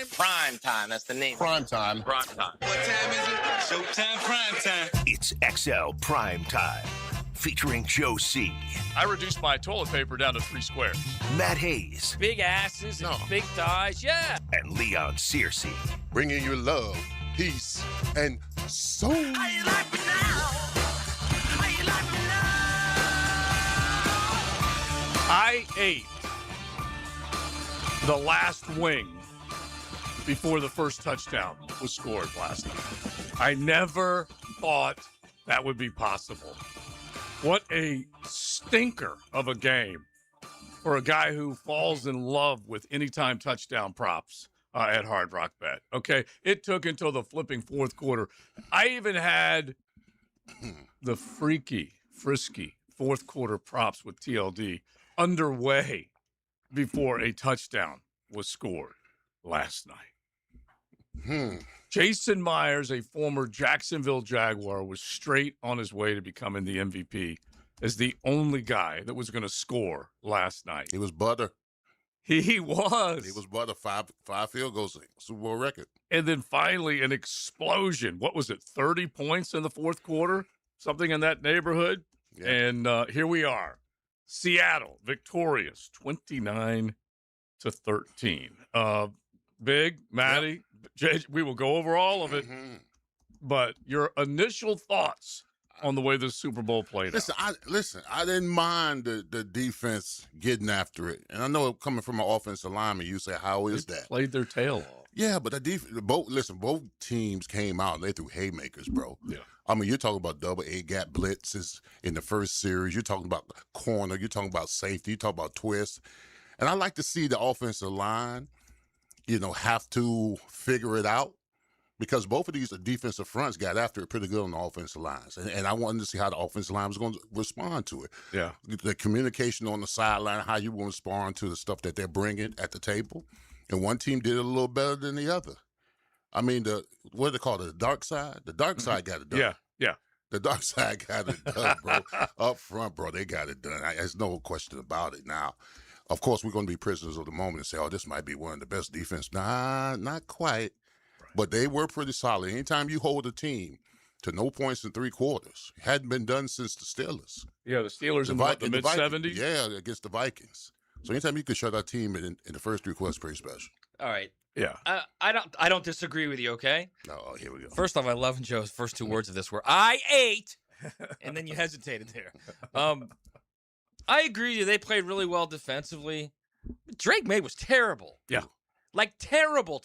Primetime, that's the name. Primetime. Primetime. What time is it? Showtime Primetime. It's XL Primetime, featuring Joe C., I reduced my toilet paper down to 3 squares. Matt Hayes, Big asses and big thighs, yeah. and Leon Searcy. Bringing you love, peace, and soul. How you like me now? How you like me now? I ate the last wing before the first touchdown was scored last night. I never thought that would be possible. What a stinker of a game for a guy who falls in love with anytime touchdown props at Hard Rock Bet. Okay, it took until the flipping fourth quarter. I even had the frisky fourth quarter props with TLD underway before a touchdown was scored last night. Jason Myers, a former Jacksonville Jaguar, was straight on his way to becoming the MVP as the only guy that was going to score last night. He was butter. He was. He was butter. Five field goals, Super Bowl record. And then finally an explosion. What was it, 30 points in the fourth quarter? Something in that neighborhood. Yeah. And here we are. Seattle victorious, 29-13. Big, Matty, Jay, we will go over all of it. But your initial thoughts on the way the Super Bowl played out. I didn't mind the defense getting after it. And I know coming from an offensive lineman, you say, how is that? Played their tail off. Yeah, but both teams came out and they threw haymakers, bro. Yeah. I mean, you're talking about double A gap blitzes in the first series. You're talking about corner. You're talking about safety. You're talking about twist. And I like to see the offensive line, have to figure it out, because both of these defensive fronts got after it pretty good on the offensive lines. And I wanted to see how the offensive line was going to respond to it. Yeah. The communication on the sideline, how you will respond to the stuff that they're bringing at the table. And one team did it a little better than the other. I mean, what do they call it, the dark side? The dark side got it done. Yeah. The dark side got it done, bro. Up front, bro, they got it done. There's no question about it. Now, of course, we're going to be prisoners of the moment and say, oh, this might be one of the best defense. Nah, not quite. Right. But they were pretty solid. Anytime you hold a team to no points in 3 quarters, it hadn't been done since the Steelers. Yeah, the Steelers in the mid-70s? Yeah, against the Vikings. So anytime you could shut our team in the first 3 quarters, pretty special. All right. Yeah. I don't disagree with you, okay? Oh, here we go. First off, I love Joe's first 2 words of this were, I ate, and then you hesitated there. I agree with you. They played really well defensively. Drake May was terrible. Yeah. Like terrible.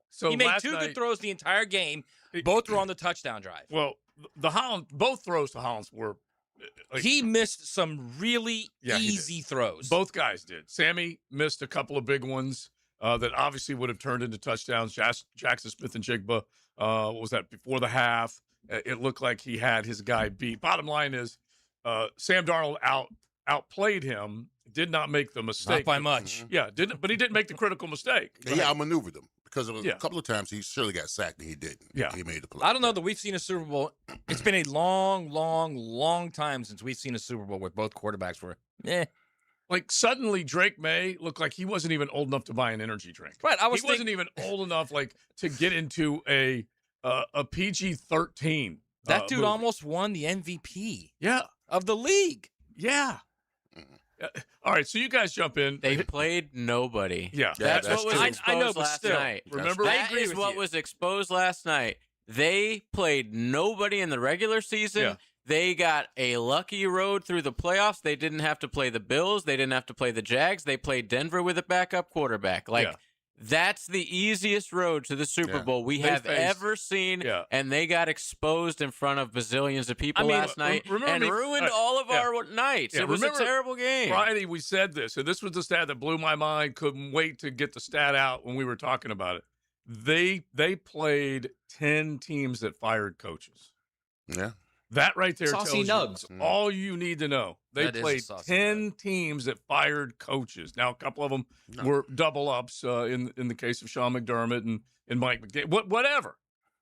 So he made 2 good throws the entire game. Both were on the touchdown drive. Well, both throws to Hollins were... he missed some really easy throws. Both guys did. Sammy missed a couple of big ones that obviously would have turned into touchdowns. Jackson Smith and Jigba, what was that, before the half? It looked like he had his guy beat. Bottom line is Sam Darnold outplayed him, did not make the mistake. Not by much. Yeah, but he didn't make the critical mistake. He outmaneuvered him. Because a couple of times he surely got sacked and he didn't. Yeah. He made the play. I don't know that we've seen a Super Bowl. It's been a long time since we've seen a Super Bowl where both quarterbacks were, Like suddenly Drake May looked like he wasn't even old enough to buy an energy drink. Right. He wasn't even old enough to get into a PG-13. That dude movie. almost won the MVP. Yeah. Of the league. Yeah. All right, so you guys jump in. They played nobody. Yeah. That's what was exposed I know, but last still. night. Remember? That is what was exposed last night. They played nobody in the regular season. Yeah. They got a lucky road through the playoffs. They didn't have to play the Bills. They didn't have to play the Jags. They played Denver with a backup quarterback. That's the easiest road to the Super Bowl we have ever seen, and they got exposed in front of bazillions of people last night and ruined all of our nights. It was a terrible game. Friday we said this, and this was the stat that blew my mind. Couldn't wait to get the stat out when we were talking about it. They played 10 teams that fired coaches. Yeah. That right there Saucy tells nugs. you all you need to know. They played 10 teams that fired coaches. Now, a couple of them were double ups in the case of Sean McDermott and Mike McDaniel. Whatever.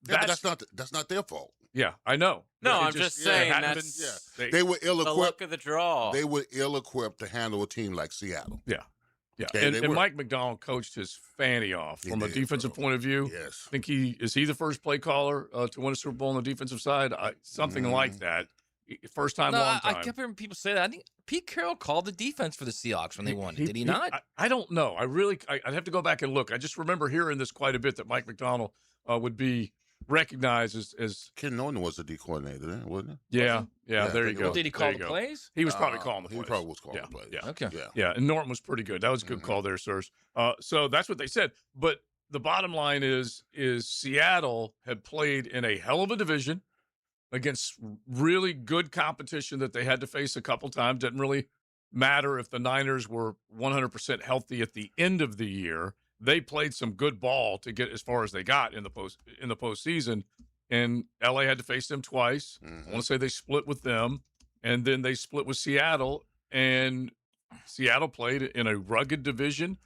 Yeah, but that's not their fault. Yeah, I know. No, I'm just saying they were ill-equipped. The luck of the draw. They were ill-equipped to handle a team like Seattle. Yeah. Yeah, And they and were. Mike McDonald coached his fanny off He from a did, defensive bro. point of view. Yes. I think he the first play caller to win a Super Bowl on the defensive side, something like that. First time, No, long I time. kept hearing people say that. I think Pete Carroll called the defense for the Seahawks when they won it. Did he not? I don't know. I'd have to go back and look. I just remember hearing this quite a bit that Mike McDonald would be recognized as Ken Norton was the D coordinator then, wasn't yeah, Yeah, there I you think go. Well, did he call There the you go. plays? He was it? probably calling the He plays. probably was calling Yeah, the plays. yeah. Okay. Yeah. Yeah, and Norton was pretty good. That was a good call there, sirs. So that's what they said. But the bottom line is Seattle had played in a hell of a division against really good competition that they had to face a couple times. Didn't really matter if the Niners were 100% healthy at the end of the year. They played some good ball to get as far as they got in the postseason, and LA had to face them twice. I want to say they split with them, and then they split with Seattle, and Seattle played in a rugged division,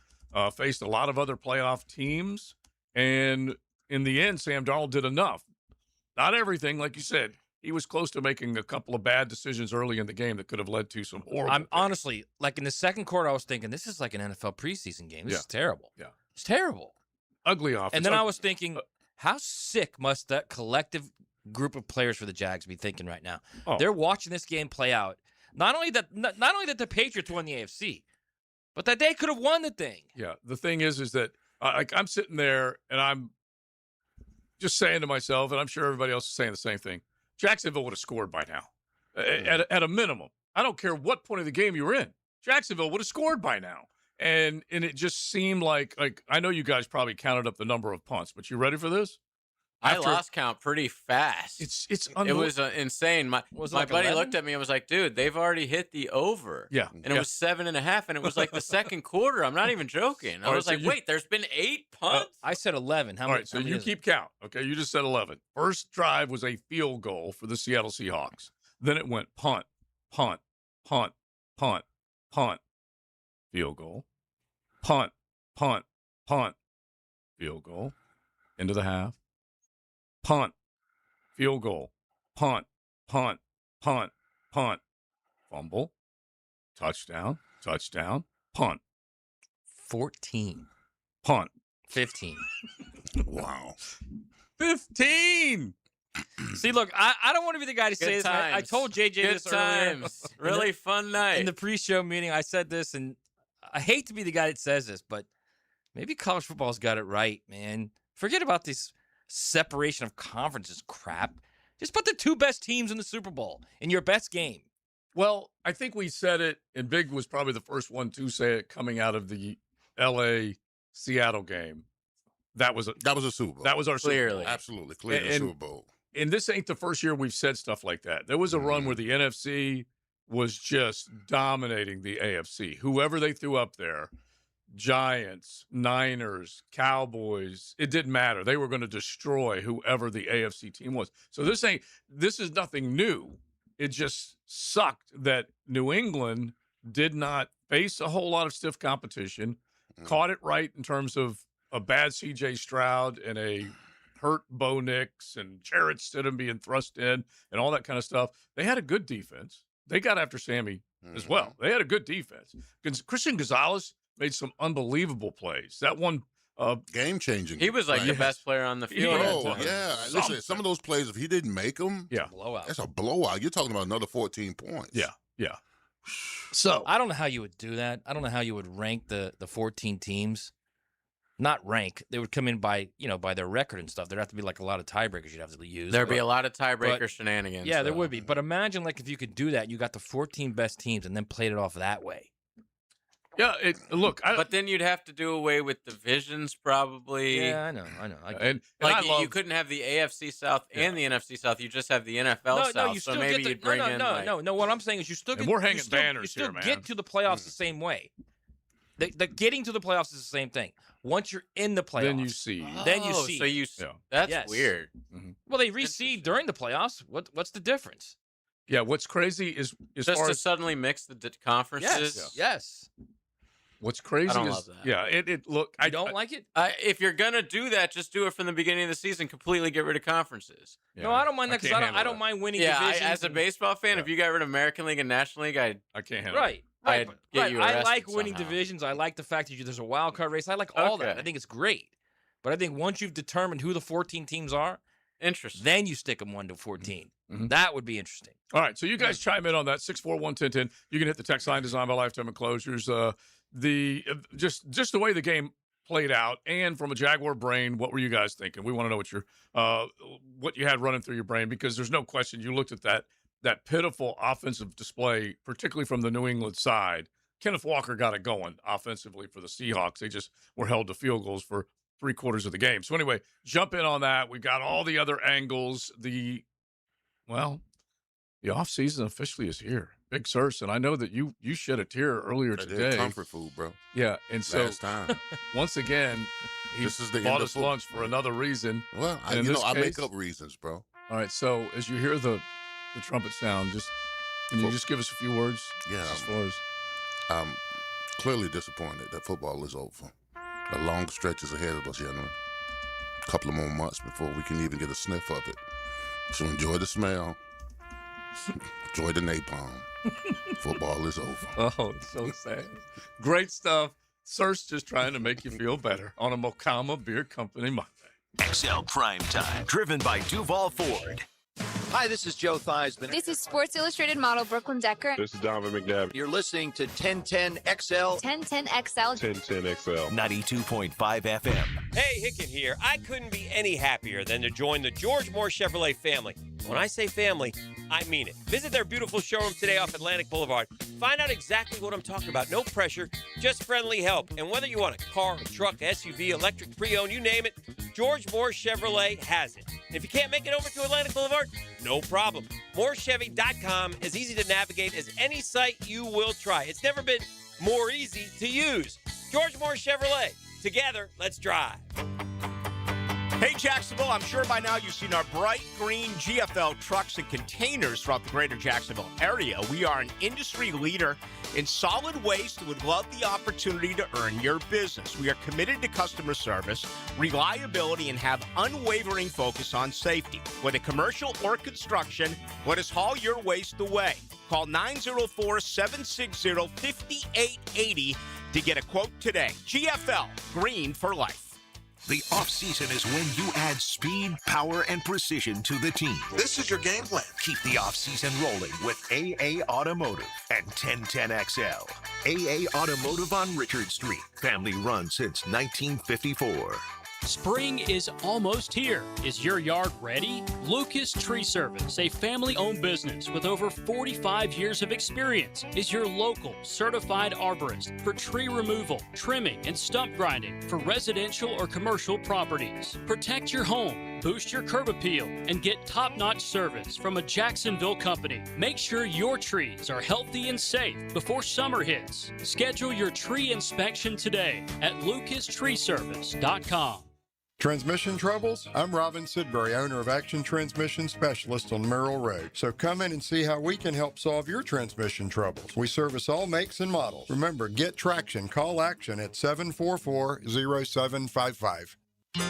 faced a lot of other playoff teams, and in the end, Sam Darnold did enough. Not everything, like you said. He was close to making a couple of bad decisions early in the game that could have led to some horrible. I'm honestly, like in the second quarter, I was thinking, this is like an NFL preseason game. This is terrible. Yeah. It's terrible. ugly offense. And then I was thinking, how sick must that collective group of players for the Jags be thinking right now? Oh. They're watching this game play out. Not only that the Patriots won the AFC, but that they could have won the thing. Yeah, the thing is that I'm sitting there and I'm just saying to myself, and I'm sure everybody else is saying the same thing. Jacksonville would have scored by now, at a minimum. I don't care what point of the game you were in. Jacksonville would have scored by now, and it just seemed like I know you guys probably counted up the number of punts, but you ready for this? I lost count pretty fast. It's it was insane. My like buddy 11? looked at me and was like, "Dude, they've already hit the over." Yeah, and it was 7.5, and it was like the second quarter. I'm not even joking. I was like, "Wait, there's been 8 punts." I said 11. How all many? right, so how many you is it? keep count. Okay, you just said 11. First drive was a field goal for the Seattle Seahawks. Then it went punt, punt, punt, punt, punt, field goal, punt, punt, punt, field goal, into the half. Punt, field goal, punt, punt, punt, punt, fumble, touchdown, touchdown, punt, 14, punt. 15. Wow. 15. See, look, I don't want to be the guy to say this. I told JJ Good this earlier. times. Really fun night. In the pre-show meeting, I said this, and I hate to be the guy that says this, but maybe college football's got it right, man. Forget about this separation of conferences crap. Just put the 2 best teams in the Super Bowl in your best game. Well, I think we said it, and Big was probably the first one to say it coming out of the L.A. Seattle game. That was a Super Bowl. That was our Clearly. Super Bowl. Absolutely. Clearly And- Super Bowl. And this ain't the first year we've said stuff like that. There was a run where the NFC was just dominating the AFC. Whoever they threw up there, Giants, Niners, Cowboys, it didn't matter. They were going to destroy whoever the AFC team was. So this is nothing new. It just sucked that New England did not face a whole lot of stiff competition, caught it right in terms of a bad CJ Stroud and a hurt Bo Nix and Jarrett Stidham being thrust in and all that kind of stuff. They had a good defense. They got after Sammy as well. They had a good defense. Christian Gonzalez made some unbelievable plays. That one game changing. He was like the best player on the field. at Oh, times. yeah. Listen, some of those plays, if he didn't make them, Blowout. that's a blowout. You're talking about another 14 points. Yeah. So I don't know how you would do that. I don't know how you would rank the 14 teams. Not rank. They would come in by their record and stuff. There'd have to be like a lot of tiebreakers you'd have to use. There'd be but- a lot of tiebreaker but- shenanigans. Yeah, there though. would be. But imagine like if you could do that, you got the 14 best teams and then played it off that way. yeah, But then you'd have to do away with divisions, probably. Yeah, I know. I get it. and Like I love, you couldn't have the AFC South and the NFC South. You just have the NFL South. you So still maybe get you'd bring in like, no. What I'm saying is you still And get. we're hanging you still, banners you still here, man. get to the playoffs the same way. The getting to the playoffs is the same thing. Once you're in the playoffs, then you see. Then you Oh, see. So you. Yeah. That's Yes. weird. Well, they Interesting. reseed during the playoffs. What's the difference? Yeah, what's crazy is as Just far to as suddenly mix the conferences. Yes. Yes. what's crazy I don't is love that. yeah, it look I don't like it. If you're gonna do that, just do it from the beginning of the season. Completely get rid of conferences. yeah, No, I don't mind that because can't I handle don't that. mind winning Yeah, divisions. as a and- baseball fan, if you got rid of American League and National League, I can't handle Right. Right, I'd get you I arrested like winning somehow. divisions. I like the fact that there's a wild card race. I like all that. Okay. I think it's great. But I think once you've determined who the 14 teams are, Interesting. then you stick them 1 to 14. Mhm. That would be interesting. All right, so you guys chime in on that 641-1010. You can hit the text line designed by Lifetime Enclosures. Just the way the game played out, and from a Jaguar brain, what were you guys thinking? We want to know what you had running through your brain, because there's no question you looked at that pitiful offensive display, particularly from the New England side. Kenneth Walker got it going offensively for the Seahawks. They just were held to field goals for 3/4 of the game. So anyway, jump in on that. We've got all the other angles. The offseason officially is here. Big Sirs, and I know that you shed a tear earlier They did today. comfort food, bro. Yeah, and so Last time. once again, he This is the end bought of us football. lunch for another reason. Well, And in this I make case- up reasons, bro. All right, so as you hear the trumpet sound, can you just give us a few words? Yeah. As far as I'm clearly disappointed that football is over. A long stretch is ahead of us, gentlemen. A couple of more months before we can even get a sniff of it. So enjoy the smell. Enjoy the napalm. Football is over. oh, it's so sad. Great stuff. Sirs just trying to make you feel better on a Mokama Beer Company Monday. XL Primetime, driven by Duval Ford. Hi, this is Joe Theismann. This is Sports Illustrated model Brooklyn Decker. This is Donovan McNabb. You're listening to 1010 XL. 1010 XL. 1010 XL. 92.5 FM. Hey, Hicken here. I couldn't be any happier than to join the George Moore Chevrolet family. When I say family, I mean it. Visit their beautiful showroom today off Atlantic Boulevard. Find out exactly what I'm talking about. No pressure, just friendly help. And whether you want a car, a truck, SUV, electric, pre-owned, you name it, George Moore Chevrolet has it. And if you can't make it over to Atlantic Boulevard, no problem. MooreChevy.com is easy to navigate as any site you will try. It's never been more easy to use. George Moore Chevrolet. Together, let's drive. Hey, Jacksonville, I'm sure by now you've seen our bright green GFL trucks and containers throughout the greater Jacksonville area. We are an industry leader in solid waste and would love the opportunity to earn your business. We are committed to customer service, reliability, and have unwavering focus on safety. Whether commercial or construction, let us haul your waste away. Call 904-760-5880 to get a quote today. GFL, green for life. The offseason is when you add speed, power, and precision to the team. This is your game plan. Keep the offseason rolling with AA Automotive and 1010XL. AA Automotive on Richard Street. Family run since 1954. Spring is almost here. Is your yard ready? Lucas Tree Service, a family-owned business with over 45 years of experience, is your local certified arborist for tree removal, trimming, and stump grinding for residential or commercial properties. Protect your home, boost your curb appeal, and get top-notch service from a Jacksonville company. Make sure your trees are healthy and safe before summer hits. Schedule your tree inspection today at lucastreeservice.com. Transmission troubles? I'm Robin Sidbury, owner of Action Transmission Specialist on Merrill Road. So come in and see how we can help solve your transmission troubles. We service all makes and models. Remember, get traction. Call Action at 744-0755.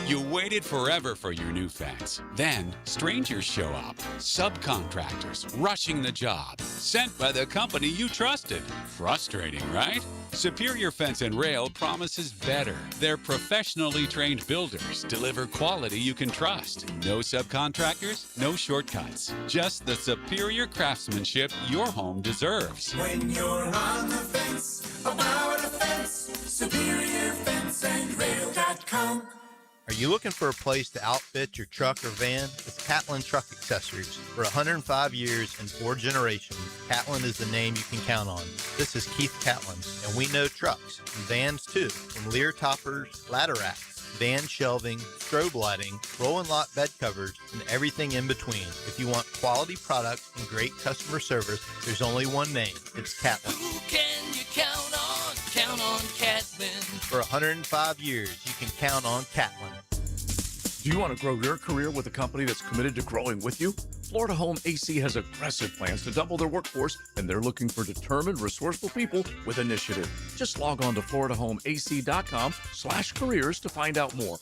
You waited forever for your new fence. Then, strangers show up. Subcontractors rushing the job. Sent by the company you trusted. Frustrating, right? Superior Fence and Rail promises better. Their professionally trained builders deliver quality you can trust. No subcontractors, no shortcuts. Just the superior craftsmanship your home deserves. When you're on the fence, about a fence, SuperiorFenceandRail.com. Are you looking for a place to outfit your truck or van? It's Catlin Truck Accessories. For 105 years and 4 generations, Catlin is the name you can count on. This is Keith Catlin, and we know trucks and vans too, from Lear toppers, ladder racks, van shelving, strobe lighting, roll and lock bed covers, and everything in between. If you want quality products and great customer service, there's only one name. It's Catlin. Who can you count on? Count on Catlin. For 105 years, you can count on Catlin. Do you want to grow your career with a company that's committed to growing with you? Florida Home AC has aggressive plans to double their workforce, and they're looking for determined, resourceful people with initiative. Just log on to FloridaHomeAC.com/careers to find out more.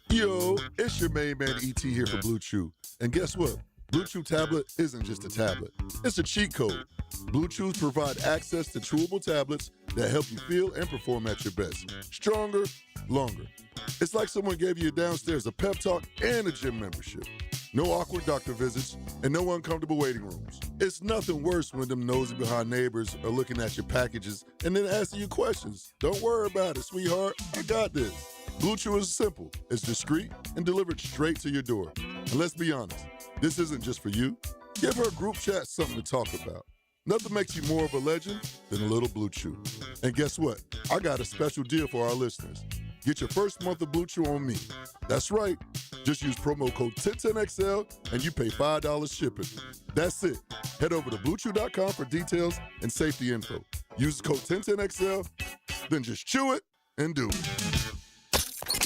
Yo, it's your main man E.T. here for Blue Chew. And guess what? Blue Chew tablet isn't just a tablet. It's a cheat code. Blue Chews provide access to chewable tablets that help you feel and perform at your best. Stronger, longer. It's like someone gave you downstairs a pep talk and a gym membership. No awkward doctor visits and no uncomfortable waiting rooms. It's nothing worse when them nosy behind neighbors are looking at your packages and then asking you questions. Don't worry about it, sweetheart. I got this. Blue Chew is simple. It's discreet and delivered straight to your door. And let's be honest, this isn't just for you. Give her group chat something to talk about. Nothing makes you more of a legend than a little Blue Chew. And guess what? I got a special deal for our listeners. Get your first month of Blue Chew on me. That's right. Just use promo code 1010XL and you pay $5 shipping. That's it. Head over to BlueChew.com for details and safety info. Use code 1010XL, then just chew it and do it.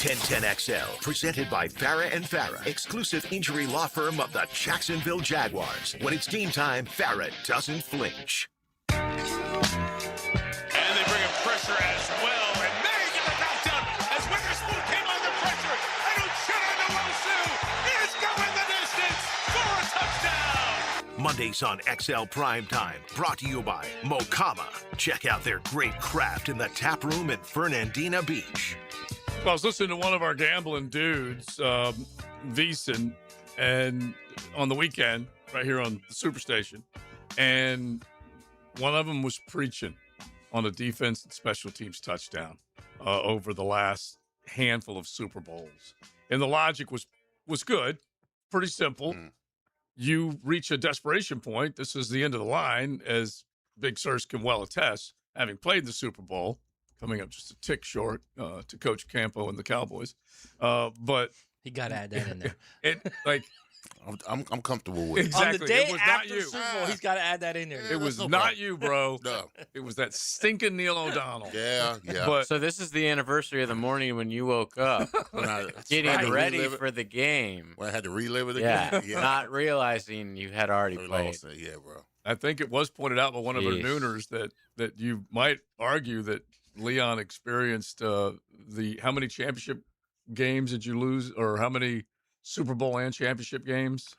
1010XL, presented by Farrah and Farrah, exclusive injury law firm of the Jacksonville Jaguars. When it's game time, Farrah doesn't flinch. And they bring up pressure as well. And they get the knockdown as Witherspoon came under pressure. And Uchenna Nwosu is going the distance for a touchdown. Mondays on XL Primetime, brought to you by Mokama. Check out their great craft in the tap room at Fernandina Beach. I was listening to one of our gambling dudes, Veason, and on the weekend, right here on the Superstation, and one of them was preaching on a defense and special teams touchdown over the last handful of Super Bowls. And the logic was good, pretty simple. You reach a desperation point. This is the end of the line, as Big Sirs can well attest, having played the Super Bowl. Coming up just a tick short to Coach Campo and the Cowboys, but he got to add that in there. I'm comfortable with it. On Exactly. the day It was after not you. Super Bowl, he's got to add that in there. It was not you, bro. No, it was that stinking Neil O'Donnell. Yeah. But so this is the anniversary of the morning when you woke up, getting ready for the game. When I had to relive it Yeah, again. not realizing you had already played. Yeah, bro. I think it was pointed out by one of our Jeez. nooners that you might argue that Leon experienced how many championship games did you lose, or how many Super Bowl and championship games?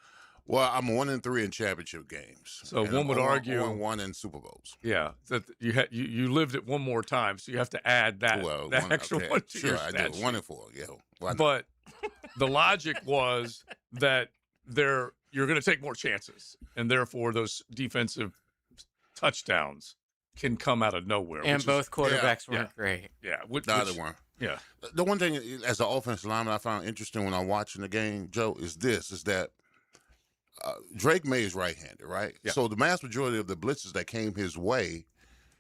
Well, I'm 1-3 in championship games. So And one would I'm argue 1-1 in Super Bowls. Yeah, that you lived it one more time, so you have to add that extra one to sure, your I stat do. sheet. 1-4, yeah. Why not? But the logic was that you're going to take more chances, and therefore those defensive touchdowns can come out of nowhere. And both quarterbacks weren't great. Yeah, No, they weren't. Yeah. The one thing as an offensive lineman I found interesting when I'm watching the game, Joe, is that Drake May is right-handed, right? Yeah. So the vast majority of the blitzes that came his way,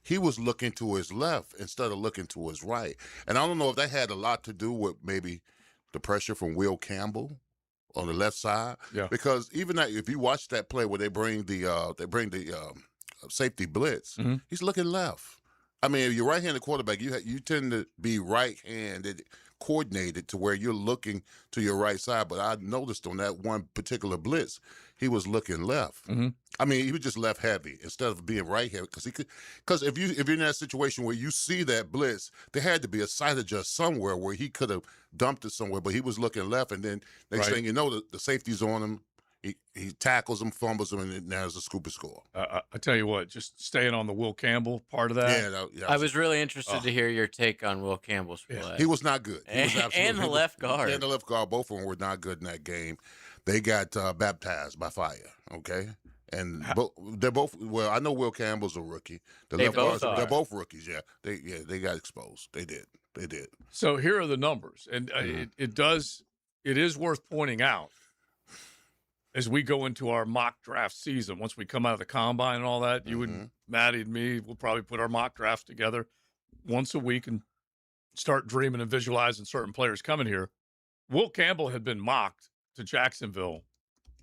he was looking to his left instead of looking to his right. And I don't know if that had a lot to do with maybe the pressure from Will Campbell on the left side. Yeah. Because even if you watch that play where they bring the safety blitz, he's looking left. I mean, if you're right-handed quarterback, you tend to be right-handed, coordinated to where you're looking to your right side. But I noticed on that one particular blitz, he was looking left. I mean, he was just left heavy instead of being right heavy because if you're in that situation where you see that blitz, there had to be a side adjust somewhere where he could have dumped it somewhere, but he was looking left, and then next thing you know, the safety's on him. He tackles him, fumbles him, and then there's a scoop and score. I tell you what, just staying on the Will Campbell part of that. Yeah, I was really interested to hear your take on Will Campbell's play. He was not good. He was And the left guard. And the left guard, both of them were not good in that game. They got baptized by fire, okay? And they're both, well, I know Will Campbell's a rookie. They both they're are. both rookies, yeah. They got exposed. They did. So here are the numbers. And it is worth pointing out, as we go into our mock draft season, once we come out of the combine and all that, you and Maddie and me will probably put our mock drafts together once a week and start dreaming and visualizing certain players coming here. Will Campbell had been mocked to Jacksonville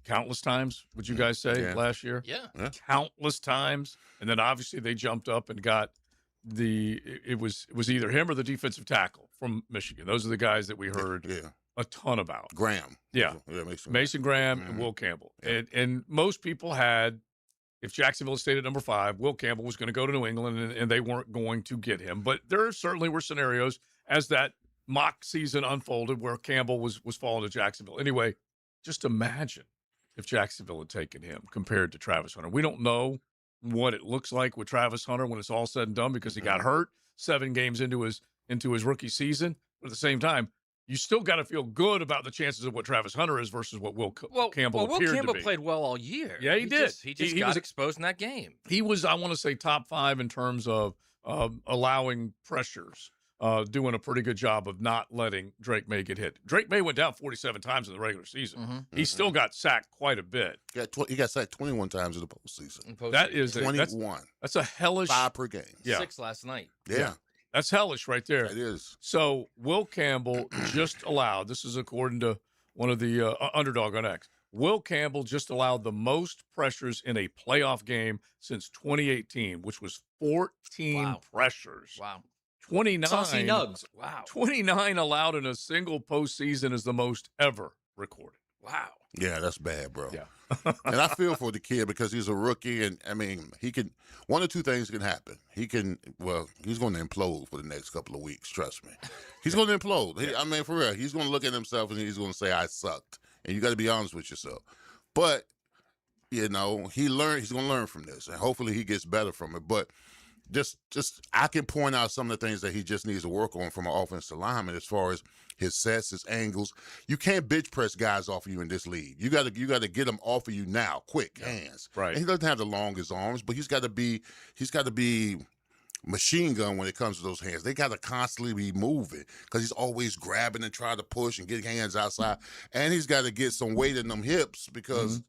countless times, would you guys say, last year? Yeah. Countless times. And then obviously they jumped up and got it was either him or the defensive tackle from Michigan. Those are the guys that we heard a ton about. Graham. Yeah. Mason Graham and Will Campbell. And most people had, if Jacksonville stayed at number 5, Will Campbell was going to go to New England and they weren't going to get him. But there certainly were scenarios as that mock season unfolded where Campbell was falling to Jacksonville. Anyway, just imagine if Jacksonville had taken him compared to Travis Hunter. We don't know what it looks like with Travis Hunter when it's all said and done because he got hurt 7 games into his rookie season. But at the same time, you still got to feel good about the chances of what Travis Hunter is versus what Will Campbell appeared to be. Will Campbell played well all year. Yeah, he did. He just got exposed in that game. He was, I want to say, top 5 in terms of allowing pressures, doing a pretty good job of not letting Drake May get hit. Drake May went down 47 times in the regular season. He still got sacked quite a bit. He got sacked 21 times in the postseason. That is 21. That's a hellish 5 per game. Yeah. 6 last night. Yeah. That's hellish right there. It is. So Will Campbell just allowed, this is according to one of the Underdog on X, Will Campbell just allowed the most pressures in a playoff game since 2018, which was 14 pressures. Wow. 29. Saucy nugs. Wow. 29 allowed in a single postseason is the most ever recorded. Wow. Yeah, that's bad, bro. Yeah. And I feel for the kid because he's a rookie, and I mean, he can. One or two things can happen. He's going to implode for the next couple of weeks. Trust me, he's going to implode. I mean, for real, he's going to look at himself and he's going to say, "I sucked," and you got to be honest with yourself. But he's going to learn from this, and hopefully he gets better from it. But just I can point out some of the things that he just needs to work on from an offensive lineman as far as his sets, his angles. You can't bench press guys off of you in this league. You got to get them off of you now, quick hands. Right. And he doesn't have the longest arms, but he's got to be machine gun when it comes to those hands. They got to constantly be moving because he's always grabbing and trying to push and get hands outside. And he's got to get some weight in them hips because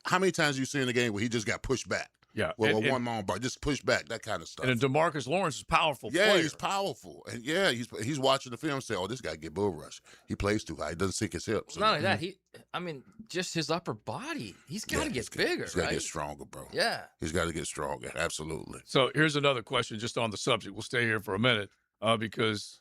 how many times you see in the game where he just got pushed back? Yeah. Well, one-man bar, just push back, that kind of stuff. And DeMarcus Lawrence is a powerful player. Yeah, he's powerful. And yeah, he's watching the film and say, "Oh, this guy get bull rush. He plays too high. He doesn't sink his hips." It's not only that, just his upper body. He's got to get bigger, He's got to get stronger, bro. Yeah. He's got to get stronger. Absolutely. So here's another question just on the subject. We'll stay here for a minute because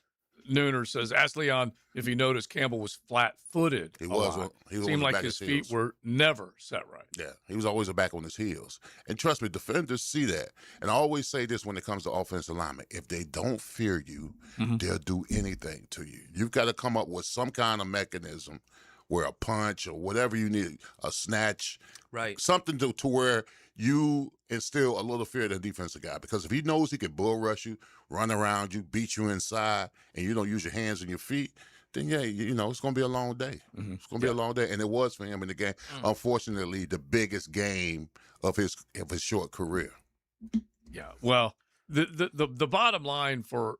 Nooner says, ask Leon if he noticed Campbell was flat-footed. He was. Seemed like his feet were never set right. Yeah, he was always back on his heels. And trust me, defenders see that. And I always say this when it comes to offensive linemen. If they don't fear you, they'll do anything to you. You've got to come up with some kind of mechanism where a punch or whatever you need, a snatch, right? Something to where you instill a little fear in the defensive guy. Because if he knows he can bull rush you, run around you, beat you inside, and you don't use your hands and your feet, then yeah, it's going to be a long day. It's going to be a long day, and it was for him in the game. Unfortunately, the biggest game of his short career. Yeah. Well, the bottom line for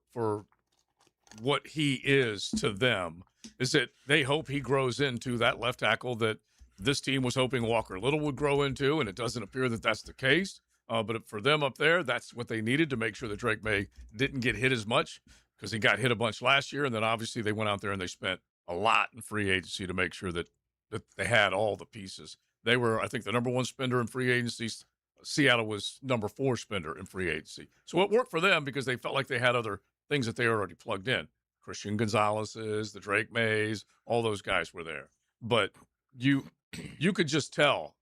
what he is to them is that they hope he grows into that left tackle that this team was hoping Walker Little would grow into, and it doesn't appear that that's the case. But for them up there, that's what they needed to make sure that Drake May didn't get hit as much because he got hit a bunch last year. And then obviously they went out there and they spent a lot in free agency to make sure that they had all the pieces. They were, I think, the number 1 spender in free agency. Seattle was number 4 spender in free agency. So it worked for them because they felt like they had other things that they already plugged in. Christian Gonzalez's, the Drake Mays, all those guys were there. But you could just tell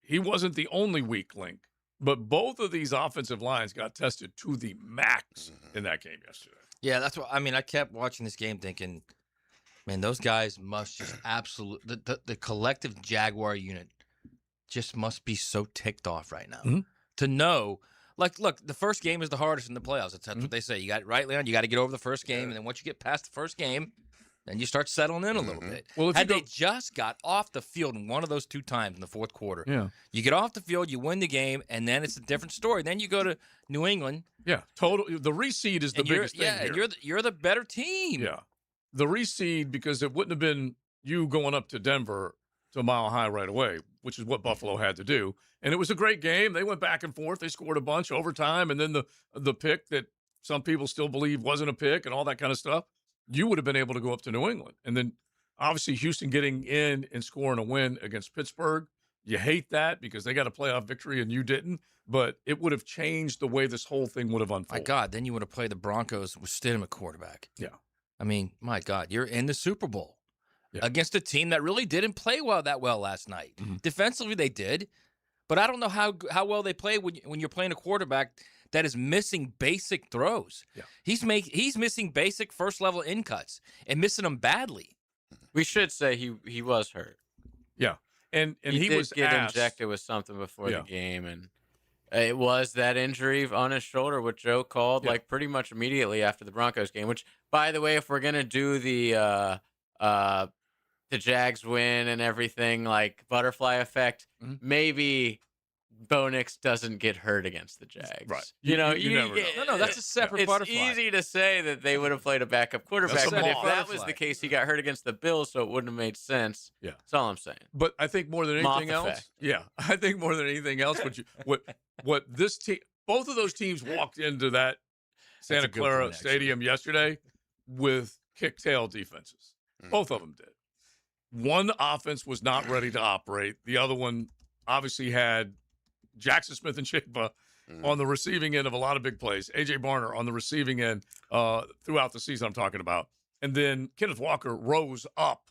he wasn't the only weak link. But both of these offensive lines got tested to the max in that game yesterday. Yeah, that's what I kept watching this game thinking, man, those guys must just the collective Jaguar unit just must be so ticked off right now to know. Like, look, the first game is the hardest in the playoffs. That's what they say. You got it right, Leon. You got to get over the first game, and then once you get past the first game, then you start settling in a little bit. Well, if they just got off the field in one of those 2 times in the fourth quarter, you get off the field, you win the game, and then it's a different story. Then you go to New England. Yeah, total. The reseed is the biggest thing here. Yeah, you're the better team. Yeah, the reseed, because it wouldn't have been you going up to Denver to Mile High right away, which is what Buffalo had to do. And it was a great game. They went back and forth. They scored a bunch overtime, and then the pick that some people still believe wasn't a pick and all that kind of stuff. You would have been able to go up to New England. And then, obviously, Houston getting in and scoring a win against Pittsburgh. You hate that because they got a playoff victory and you didn't. But it would have changed the way this whole thing would have unfolded. My God, then you would have played the Broncos with Stidham at quarterback. Yeah. I mean, my God, you're in the Super Bowl against a team that really didn't play that well last night. Defensively, they did. But I don't know how well they play when you're playing a quarterback that is missing basic throws. Yeah. He's missing basic first-level in cuts and missing them badly. We should say he was hurt. Yeah. And he did was get asked, injected with something before Yeah. the game, and it was that injury on his shoulder, which Joe called like pretty much immediately after the Broncos game. Which, by the way, if we're gonna do the Jags win and everything, like butterfly effect, maybe Bo Nix doesn't get hurt against the Jags. Right. You know, you never know. No, that's a separate butterfly. It's easy to say that they would have played a backup quarterback, That's a but if moth. that was the case, he got hurt against the Bills, so it wouldn't have made sense. Yeah. That's all I'm saying. But I think more than Moth anything else, effect. I think more than anything else, what this team, both of those teams walked into that Santa a good Clara point, actually. Stadium yesterday with kick-tail defenses. Both of them did. One offense was not ready to operate. The other one obviously had Jackson Smith and Chigba on the receiving end of a lot of big plays. A.J. Barner on the receiving end throughout the season I'm talking about. And then Kenneth Walker rose up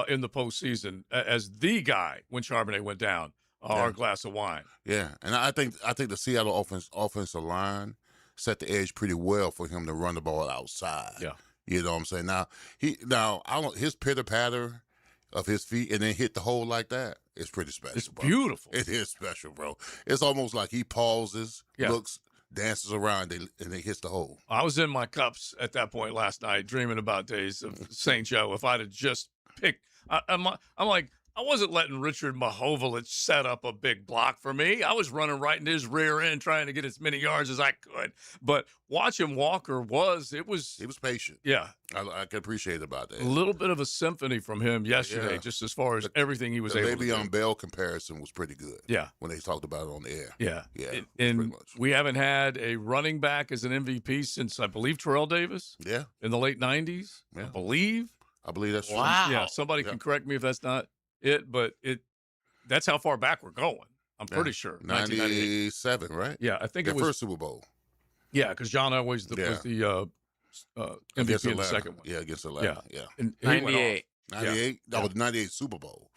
in the postseason as the guy when Charbonnet went down, our glass of wine. Yeah, and I think the Seattle offensive line set the edge pretty well for him to run the ball outside. Yeah. You know what I'm saying? Now I don't, his pitter-patter of his feet and then hit the hole like that, it's pretty special. It's bro. beautiful. It is special, bro. It's almost like he pauses, Yeah. looks, dances around, and then hits the hole. I was in my cups at that point last night, dreaming about days of St. Joe. If I'd have just picked, I'm like, I wasn't letting Richard Mahovlich set up a big block for me. I was running right in his rear end, trying to get as many yards as I could. But watching Walker he was patient. Yeah, I can appreciate about that. a little bit of a symphony from him yesterday, Yeah. just as far as everything he was The able to do. Le'Veon Bell comparison was pretty good. Yeah. When they talked about it on the air. Yeah. Yeah. And we haven't had a running back as an MVP since, I believe, Terrell Davis. Yeah. In the late 90s, I believe. I believe that's true. Wow. Yeah, somebody can correct me if that's not it, but that's how far back we're going. I'm pretty sure. 97, right? Yeah, I think Their it was first Super Bowl. Yeah, because John Elway was the Against MVP in the Atlanta. second one. Yeah, against Atlanta. Yeah. And he went off. 98. 98? That was 98 Super Bowl.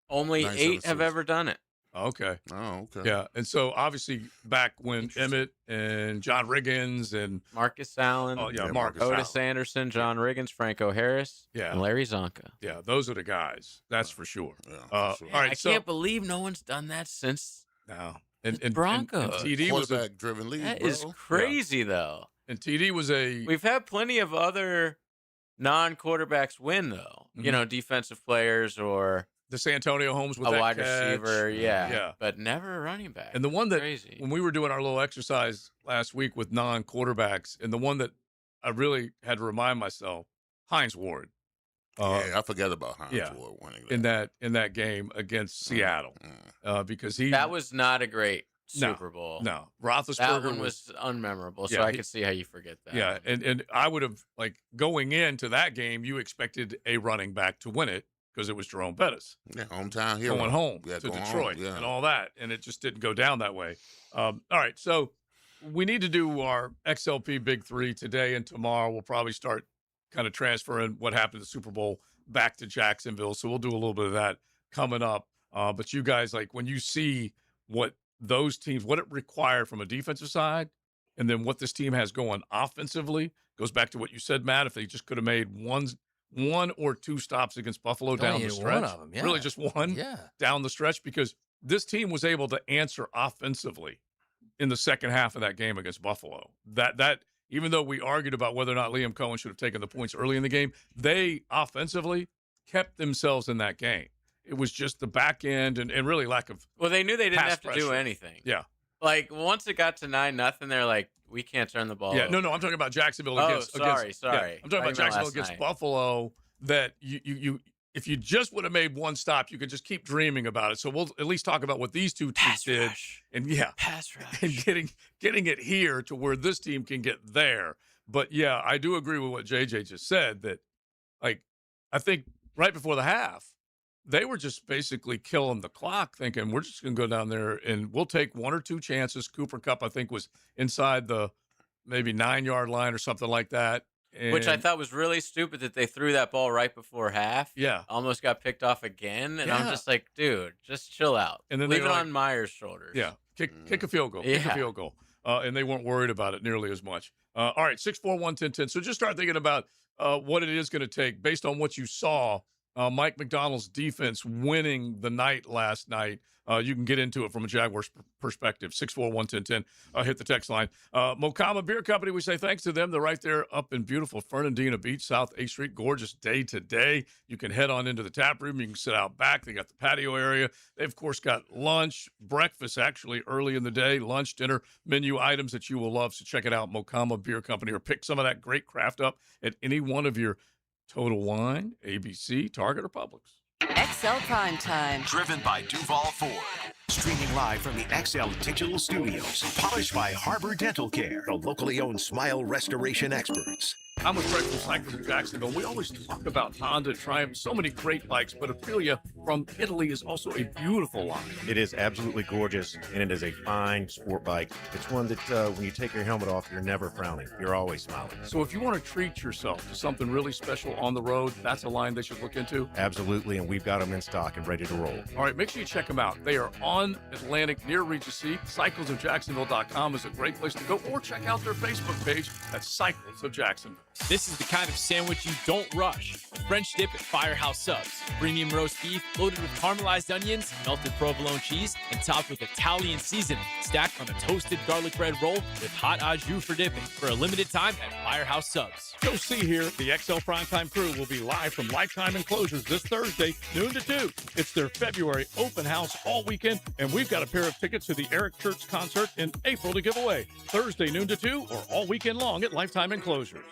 Only 97 8 have season. ever done it. Okay. Oh, okay. Yeah, and so obviously back when Emmett and John Riggins and Marcus Allen, Marcus Otis Allen. Anderson, John Riggins, Franco Harris, Yeah. and Larry Zonka. Yeah, those are the guys. That's for sure. Yeah, All right, I so can't believe no one's done that since no. the Broncos. And TD was quarterback-driven league, That bro. is crazy, though. And TD was We've had plenty of other non-quarterbacks win, though. You know, defensive players or the Santonio Holmes with a that wide catch. receiver, Yeah. but never a running back. And the one that Crazy. when we were doing our little exercise last week with non-quarterbacks, and the one that I really had to remind myself, Hines Ward. Yeah, I forgot about Hines Ward winning that. in that game against Seattle, because that was not a great No, Super Bowl. No, Roethlisberger that one was unmemorable. So Yeah, I could see how you forget that. Yeah, and I would have, like, going into that game, you expected a running back to win it because it was Jerome Bettis. Yeah, hometown hero. Going home Yeah, to going Detroit home, yeah. and all that, and it just didn't go down that way. All right, so we need to do our XLP Big Three today and tomorrow. We'll probably start kind of transferring what happened at the Super Bowl back to Jacksonville, so we'll do a little bit of that coming up. But you guys, like, when you see what those teams, what it required from a defensive side, and then what this team has going offensively, goes back to what you said, Matt. If they just could have made one or two stops against Buffalo down the even stretch, one of 'em, yeah. really just one Yeah. down the stretch, because this team was able to answer offensively in the second half of that game against Buffalo. That even though we argued about whether or not Liam Cohen should have taken the points early in the game, they offensively kept themselves in that game. It was just the back end and really lack of Well, they knew they didn't pass have to do pressure. anything. Yeah. Like, once it got to 9-0, they're like, we can't turn the ball Yeah, over. no, I'm talking about Jacksonville Oh, against. sorry. Yeah, I'm talking about Jacksonville last against night. Buffalo. That you if you just would have made one stop, you could just keep dreaming about it. So we'll at least talk about what these two teams did, and pass rush, and getting it here to where this team can get there. But yeah, I do agree with what JJ just said. That, like, I think right before the half, they were just basically killing the clock, thinking we're just going to go down there and we'll take one or two chances. Cooper Kupp, I think, was inside the maybe 9-yard line or something like that. Which I And- thought was really stupid that they threw that ball right before half. Yeah. Almost got picked off again. And I'm Yeah. just like, dude, just chill out. And then leave they it were on like- Myers' shoulders. Yeah, kick a field goal. Kick a Yeah. field goal. And they weren't worried about it nearly as much. All right, 641-1010. So just start thinking about what it is going to take based on what you saw Mike McDonald's defense winning the night last night. You can get into it from a Jaguars perspective. 641-1010. Hit the text line. Mocama Beer Company, we say thanks to them. They're right there up in beautiful Fernandina Beach, South 8th Street. Gorgeous day today. You can head on into the tap room. You can sit out back. They got the patio area. They've, of course, got lunch, breakfast, actually, early in the day, lunch, dinner, menu items that you will love. So check it out, Mocama Beer Company, or pick some of that great craft up at any one of your Total Wine, ABC, Target, or Publix. XL Primetime. Driven by Duval Ford. Streaming live from the XL Digital Studios. Polished by Harbor Dental Care, the locally owned smile restoration experts. I'm with Greg from Cycles of Jacksonville. We always talk about Honda, Triumph, so many great bikes, but Aprilia from Italy is also a beautiful line. It is absolutely gorgeous, and it is a fine sport bike. It's one that when you take your helmet off, you're never frowning. You're always smiling. So if you want to treat yourself to something really special on the road, that's a line they should look into? Absolutely, and we've got them in stock and ready to roll. All right, make sure you check them out. They are on Atlantic near Regency. CyclesOfJacksonville.com is a great place to go, or check out their Facebook page at Cycles of Jacksonville. This is the kind of sandwich you don't rush. French dip at Firehouse Subs. Premium roast beef loaded with caramelized onions, melted provolone cheese, and topped with Italian seasoning. Stacked on a toasted garlic bread roll with hot au jus for dipping. For a limited time at Firehouse Subs. Go see here, the XL Primetime crew will be live from Lifetime Enclosures this Thursday, noon to 2. It's their February open house all weekend, and we've got a pair of tickets to the Eric Church concert in April to give away. Thursday, noon to 2, or all weekend long at Lifetime Enclosures.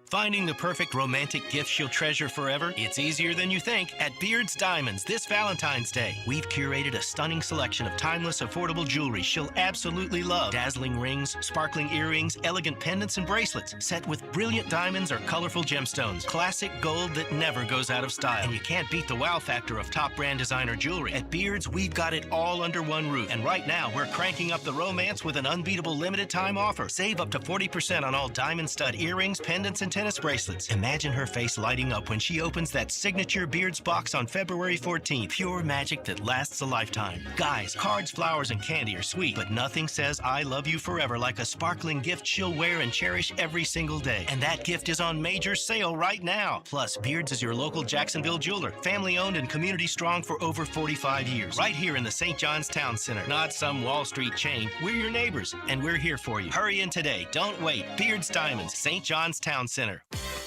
Finding the perfect romantic gift she'll treasure forever? It's easier than you think at Beard's Diamonds this Valentine's Day. We've curated a stunning selection of timeless, affordable jewelry she'll absolutely love. Dazzling rings, sparkling earrings, elegant pendants and bracelets, set with brilliant diamonds or colorful gemstones. Classic gold that never goes out of style. And you can't beat the wow factor of top brand designer jewelry. At Beard's, we've got it all under one roof. And right now, we're cranking up the romance with an unbeatable limited time offer. Save up to 40% on all diamond stud earrings, pendants, and tennis bracelets. Imagine her face lighting up when she opens that signature Beards box on February 14th. Pure magic that lasts a lifetime. Guys, cards, flowers, and candy are sweet, but nothing says I love you forever like a sparkling gift she'll wear and cherish every single day. And that gift is on major sale right now. Plus, Beards is your local Jacksonville jeweler, family owned and community strong for over 45 years. Right here in the St. John's Town Center. Not some Wall Street chain. We're your neighbors, and we're here for you. Hurry in today. Don't wait. Beards Diamonds, St. John's Town Center.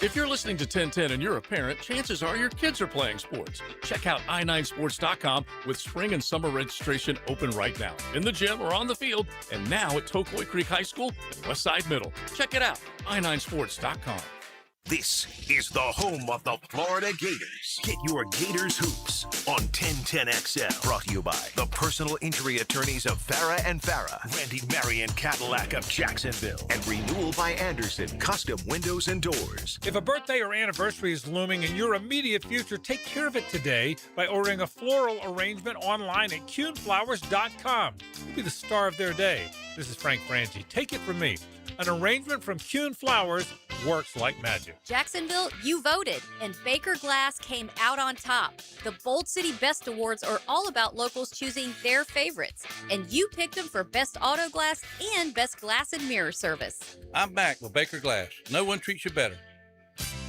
If you're listening to 1010 and you're a parent, chances are your kids are playing sports. Check out i9sports.com with spring and summer registration open right now. In the gym or on the field, and now at Tocoi Creek High School and Westside Middle. Check it out, i9sports.com. This is the home of the Florida Gators. Get your Gators hoops on 1010XL. Brought to you by the personal injury attorneys of Farah and Farah, Randy Marion Cadillac of Jacksonville, and Renewal by Anderson Custom Windows and Doors. If a birthday or anniversary is looming in your immediate future, take care of it today by ordering a floral arrangement online at CuneFlowers.com. You'll be the star of their day. This is Frank Frangie. Take it from me. An arrangement from Cune Flowers works like magic. Jacksonville, you voted, and Baker Glass came out on top. The Bold City Best Awards are all about locals choosing their favorites, and you picked them for Best Auto Glass and Best Glass and Mirror Service. I'm back with Baker Glass. No one treats you better.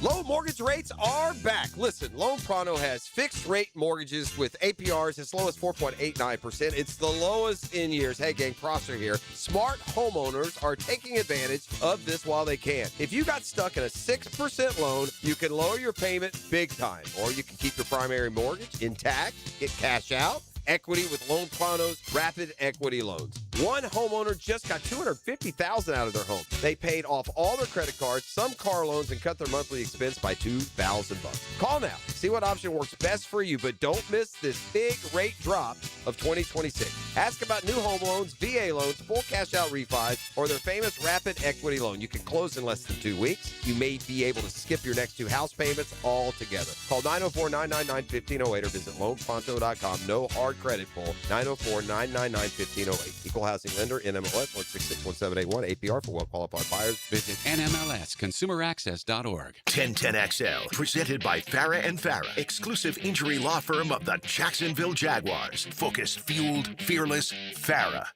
Low mortgage rates are back. Listen, Loan Pronto has fixed rate mortgages with APRs as low as 4.89%. It's the lowest in years. Hey, gang, Prosser here. Smart homeowners are taking advantage of this while they can. If you got stuck in a 6% loan, you can lower your payment big time, or you can keep your primary mortgage intact, get cash out. Equity with Loan Pronto's rapid equity loans. One homeowner just got $250,000 out of their home. They paid off all their credit cards, some car loans, and cut their monthly expense by $2,000. Call now. See what option works best for you, but don't miss this big rate drop of 2026. Ask about new home loans, VA loans, full cash out refis, or their famous rapid equity loan. You can close in less than 2 weeks. You may be able to skip your next 2 house payments altogether. Call 904-999-1508 or visit loanpronto.com. No hard credit pull. 904-999-1508. Equal housing lender, NMLS 1661781. APR for well-qualified buyers. Visit NMLSconsumeraccess.org. 1010XL, presented by Farah and Farah, exclusive injury law firm of the Jacksonville Jaguars. Focused, fueled, fearless, Farah.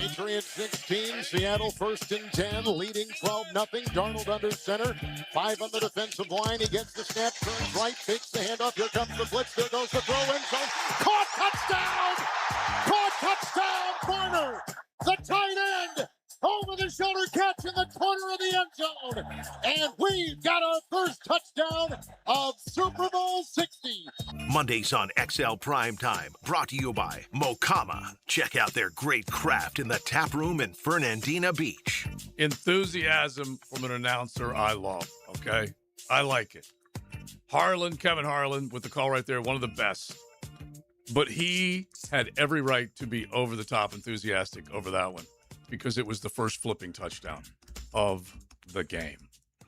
Patriots 16, Seattle first and 10, leading 12-0. Darnold under center, 5 on the defensive line. He gets the snap, turns right, takes the handoff. Here comes the blitz. There goes the throw in zone. Caught touchdown, corner. The tight end over the shoulder catch in the corner of the end zone. And we've got our first touchdown of Super Bowl 60. Mondays on XL Primetime, brought to you by Mokama. Check out their great craft in the tap room in Fernandina Beach. Enthusiasm from an announcer I love, okay? I like it. Kevin Harlan, with the call right there, one of the best. But he had every right to be over the top enthusiastic over that one because it was the first flipping touchdown of the game.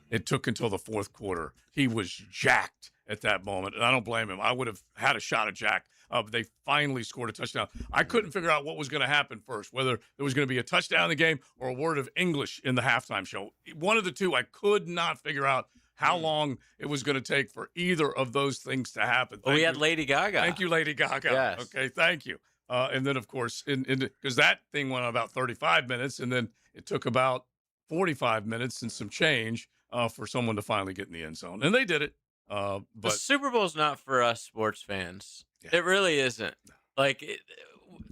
It took until the fourth quarter. He was jacked at that moment, and I don't blame him. I would have had a shot at Jack. They finally scored a touchdown. I couldn't figure out what was going to happen first, whether there was going to be a touchdown in the game or a word of English in the halftime show. One of the two, I could not figure out how long it was going to take for either of those things to happen. We had Lady Gaga. Thank you, Lady Gaga. Yes. Okay, thank you. And then, of course, because that thing went on about 35 minutes, and then it took about 45 minutes and some change for someone to finally get in the end zone. And they did it. The But Super Bowl's not for us sports fans. It really isn't.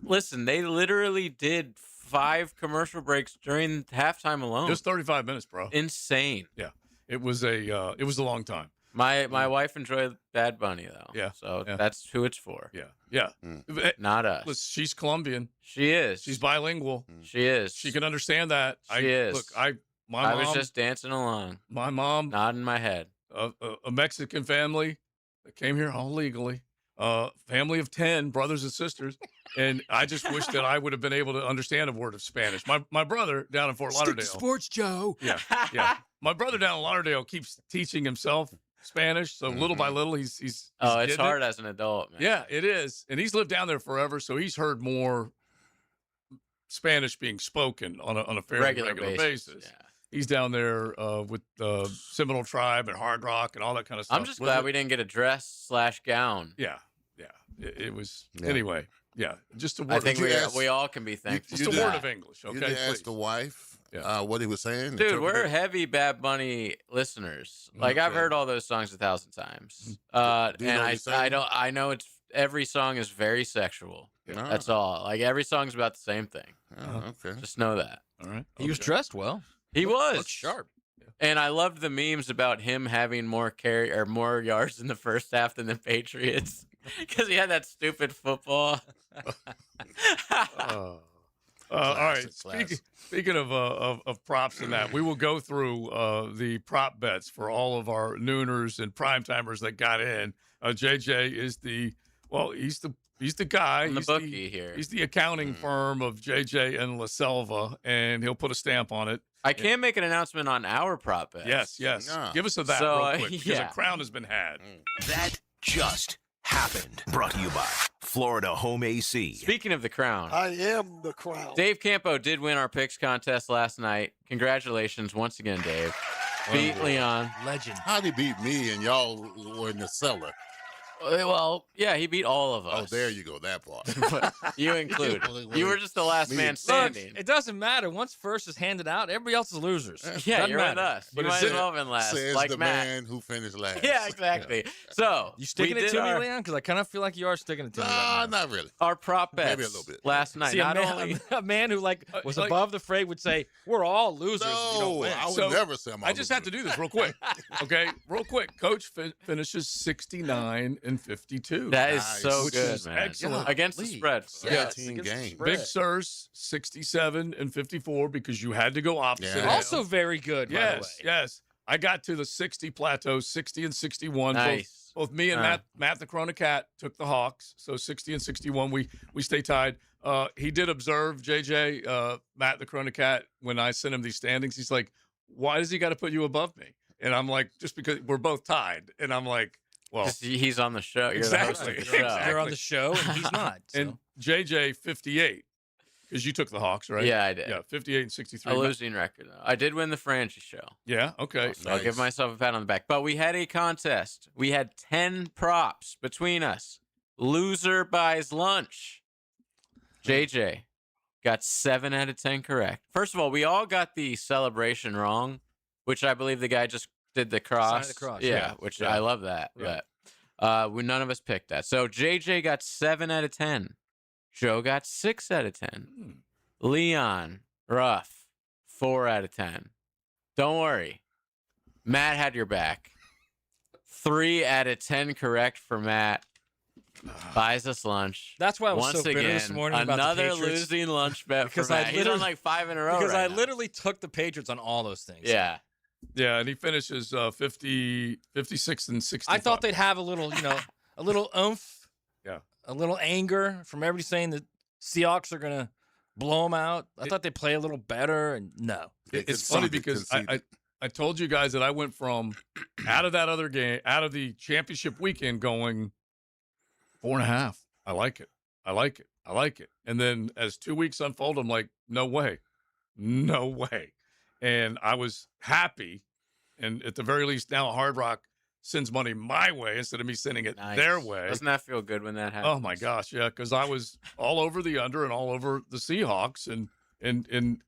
Listen, they literally did 5 commercial breaks during halftime alone. just 35 minutes, bro. Insane. Yeah. It was a long time. My wife enjoyed Bad Bunny though. Yeah. So Yeah. that's who it's for. Yeah. Not us. Listen, she's Colombian. She is. She's bilingual. She is. She can understand that. She is. Look, my I mom was just dancing along. My mom, nodding my head. A Mexican family that came here all legally. Family of 10 brothers and sisters, and I just wish that I would have been able to understand a word of Spanish. My brother down in Fort Lauderdale. Sports, Joe. Yeah. My brother down in Lauderdale keeps teaching himself Spanish, so little by little he's It's getting hard it. as an adult, man. Yeah, it is, and he's lived down there forever, so he's heard more Spanish being spoken on a fairly regular basis. Yeah. He's down there with Seminole Tribe and Hard Rock and all that kind of stuff. I'm just glad we didn't get a dress/gown. Yeah. It was anyway. Yeah, just a word. I think of, we all can be thankful. Just a word of English, okay? You did ask please. the wife what he was saying? Dude, we're heavy Bad Bunny listeners. Like I've heard all those songs 1,000 times. Do you know what And he's saying? I know it's every song is very sexual. Yeah. That's all. Like every song's about the same thing. Okay. Just know that. All right. He was dressed well. He was Looked sharp. And I loved the memes about him having more yards in the first half than the Patriots because he had that stupid football. All right. Speaking of props and that, we will go through the prop bets for all of our nooners and primetimers that got in. JJ is he's the guy. I'm the He's bookie here. He's the accounting firm of JJ and La Selva, and he'll put a stamp on it. I can make an announcement on our prop bets. Yes. Give us that So, real quick because a crown has been had. That just happened. Brought to you by Florida Home AC. Speaking of the crown, I am the crown. Dave Campo did win our picks contest last night. Congratulations once again, Dave. Beat Leon. Legend. How'd he beat me and y'all were in the cellar? Well, yeah, he beat all of us. Oh, there you go, that part. You include. You were just the last man standing. Look, it doesn't matter. Once first is handed out, everybody else is losers. Yeah, Doesn't you're matter. with us. You But might it's- as well have been last, Says like the Matt. man who finished last. Yeah, exactly. So You sticking we it did to our, me, Leon? Because I kind of feel like you are sticking it to me. Right now. Not really. our prop bets Maybe a little bit. last night. See, Not a man, only a man who was like- above the fray would say, "We're all losers." if you don't No, win." I would So, never say I'm I just have to do this real quick. Okay, real quick. Coach finishes 69 and 52. that is Nice. so Which good, is man. excellent. Against the spread. Yes, 17 against the games. spread. Big Sirs 67 and 54 because you had to go opposite. Yeah. of him. Also very good, by the way. Yes. I got to the 60 plateau, 60 and 61. Nice. Both me and Matt the Corona Cat took the Hawks. So 60 and 61, we stay tied. He did observe, JJ, Matt the Corona Cat, when I sent him these standings. He's like, why does he got to put you above me? And I'm like, just because we're both tied. And I'm like, well, 'Cause he's on the show. You're exactly. the host of the show. Exactly. You're on the show, and he's not. So. And JJ 58 because you took the Hawks, right? Yeah, I did. Yeah, 58 and 63. A losing record, though. I did win the Franchi show. Yeah, okay. So I'll give myself a pat on the back. But we had a contest. We had 10 props between us. Loser buys lunch. JJ got 7 out of 10 correct. First of all, we all got the celebration wrong, which I believe the guy just did the cross. Sign of the cross, Yeah, yeah. which Yeah. I love that. Yeah. But none of us picked that. So JJ got 7 out of 10. Joe got 6 out of 10. Leon, rough, 4 out of 10. Don't worry. Matt had your back. 3 out of 10 correct for Matt. Buys us lunch. That's why I was Once so bitter again, this morning about the another Patriots. losing lunch bet Because for Matt. I He's on literally- like 5 in a row Because right I now. literally took the Patriots on all those things. Yeah. Yeah, and he finishes 56 and 65. I thought they'd have a little, a little oomph, Yeah. a little anger from everybody saying that Seahawks are going to blow them out. I thought they'd play a little better, and no. It's funny because I told you guys that I went from out of that other game, out of the championship weekend, going 4.5. I like it. I like it. I like it. And then as 2 weeks unfold, I'm like, no way. No way. And I was happy. And at the very least, now Hard Rock sends money my way instead of me sending it their way. Doesn't that feel good when that happens? Oh my gosh, yeah, because I was all over the under and all over the Seahawks, and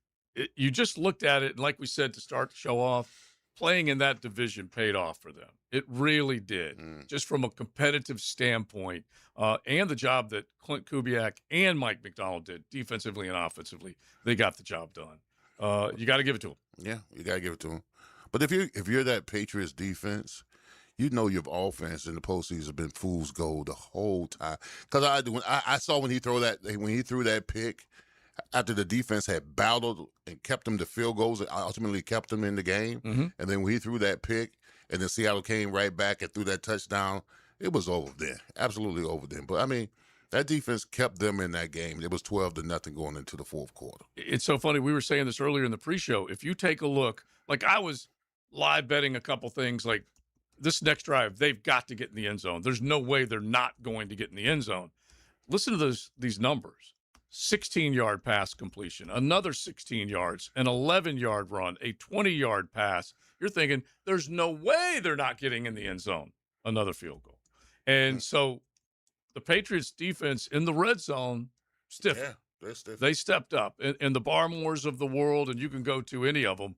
you just looked at it, and like we said to start the show off, playing in that division paid off for them. It really did, just from a competitive standpoint, and the job that Clint Kubiak and Mike McDonald did defensively and offensively. They got the job done. You got to give it to them. Yeah, you got to give it to them. But if you're that Patriots defense, you know your offense in the postseason has been fool's gold the whole time. Because I saw when he threw that pick after the defense had battled and kept them to field goals and ultimately kept them in the game. Mm-hmm. And then when he threw that pick and then Seattle came right back and threw that touchdown, it was over then. Absolutely over then. But, I mean, that defense kept them in that game. It was 12-0 going into the fourth quarter. It's so funny. We were saying this earlier in the pre-show. If you take a look, like I was live betting a couple things like this next drive, they've got to get in the end zone. There's no way they're not going to get in the end zone. Listen to these numbers. 16-yard pass completion, another 16 yards, an 11-yard run, a 20-yard pass. You're thinking, there's no way they're not getting in the end zone. Another field goal. And so the Patriots defense in the red zone, stiff. Yeah, they're stiff. They stepped up. And the Barmores of the world, and you can go to any of them,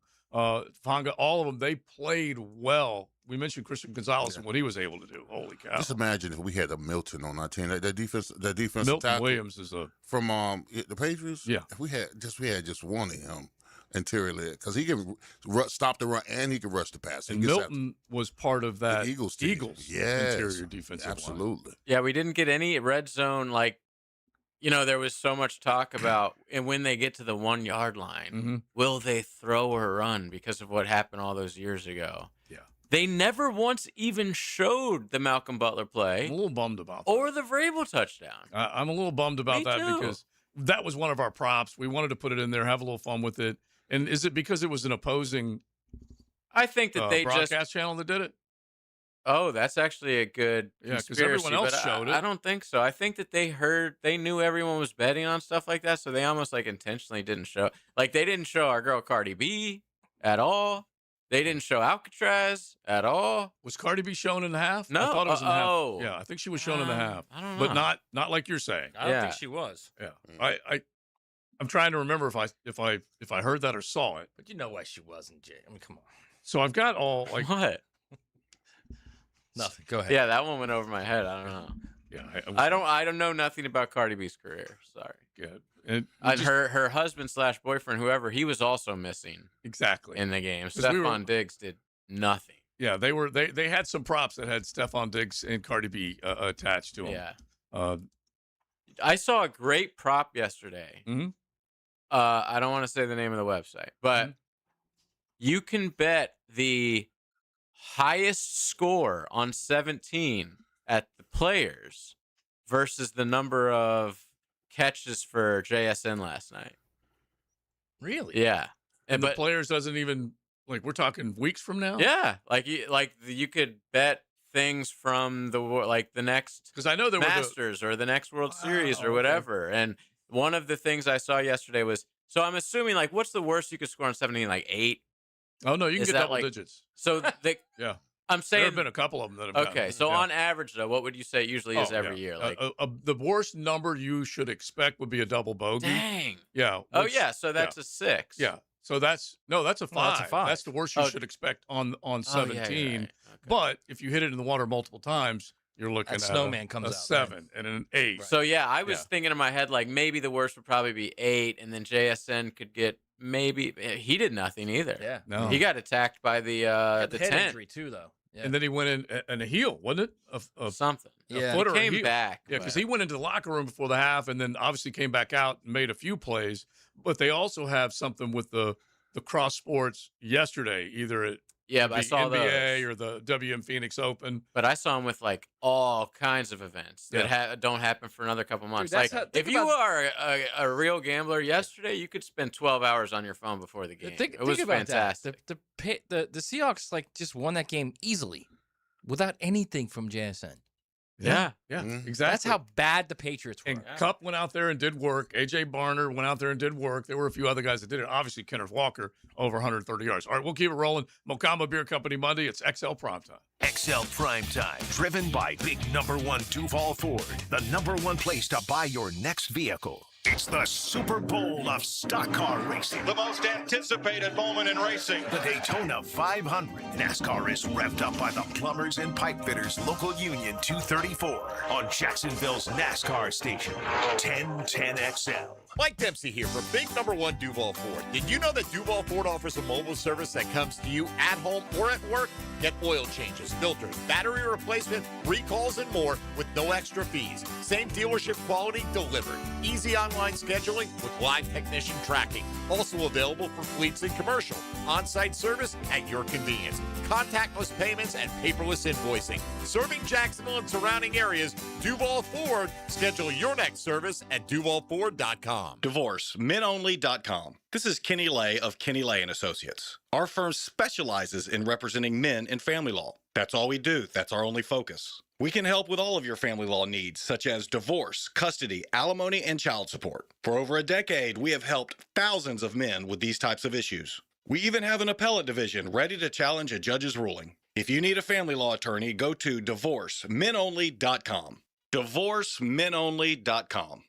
Fonga, all of them, they played well. We mentioned Christian Gonzalez and what he was able to do. Holy cow. Just imagine if we had a Milton on our team. That defense Milton tackle Williams is from the Patriots. Yeah. If we had just one of him interiorly, because he can stop the run and he can rush the pass. And Milton was part of that Eagles team. Yes. interior defensive line. Absolutely. Yeah, we didn't get any red zone. There was so much talk about, and when they get to the 1 yard line, will they throw or run because of what happened all those years ago? Yeah. They never once even showed the Malcolm Butler play. I'm a little bummed about that. Or the Vrabel touchdown. I'm a little bummed about Me that too. because that was one of our props. We wanted to put it in there, have a little fun with it. And is it because it was an opposing I think that they broadcast channel that did it? Oh, that's actually a good Yeah, 'cause conspiracy. everyone else but showed it. I don't think so. I think that they knew everyone was betting on stuff like that, so they almost intentionally didn't show. Like they didn't show our girl Cardi B at all. They didn't show Alcatraz at all. Was Cardi B shown in the half? No. I thought it was in the oh. half. Yeah, I think she was shown in the half. I don't know. But not like you're saying. I don't think she was. Yeah. I'm trying to remember if I heard that or saw it. But you know why she wasn't, Jay. I mean, come on. So I've got all what? Nothing. Go ahead. Yeah, that one went over my head. I don't know. Yeah, I don't know nothing about Cardi B's career. Sorry. Good. And her husband / boyfriend, whoever, he was also missing. Exactly. In the game. 'Cause we Stephon Diggs did nothing. Yeah, they had some props that had Stephon Diggs and Cardi B attached to them. Yeah. I saw a great prop yesterday. Mm-hmm. I don't want to say the name of the website, but you can bet the highest score on 17 at the players versus the number of catches for JSN last night. Really? Yeah. And the players doesn't even we're talking weeks from now. Yeah, you could bet things from the next because I know there Masters or the next World Series or whatever. And one of the things I saw yesterday was so I'm assuming what's the worst you could score on 17? 8. Oh no, you can get double digits. So yeah. I'm saying there have been a couple of them that have okay. gotten, So yeah. on average, though, what would you say it usually is every year? Like, The worst number you should expect would be a double bogey. dang. Yeah. Oh yeah. So that's a 6. Yeah. So that's a 5. that's a 5. That's the worst you should expect on 17. yeah, you're right. But if you hit it in the water multiple times, you're looking That at snowman comes a out, 7 and an 8. So yeah, I was thinking in my head like maybe the worst would probably be 8, and then JSN could get maybe he did nothing either. Yeah. No. He got attacked by the Head 10 injury too, though. Yeah. And then he went in a heel, wasn't it? Something. A foot or a came heel. back. Yeah, because but- he went into the locker room before the half and then obviously came back out and made a few plays. But they also have something with the cross sports yesterday, either at but I saw NBA those. or the WM Phoenix Open. But I saw him with like all kinds of events that don't happen for another couple months. that's Like how- think if you about- are a real gambler, yesterday you could spend 12 hours on your phone before the game. Think it was about fantastic. that. The Seahawks like just won that game easily, without anything from JSN. Yeah, exactly. That's how bad the Patriots were. And Kupp went out there and did work. A.J. Barner went out there and did work. There were a few other guys that did it. Obviously, Kenneth Walker, over 130 yards. All right, we'll keep it rolling. Mokama Beer Company Monday. It's XL Primetime. XL Primetime, driven by big #1 Duval Ford, the #1 place to buy your next vehicle. It's the Super Bowl of stock car racing. The most anticipated moment in racing. The Daytona 500. NASCAR is revved up by the Plumbers and Pipe Fitters Local Union 234 on Jacksonville's NASCAR station, 1010XL. Mike Dempsey here for big #1 Duval Ford. Did you know that Duval Ford offers a mobile service that comes to you at home or at work? Get oil changes, filters, battery replacement, recalls, and more with no extra fees. Same dealership quality delivered. Easy online scheduling with live technician tracking. Also available for fleets and commercial. On-site service at your convenience. Contactless payments and paperless invoicing. Serving Jacksonville and surrounding areas, Duval Ford. Schedule your next service at DuvalFord.com. DivorceMenOnly.com. This is Kenny Lay of Kenny Lay & Associates. Our firm specializes in representing men in family law. That's all we do. That's our only focus. We can help with all of your family law needs, such as divorce, custody, alimony, and child support. For over a decade, we have helped thousands of men with these types of issues. We even have an appellate division ready to challenge a judge's ruling. If you need a family law attorney, go to DivorceMenOnly.com. DivorceMenOnly.com.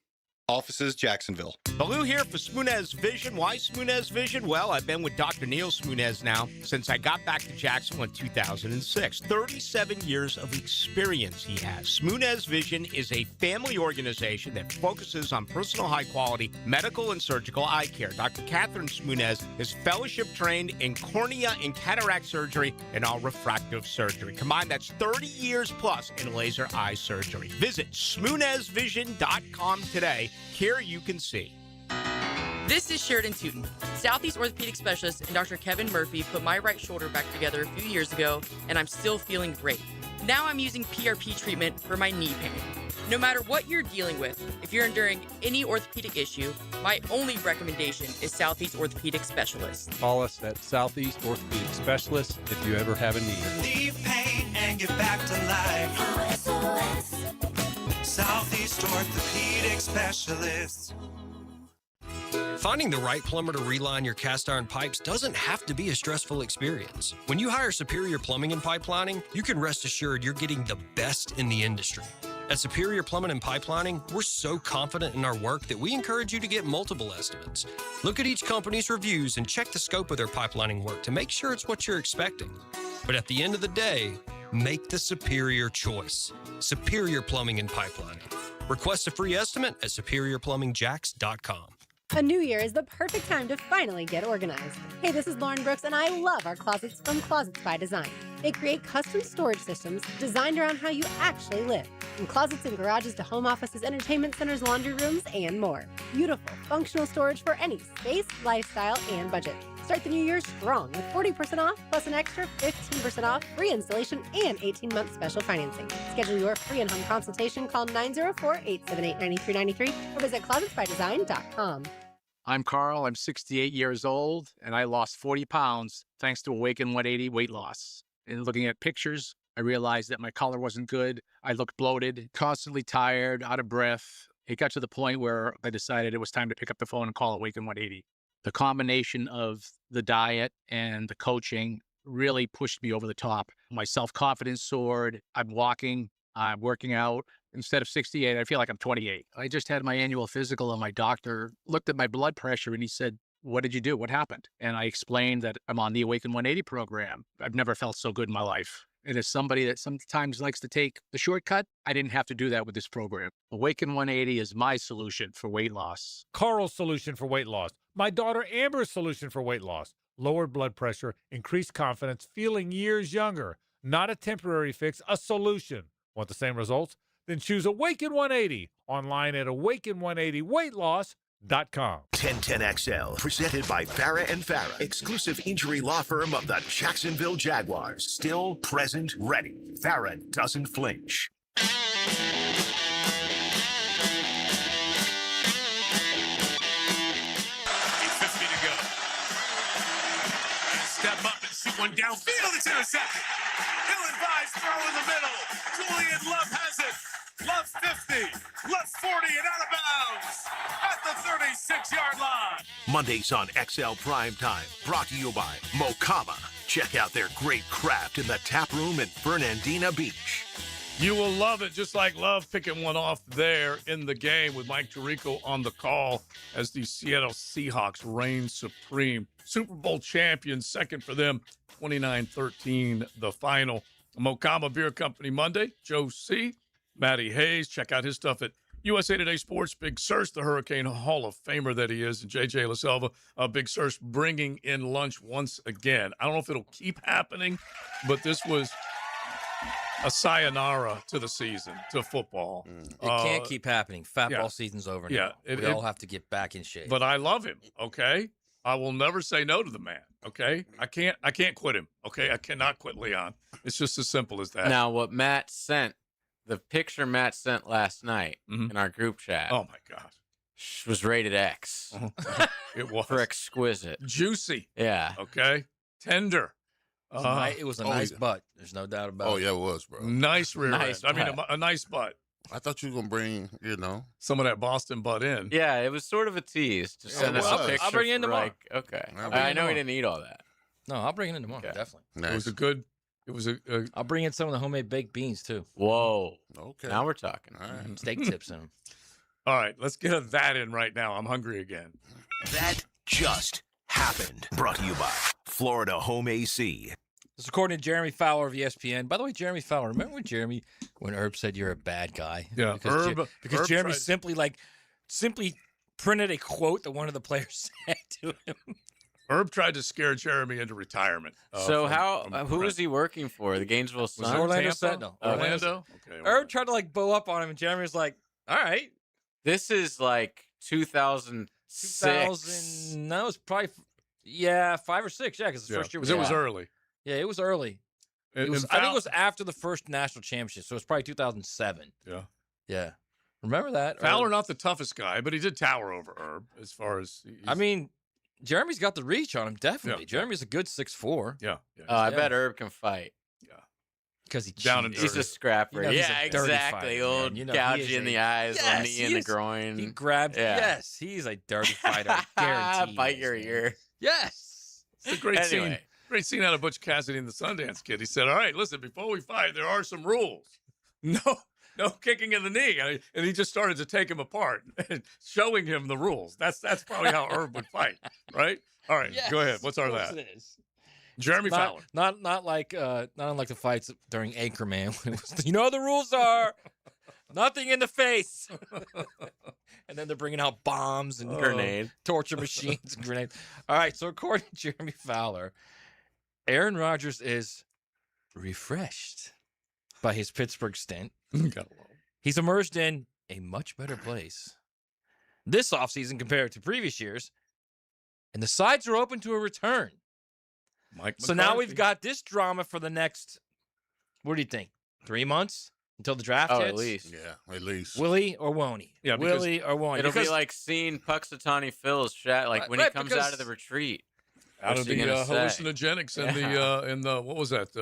Offices, Jacksonville. Baloo here for Smoonez Vision. Why Smoonez Vision? Well, I've been with Dr. Neil Smoonez now since I got back to Jacksonville in 2006. 37 years of experience he has. Smoonez Vision is a family organization that focuses on personal high-quality medical and surgical eye care. Dr. Catherine Smoonez is fellowship trained in cornea and cataract surgery and all refractive surgery. Combined, that's 30 years plus in laser eye surgery. Visit SmoonezVision.com today. Care you can see. This is Sheridan Tootin, Southeast Orthopedic Specialist, and Dr. Kevin Murphy put my right shoulder back together a few years ago, and I'm still feeling great. Now I'm using PRP treatment for my knee pain. No matter what you're dealing with, if you're enduring any orthopedic issue, my only recommendation is Southeast Orthopedic Specialist. Call us at Southeast Orthopedic Specialist if you ever have a need. Leave pain and get back to life. Southeast Orthopedic Specialists. Finding the right plumber to reline your cast iron pipes doesn't have to be a stressful experience. When you hire Superior Plumbing and Pipelining, you can rest assured you're getting the best in the industry. At Superior Plumbing and Pipelining, we're so confident in our work that we encourage you to get multiple estimates. Look at each company's reviews and check the scope of their pipelining work to make sure it's what you're expecting. But at the end of the day, make the superior choice. Superior Plumbing and Pipelining. Request a free estimate at superiorplumbingjacks.com. A new year is the perfect time to finally get organized. Hey, this is Lauren Brooks, and I love our closets from Closets by Design. They create custom storage systems designed around how you actually live. From closets and garages to home offices, entertainment centers, laundry rooms, and more. Beautiful, functional storage for any space, lifestyle, and budget. Start the new year strong with 40% off plus an extra 15% off, free installation, and 18-month special financing. Schedule your free in-home consultation. Call 904-878-9393 or visit closetsbydesign.com. I'm Carl. I'm 68 years old, and I lost 40 pounds thanks to Awaken 180 weight loss. In looking at pictures, I realized that my color wasn't good. I looked bloated, constantly tired, out of breath. It got to the point where I decided it was time to pick up the phone and call Awaken 180. The combination of the diet and the coaching really pushed me over the top. My self-confidence soared. I'm walking, I'm working out. Instead of 68, I feel like I'm 28. I just had my annual physical, and my doctor looked at my blood pressure and he said, "What did you do? What happened?" And I explained that I'm on the Awaken 180 program. I've never felt so good in my life. And as somebody that sometimes likes to take the shortcut, I didn't have to do that with this program. Awaken 180 is my solution for weight loss. Carl's solution for weight loss. My daughter Amber's solution for weight loss. Lowered blood pressure, increased confidence, feeling years younger. Not a temporary fix, a solution. Want the same results? Then choose Awaken 180 online at awaken180weightloss.com. 1010XL, presented by Farah and Farah, exclusive injury law firm of the Jacksonville Jaguars. Still present, ready. Farah doesn't flinch. 50 to go. Step up and shoot one downfield. It's intercepted. Dylan Vise throw in the middle. Julian Love has it. Love 50. Love 40 and out of bounds at the 36-yard line. Mondays on XL Primetime, brought to you by Mocama. Check out their great craft in the tap room in Fernandina Beach. You will love it, just like Love picking one off there in the game with Mike Tirico on the call as the Seattle Seahawks reign supreme. Super Bowl champions, second for them, 29-13 the final. Mocama Beer Company Monday, Joe C., Matty Hayes. Check out his stuff at USA Today Sports. Big Surge, the Hurricane Hall of Famer that he is, and JJ LaSelva. Big Surge bringing in lunch once again. I don't know if it'll keep happening, but this was a sayonara to the season, to football. It can't keep happening. Ball season's over now. We all have to get back in shape. But I love him, okay? I will never say no to the man, okay? I can't quit him, okay? I cannot quit Leon. It's just as simple as that. Now, what Matt sent, the picture Matt sent last night in our group chat. Oh, my gosh. Was rated X. It was. For exquisite. Juicy. Yeah. Okay. Tender. It was a nice butt. There's no doubt about it. Oh, yeah, it was, bro. Nice rear end. I mean, a nice butt. I thought you were going to bring, some of that Boston butt in. Yeah, it was sort of a tease. Just send us a picture. I'll bring it in tomorrow. Okay. I know he didn't eat all that. No, I'll bring it in tomorrow, definitely. Nice. It was a I'll bring in some of the homemade baked beans, too. Whoa. Okay. Now we're talking. All right. Steak tips in them. All right, let's get that in right now. I'm hungry again. That just happened. Brought to you by Florida Home AC. This is according to Jeremy Fowler of ESPN. By the way, Jeremy Fowler, remember when Herb said you're a bad guy? Yeah, because Herb Jeremy tried- simply printed a quote that one of the players said to him. Herb tried to scare Jeremy into retirement. So who was he working for? The Gainesville Sun? Orlando Tampa? Sentinel. Orlando? Okay. Herb tried to bow up on him, and Jeremy was like, all right. This is 2006. No, it's probably 5 or 6. Yeah, because the first year was it was early. Yeah, it was early. I think it was after the first national championship, so it's probably 2007. Yeah. Yeah. Remember that? Fowler, not the toughest guy, but he did tower over Herb as far as. I mean, Jeremy's got the reach on him, definitely. Yeah. Jeremy's a good 6'4". Yeah. I bet Herb can fight. Yeah. Because he's a scrapper. Yeah, exactly. Fighter, old gouge in the eyes, one knee in the groin. He grabbed. Yeah. Yes, he's a dirty fighter. Guaranteed. Bite your ear. Yes. It's a great scene. Great scene out of Butch Cassidy and the Sundance Kid. He said, all right, listen, before we fight, there are some rules. No kicking in the knee. And he just started to take him apart, showing him the rules. That's probably how Herb would fight, right? All right, go ahead. What's our last? Jeremy Fowler. Not unlike the fights during Anchorman. You know what the rules are. Nothing in the face. And then they're bringing out bombs and grenade, torture machines and grenades. All right, so according to Jeremy Fowler, Aaron Rodgers is refreshed by his Pittsburgh stint. He's emerged in a much better place this offseason compared to previous years, and the sides are open to a return. So now we've got this drama for the next, what do you think, 3 months until the draft hits? At least. Yeah, at least. Will he or won't he? Yeah, Willie or won't he? It'll be like seeing Puxatawny Phil's chat, when he comes out of the retreat. Out of the hallucinogenics and the what was that?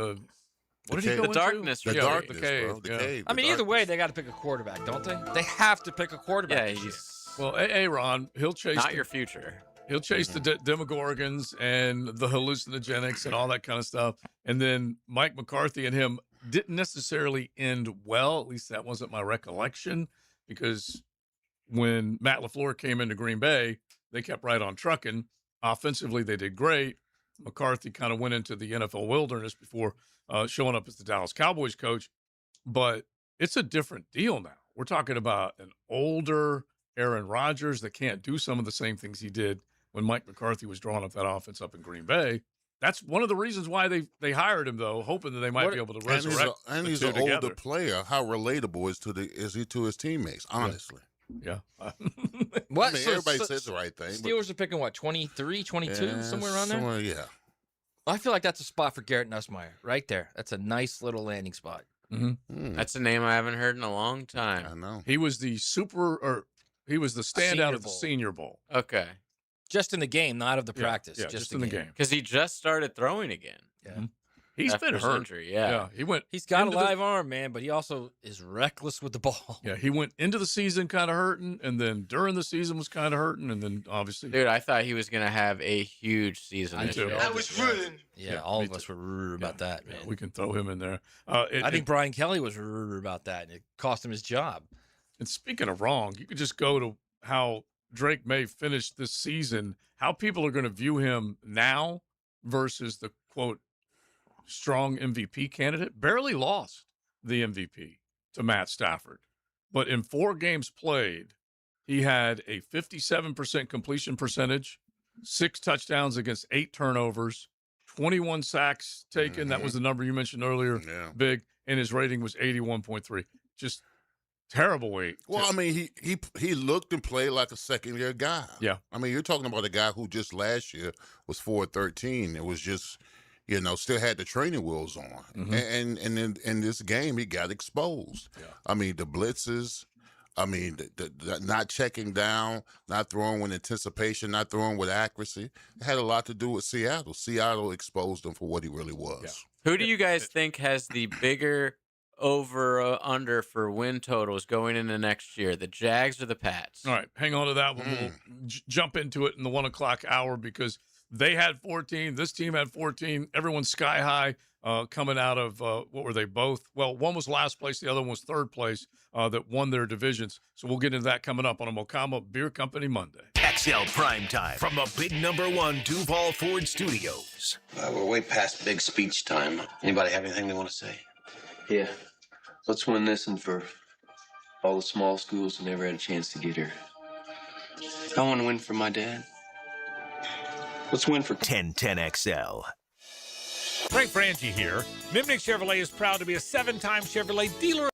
What did he go into? Darkness. The darkness, the cave. bro. The cave. I mean, either way, they got to pick a quarterback, don't they? They have to pick a quarterback. Yeah, this year. Well, Aaron, he'll chase. Not your future. He'll chase the Demogorgons and the hallucinogenics and all that kind of stuff. And then Mike McCarthy and him didn't necessarily end well. At least that wasn't my recollection, because when Matt LaFleur came into Green Bay, they kept right on trucking. Offensively, they did great. McCarthy kind of went into the NFL wilderness before showing up as the Dallas Cowboys coach. But it's a different deal now. We're talking about an older Aaron Rodgers that can't do some of the same things he did when Mike McCarthy was drawing up that offense up in Green Bay. That's one of the reasons why they hired him, though, hoping that they might be able to resurrect and he's the two an older together. Player. How relatable is he to his teammates? Honestly, yeah. What? I mean, everybody says the right thing. Steelers are picking what, 23, 22, somewhere around there. Yeah. I feel like that's a spot for Garrett Nussmeier right there. That's a nice little landing spot. Mm-hmm. That's a name I haven't heard in a long time. I know. He was the standout at the Senior Bowl. Okay. Just in the game, not of the practice. Yeah, just in the game. Because he just started throwing again. Yeah. Mm-hmm. He's After been his hurt. injury, yeah. He's got a live arm, man, but he also is reckless with the ball. Yeah, he went into the season kind of hurting, and then during the season was kind of hurting, and then obviously. Dude, I thought he was going to have a huge season. I this too. year. I was rooting. Yeah, all of us were rude about that, man. We can throw him in there. I think Brian Kelly was rude about that, and it cost him his job. And speaking of wrong, you could just go to how Drake May finished this season, how people are going to view him now versus the, quote, strong MVP candidate. Barely lost the MVP to Matt Stafford. But in 4 games played, he had a 57% completion percentage, 6 touchdowns against 8 turnovers, 21 sacks taken. That was the number you mentioned earlier, Big, and his rating was 81.3. Just terrible weight. Well, I mean, he looked and played like a second-year guy. Yeah. I mean, you're talking about a guy who just last year was 4-13. It was just, still had the training wheels on. Mm-hmm. And in this game, he got exposed. Yeah. I mean, the blitzes, the not checking down, not throwing with anticipation, not throwing with accuracy. It had a lot to do with Seattle. Seattle exposed him for what he really was. Who do you guys think has the bigger over/under for win totals going into next year, the Jags or the Pats? All right, hang on to that one. We'll jump into it in the 1 o'clock hour because they had 14. This team had 14. Everyone's sky high coming out of, what were they both? Well, one was last place. The other one was third place that won their divisions. So we'll get into that coming up on a Mocama Beer Company Monday. XL Primetime from the big #1 Duval Ford Studios. We're way past big speech time. Anybody have anything they want to say? Yeah. Let's win this and for all the small schools who never had a chance to get here. I want to win for my dad. Let's win for 1010XL. Frank Frangie here. Nimnick Chevrolet is proud to be a 7-time Chevrolet Dealer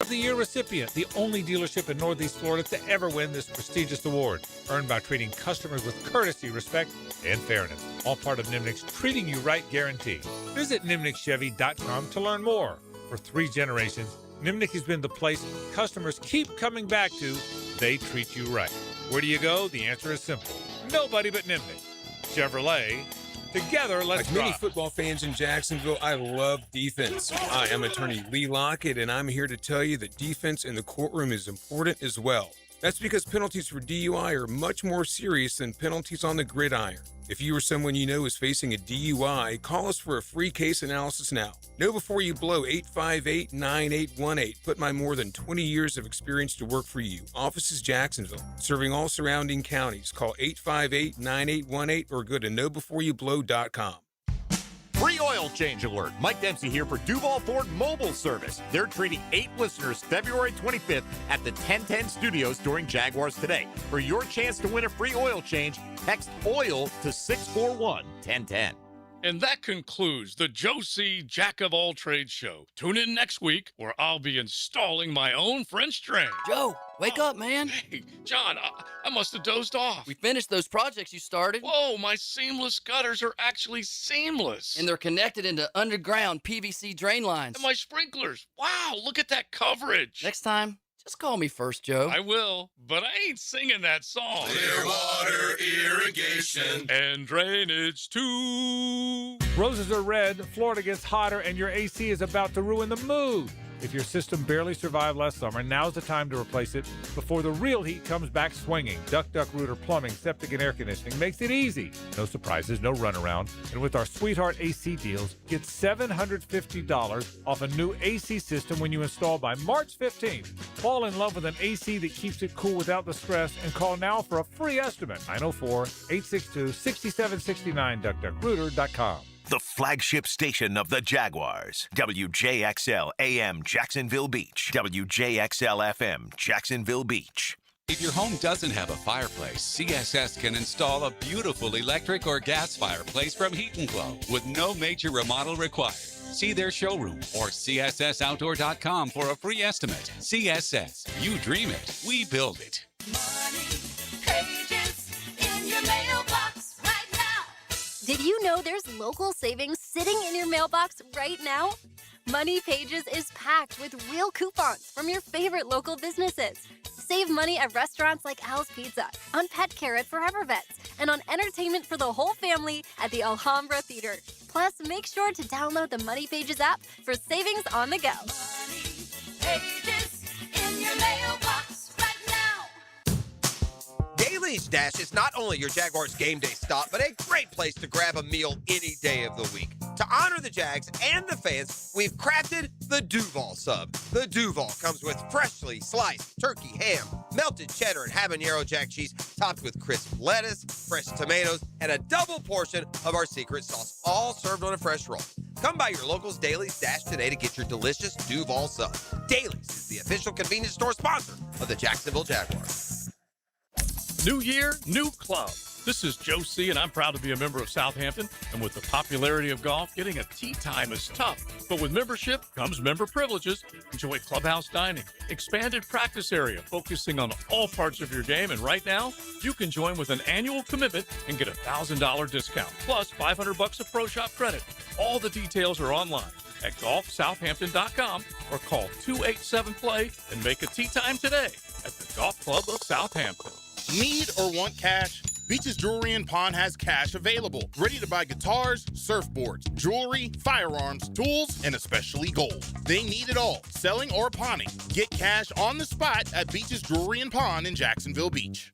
of the Year recipient, the only dealership in Northeast Florida to ever win this prestigious award, earned by treating customers with courtesy, respect, and fairness. All part of Nimnick's Treating You Right guarantee. Visit nimnickchevy.com to learn more. For 3 generations, Nimnick has been the place customers keep coming back to. They treat you right. Where do you go? The answer is simple. Nobody but Nimnick. Chevrolet. Together, let's Like many drive. football fans in Jacksonville, I love defense. Hi, I'm attorney Lee Lockett, and I'm here to tell you that defense in the courtroom is important as well. That's because penalties for DUI are much more serious than penalties on the gridiron. If you or someone you know is facing a DUI, call us for a free case analysis now. Know before you blow 858-9818. Put my more than 20 years of experience to work for you. Offices Jacksonville, serving all surrounding counties. Call 858-9818 or go to knowbeforeyouBlow.com. Free oil change alert. Mike Dempsey here for Duval Ford Mobile Service. They're treating 8 listeners February 25th at the 1010 Studios during Jaguars Today. For your chance to win a free oil change, text OIL to 641-1010. And that concludes the Joe C. Jack of All Trades show. Tune in next week where I'll be installing my own French drain. Joe, wake up, man. Hey, John, I must have dozed off. We finished those projects you started. Whoa, my seamless gutters are actually seamless. And they're connected into underground PVC drain lines. And my sprinklers. Wow, look at that coverage. Next time, just call me first, Joe. I will, but I ain't singing that song. Clearwater irrigation and drainage too. Roses are red, Florida gets hotter, and your AC is about to ruin the mood. If your system barely survived last summer, now's the time to replace it before the real heat comes back swinging. Duck Rooter Plumbing, Septic, and Air Conditioning makes it easy. No surprises, no runaround. And with our Sweetheart AC deals, get $750 off a new AC system when you install by March 15th. Fall in love with an AC that keeps it cool without the stress and call now for a free estimate. 904-862-6769, duckduckrooter.com. The flagship station of the Jaguars. WJXL AM Jacksonville Beach. WJXL FM Jacksonville Beach. If your home doesn't have a fireplace, CSS can install a beautiful electric or gas fireplace from Heat & Glow with no major remodel required. See their showroom or CSSOutdoor.com for a free estimate. CSS, you dream it, we build it. Pages in your mailbox right now. Did you know there's local savings sitting in your mailbox right now? Money Pages is packed with real coupons from your favorite local businesses. Save money at restaurants like Al's Pizza, on pet care at Forever Vets, and on entertainment for the whole family at the Alhambra Theater. Plus, make sure to download the Money Pages app for savings on the go. Money Pages in your mailbox right now. Daly's Dash is not only your Jaguars game day stop, but a great place to grab a meal any day of the week. To honor the Jags and the fans, we've crafted the Duval Sub. The Duval comes with freshly sliced turkey ham, melted cheddar and habanero jack cheese, topped with crisp lettuce, fresh tomatoes, and a double portion of our secret sauce, all served on a fresh roll. Come by your local's Daly's Dash today to get your delicious Duval Sub. Daly's is the official convenience store sponsor of the Jacksonville Jaguars. New year, new club. This is Joe C., and I'm proud to be a member of Southampton. And with the popularity of golf, getting a tee time is tough. But with membership comes member privileges. Enjoy clubhouse dining, expanded practice area, focusing on all parts of your game. And right now, you can join with an annual commitment and get a $1,000 discount, plus $500 of Pro Shop credit. All the details are online at golfsouthampton.com or call 287-PLAY and make a tee time today at the Golf Club of Southampton. Need or want cash? Beaches Jewelry and Pawn has cash available. Ready to buy guitars, surfboards, jewelry, firearms, tools, and especially gold. They need it all, selling or pawning. Get cash on the spot at Beaches Jewelry and Pawn in Jacksonville Beach.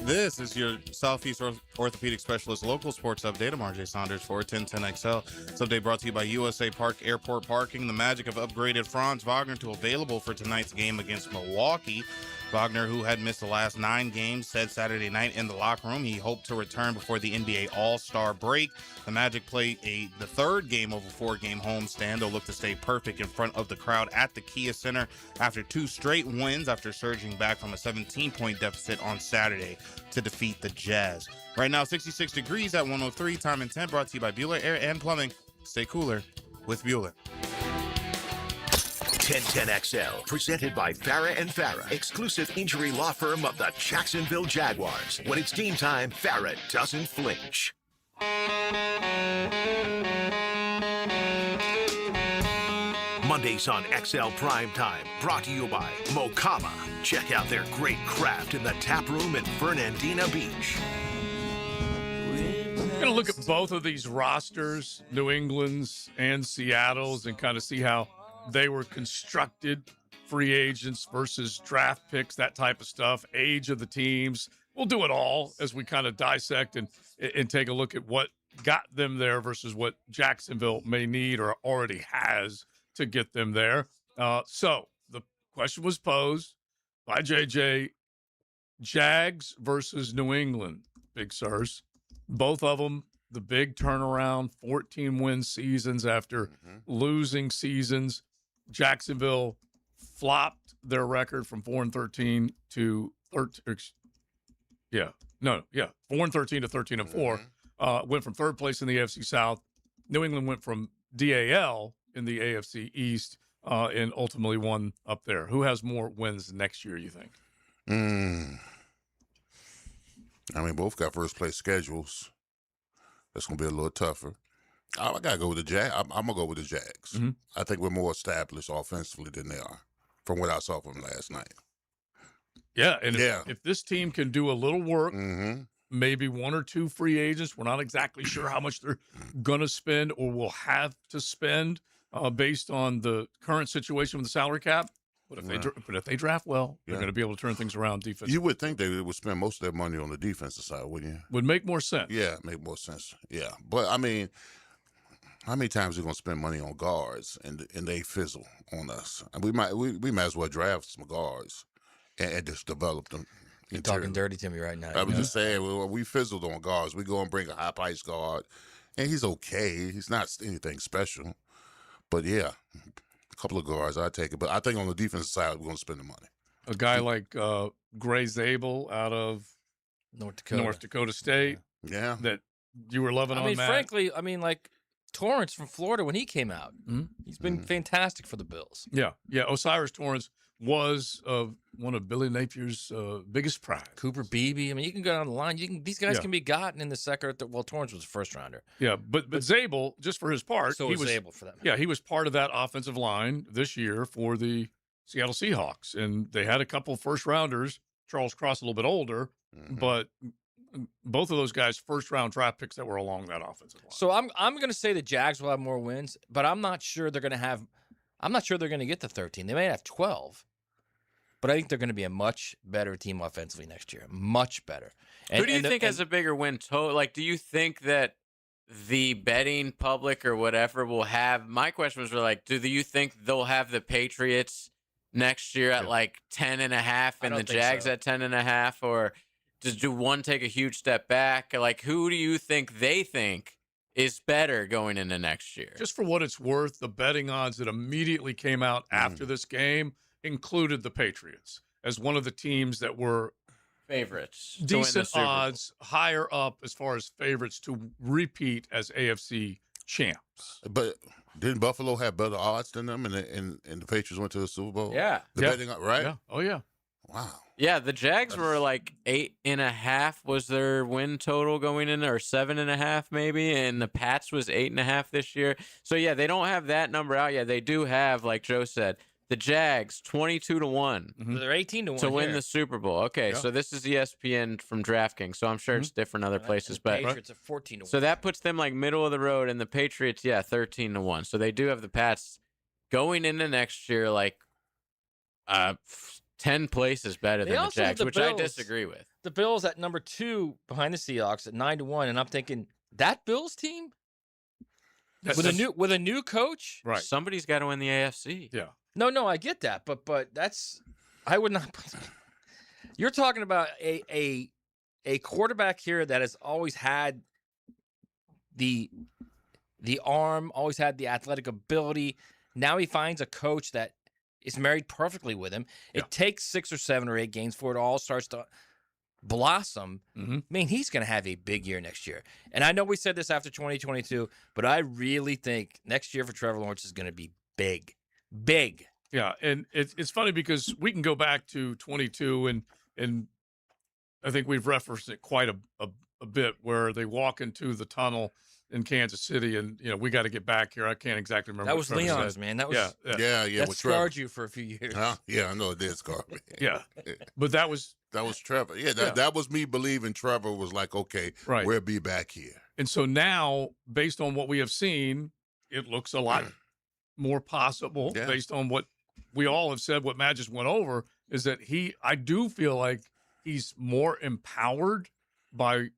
This is your Southeast Orthopedic Specialist local sports update. I'm RJ Saunders for 1010XL. This update brought to you by USA Park Airport Parking. The magic of upgraded Franz Wagner to available for tonight's game against Milwaukee. Wagner, who had missed the last 9 games, said Saturday night in the locker room he hoped to return before the NBA All-Star break. The Magic played the third game over 4-game homestand. They'll look to stay perfect in front of the crowd at the Kia Center after 2 straight wins after surging back from a 17-point deficit on Saturday to defeat the Jazz. Right now, 66 degrees at 103. Time and 10 brought to you by Bueller Air and Plumbing. Stay cooler with Bueller. 1010XL, presented by Farah and Farah, exclusive injury law firm of the Jacksonville Jaguars. When it's game time, Farah doesn't flinch. Mondays on XL Primetime, brought to you by Mokama. Check out their great craft in the tap room in Fernandina Beach. We're going to look at both of these rosters, New England's and Seattle's, and kind of see how they were constructed, free agents versus draft picks, that type of stuff, age of the teams. We'll do it all as we kind of dissect and take a look at what got them there versus what Jacksonville may need or already has to get them there. So the question was posed by JJ, Jags versus New England, Big Sirs. Both of them, the big turnaround, 14-win seasons after losing seasons. Jacksonville flopped their record from 4-13 to 4-13 to 13-4. Went from third place in the AFC South. New England went from DAL in the AFC East and ultimately won up there. Who has more wins next year, you think? I mean, both got first place schedules. That's going to be a little tougher. I got to go with the Jags. I'm going to go with the Jags. I think we're more established offensively than they are from what I saw from last night. Yeah, and if this team can do a little work, maybe 1 or 2 free agents, we're not exactly sure how much they're going to spend or will have to spend. based on the current situation with the salary cap. But if Right. if they draft well, they're Yeah. going to be able to turn things around defensively. You would think they would spend most of their money on the defensive side, wouldn't you? Would make more sense. Yeah, make more sense. Yeah, but I mean, how many times are we gonna spend money on guards and they fizzle on us? And we might as well draft some guards and just develop them. You're talking dirty to me right now. I was just saying, we fizzled on guards. We go and bring a high price guard, and he's okay. He's not anything special, but yeah, a couple of guards, I take it. But I think on the defensive side, we're gonna spend the money. A guy like Gray Zabel out of North Dakota State. Yeah, that you were loving I on. mean, Matt. frankly, like Torrance from Florida when he came out, he's been fantastic for the Bills. Yeah. Osiris Torrance was one of Billy Napier's biggest pride. Cooper Beebe. I mean, you can go down the line. These guys Yeah. can be gotten in the second. Well, Torrance was a first rounder. Yeah, but Zabel, just for his part, So he was Zabel for that matter. Yeah, he was part of that offensive line this year for the Seattle Seahawks, and they had a couple first rounders. Charles Cross a little bit older, but both of those guys first round draft picks that were along that offensive line. So I'm going to say the Jags will have more wins, but I'm not sure they're going to have. I'm not sure they're going to get to 13. They may have 12, but I think they're going to be a much better team offensively next year. Much better. Who do you think has a bigger win total? Like, do you think that the betting public or whatever will have? My question was really like, do you think they'll have the Patriots next year at like 10.5 and the Jags at 10.5, or do one take a huge step back? Like, who do you think they think is better going into next year? Just for what it's worth, the betting odds that immediately came out after this game included the Patriots as one of the teams that were favorites, to win the decent Super Bowl. odds, higher up as far as favorites to repeat as AFC champs. But didn't Buffalo have better odds than them, and the Patriots went to the Super Bowl? Yeah. the betting, right? Yeah. Oh yeah. Wow. Yeah, the Jags were like 8.5 was their win total going in, or 7.5 maybe, and the Pats was 8.5 this year. So yeah, they don't have that number out yet. They do have, like Joe said, the Jags 22-1. They're 18-1 to win here. the Super Bowl. Okay, Yeah. so this is ESPN from DraftKings, so I'm sure it's different other places, but Patriots are 14-1. so that puts them like middle of the road, and the Patriots, 13-1. So they do have the Pats going into next year like 10 places better They than the also have Jags, the which I Bills. disagree with. The Bills at number 2 behind the Seahawks at 9-1, and I'm thinking that Bills team with a new coach, right? Somebody's got to win the AFC. Yeah. No, I get that, but that's I would not. You're talking about a quarterback here that has always had the arm, always had the athletic ability. Now he finds a coach that is married perfectly with him. It takes 6 or 7 or 8 games for it all starts to blossom. I mean, he's going to have a big year next year. And I know we said this after 2022, but I really think next year for Trevor Lawrence is going to be big. Big. Yeah, and it's funny because we can go back to 22, and I think we've referenced it quite a bit, where they walk into the tunnel in Kansas City, and we got to get back here. I can't exactly remember. That what was Trevor Leon's, said. man. That was Yeah. That with scarred Trevor. you for a few years. Huh? Yeah, I know it did scar me. Yeah, but that was Trevor. Yeah, that was me believing Trevor was like, okay, Right. we'll be back here. And so now, based on what we have seen, it looks a lot more possible based on what we all have said, what Matt just went over, is that I do feel like he's more empowered by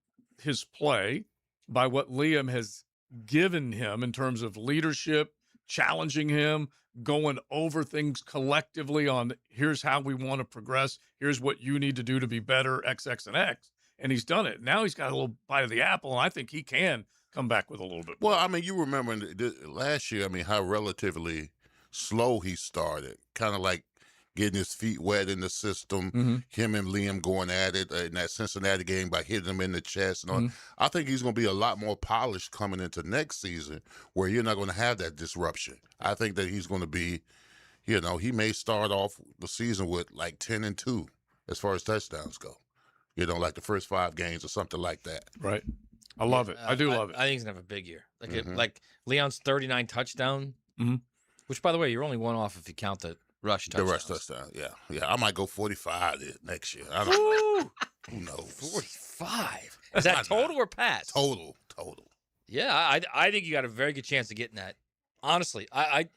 his play, by what Liam has given him in terms of leadership, challenging him, going over things collectively on here's how we want to progress. Here's what you need to do to be better, X, X, and X. And he's done it. Now he's got a little bite of the apple, and I think he can come back with a little bit. Well, I mean, you remember last year, I mean, how relatively slow he started, kind of like getting his feet wet in the system, him and Liam going at it in that Cincinnati game by hitting him in the chest. And all. I think he's going to be a lot more polished coming into next season, where you're not going to have that disruption. I think that he's going to be, he may start off the season with like 10-2 as far as touchdowns go, like the first 5 games or something like that. Right. I love it. I do love it. I think he's going to have a big year. Like Leon's 39 touchdown, which, by the way, you're only one off if you count the rush touchdowns. The rush touchdown, yeah. I might go 45 next year. I don't know. Who knows? 45. Is that total or pass? Total. Yeah, I think you got a very good chance of getting that honestly, I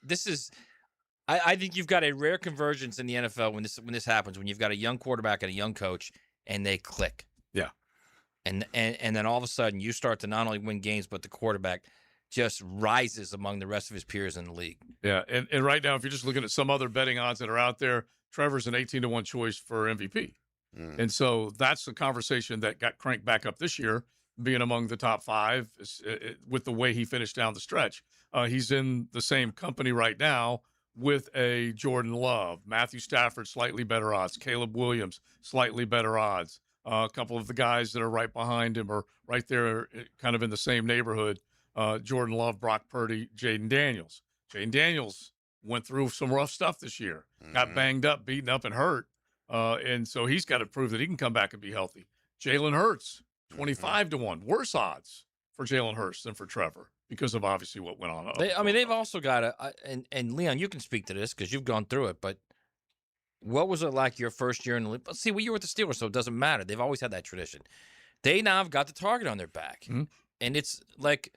think you've got a rare convergence in the NFL when this happens, when you've got a young quarterback and a young coach and they click. Yeah. And then all of a sudden you start to not only win games, but the quarterback just rises among the rest of his peers in the league. Yeah, and right now, if you're just looking at some other betting odds that are out there, Trevor's an 18-1 choice for MVP. And so that's the conversation that got cranked back up this year, being among the top 5 with the way he finished down the stretch. He's in the same company right now with a Jordan Love, Matthew Stafford, slightly better odds, Caleb Williams, slightly better odds. A couple of the guys that are right behind him are right there kind of in the same neighborhood. Jordan Love, Brock Purdy, Jaden Daniels. Jaden Daniels went through some rough stuff this year, got banged up, beaten up, and hurt. And so he's got to prove that he can come back and be healthy. Jalen Hurts, 25-1. Worse odds for Jalen Hurts than for Trevor because of obviously what went on. They've also got and Leon, you can speak to this because you've gone through it, but what was it like your first year in the league? But see, you were with the Steelers, so it doesn't matter. They've always had that tradition. They now have got the target on their back. And it's like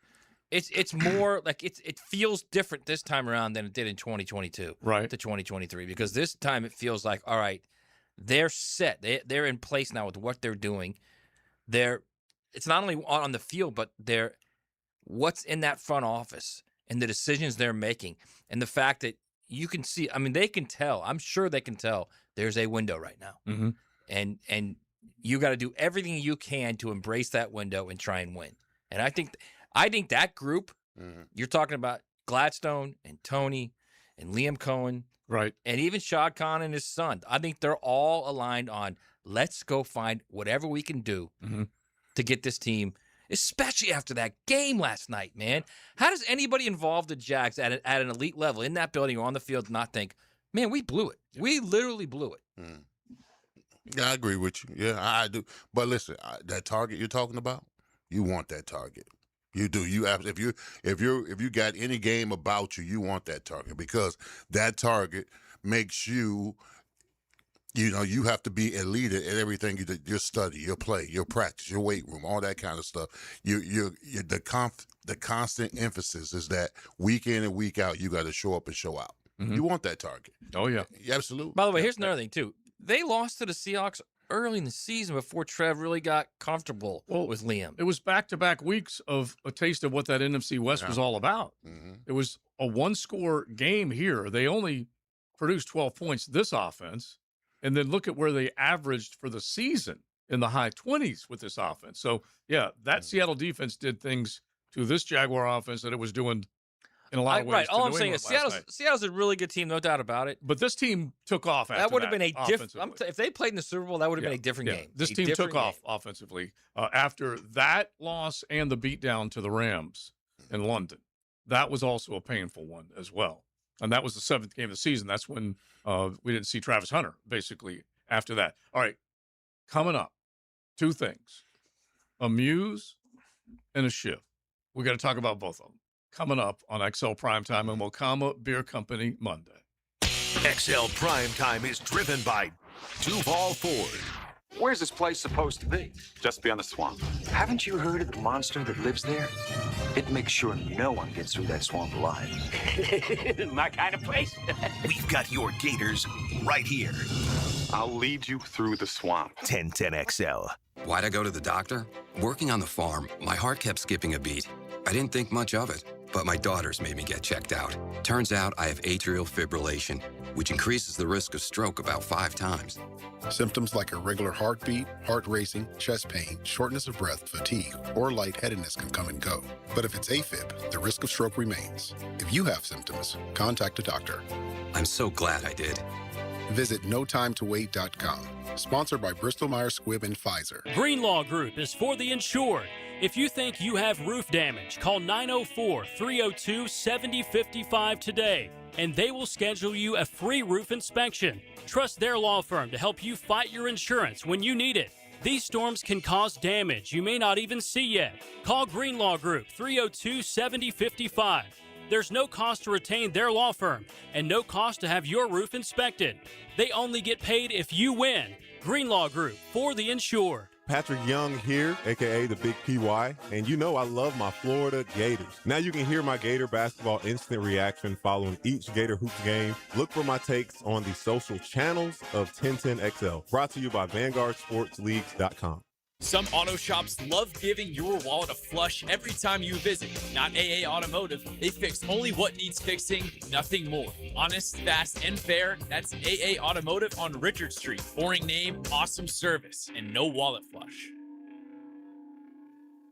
it's more like it feels different this time around than it did in 2022 to 2023, because this time it feels like, all right, they're set. They're in place now with what they're doing. It's not only on the field, but what's in that front office and the decisions they're making, and the fact that you can see, I mean, they can tell. I'm sure they can tell there's a window right now. And you got to do everything you can to embrace that window and try and win. And I think that group, you're talking about Gladstone and Tony and Liam Cohen, right, and even Shad Khan and his son. I think they're all aligned on let's go find whatever we can do to get this team, especially after that game last night, man. How does anybody involved the Jags at an elite level in that building or on the field not think, man, we blew it. We literally blew it. Yeah, I agree with you. Yeah, I do. But listen, that target you're talking about, you want that target. You do. You if you got any game about you, you want that target, because that target makes you. You know, you have to be a leader at everything you do, your study, your play, your practice, your weight room, all that kind of stuff. The constant emphasis is that week in and week out, you got to show up and show out. You want that target. Oh, yeah. Absolutely. By the way, here's another thing, too. They lost to the Seahawks early in the season before Trev really got comfortable with Liam. It was back-to-back weeks of a taste of what that NFC West was all about. It was a one-score game here. They only produced 12 points, this offense. And then look at where they averaged for the season in the high 20s with this offense. So, yeah, that Seattle defense did things to this Jaguar offense that it was doing in a lot of ways. Right. All I'm saying is Seattle's a really good team, no doubt about it. But this team took off after that. Would have been a different. offensively. If they played in the Super Bowl, that would have been a different game. This team took off offensively after that loss and the beatdown to the Rams in London. That was also a painful one as well. And that was the 7th game of the season. That's when we didn't see Travis Hunter, basically, after that. All right, coming up, 2 things, a Muse and a Shiv. We got to talk about both of them. Coming up on XL Primetime and Wakama Beer Company Monday. XL Primetime is driven by Duval Ford. Where's this place supposed to be? Just beyond the swamp. Haven't you heard of the monster that lives there? It makes sure no one gets through that swamp alive. My kind of place. We've got your Gators right here. I'll lead you through the swamp. 1010XL. Why'd I go to the doctor? Working on the farm, my heart kept skipping a beat. I didn't think much of it, but my daughters made me get checked out. Turns out I have atrial fibrillation, which increases the risk of stroke about 5 times. Symptoms like irregular heartbeat, heart racing, chest pain, shortness of breath, fatigue, or lightheadedness can come and go. But if it's AFib, the risk of stroke remains. If you have symptoms, contact a doctor. I'm so glad I did. Visit notimetowait.com. Sponsored by Bristol-Myers Squibb and Pfizer. Greenlaw Group is for the insured. If you think you have roof damage, call 904-302-7055 today, and they will schedule you a free roof inspection. Trust their law firm to help you fight your insurance when you need it. These storms can cause damage you may not even see yet. Call Greenlaw Group 302-7055. There's no cost to retain their law firm and no cost to have your roof inspected. They only get paid if you win. Greenlaw Group, for the insured. Patrick Young here, aka the Big PY, and you know I love my Florida Gators. Now you can hear my Gator basketball instant reaction following each Gator Hoops game. Look for my takes on the social channels of 1010XL. Brought to you by VanguardSportsLeagues.com. Some auto shops love giving your wallet a flush every time you visit. Not AA Automotive. They fix only what needs fixing, nothing more. Honest, fast, and fair. That's AA Automotive on Richard Street. Boring name, awesome service, and no wallet flush.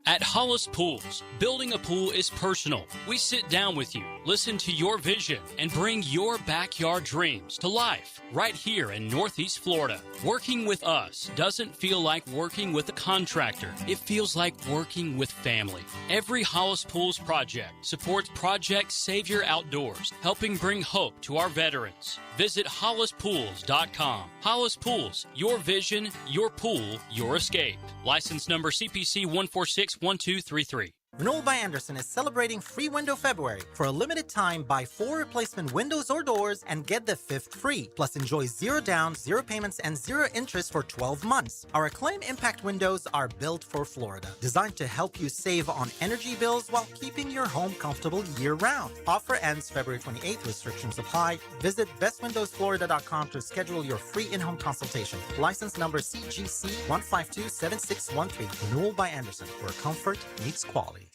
At Hollis Pools, building a pool is personal. We sit down with you, listen to your vision, and bring your backyard dreams to life right here in Northeast Florida. Working with us doesn't feel like working with a contractor. It feels like working with family. Every Hollis Pools project supports Project Savior Outdoors, helping bring hope to our veterans. Visit HollisPools.com. Hollis Pools, your vision, your pool, your escape. License number CPC 1461233. Renewal by Andersen is celebrating Free Window February. For a limited time, buy 4 replacement windows or doors and get the 5th free. Plus, enjoy 0 down, 0 payments, and 0 interest for 12 months. Our Acclaim Impact windows are built for Florida, designed to help you save on energy bills while keeping your home comfortable year-round. Offer ends February 28th. Restrictions apply. Visit bestwindowsflorida.com to schedule your free in-home consultation. License number CGC 1527613. Renewal by Andersen, where comfort meets quality.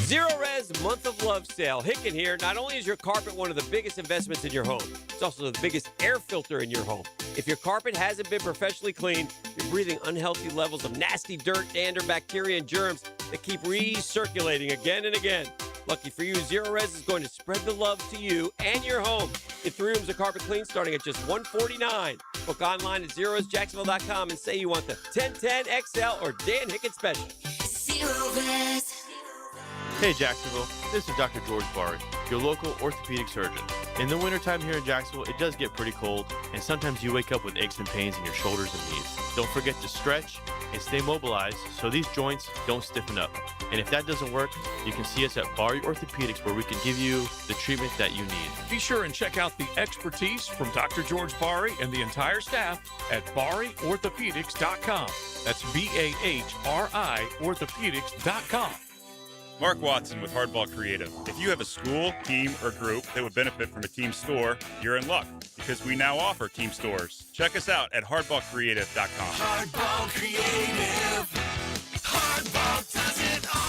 Zero Res Month of Love Sale. Hicken here. Not only is your carpet one of the biggest investments in your home, it's also the biggest air filter in your home. If your carpet hasn't been professionally cleaned, you're breathing unhealthy levels of nasty dirt, dander, bacteria, and germs that keep recirculating again and again. Lucky for you, Zero Res is going to spread the love to you and your home. Get 3 rooms of carpet clean starting at just $149. Book online at ZeroResJacksonville.com and say you want the 1010XL or Dan Hicken special. Zero Res. Hey Jacksonville, this is Dr. George Barry, your local orthopedic surgeon. In the wintertime here in Jacksonville, it does get pretty cold, and sometimes you wake up with aches and pains in your shoulders and knees. Don't forget to stretch and stay mobilized so these joints don't stiffen up. And if that doesn't work, you can see us at Barry Orthopedics, where we can give you the treatment that you need. Be sure and check out the expertise from Dr. George Barry and the entire staff at BarryOrthopedics.com. That's BAHRI Orthopedics.com. Mark Watson with Hardball Creative. If you have a school, team, or group that would benefit from a team store, you're in luck because we now offer team stores. Check us out at hardballcreative.com. Hardball Creative. Hardball does it all.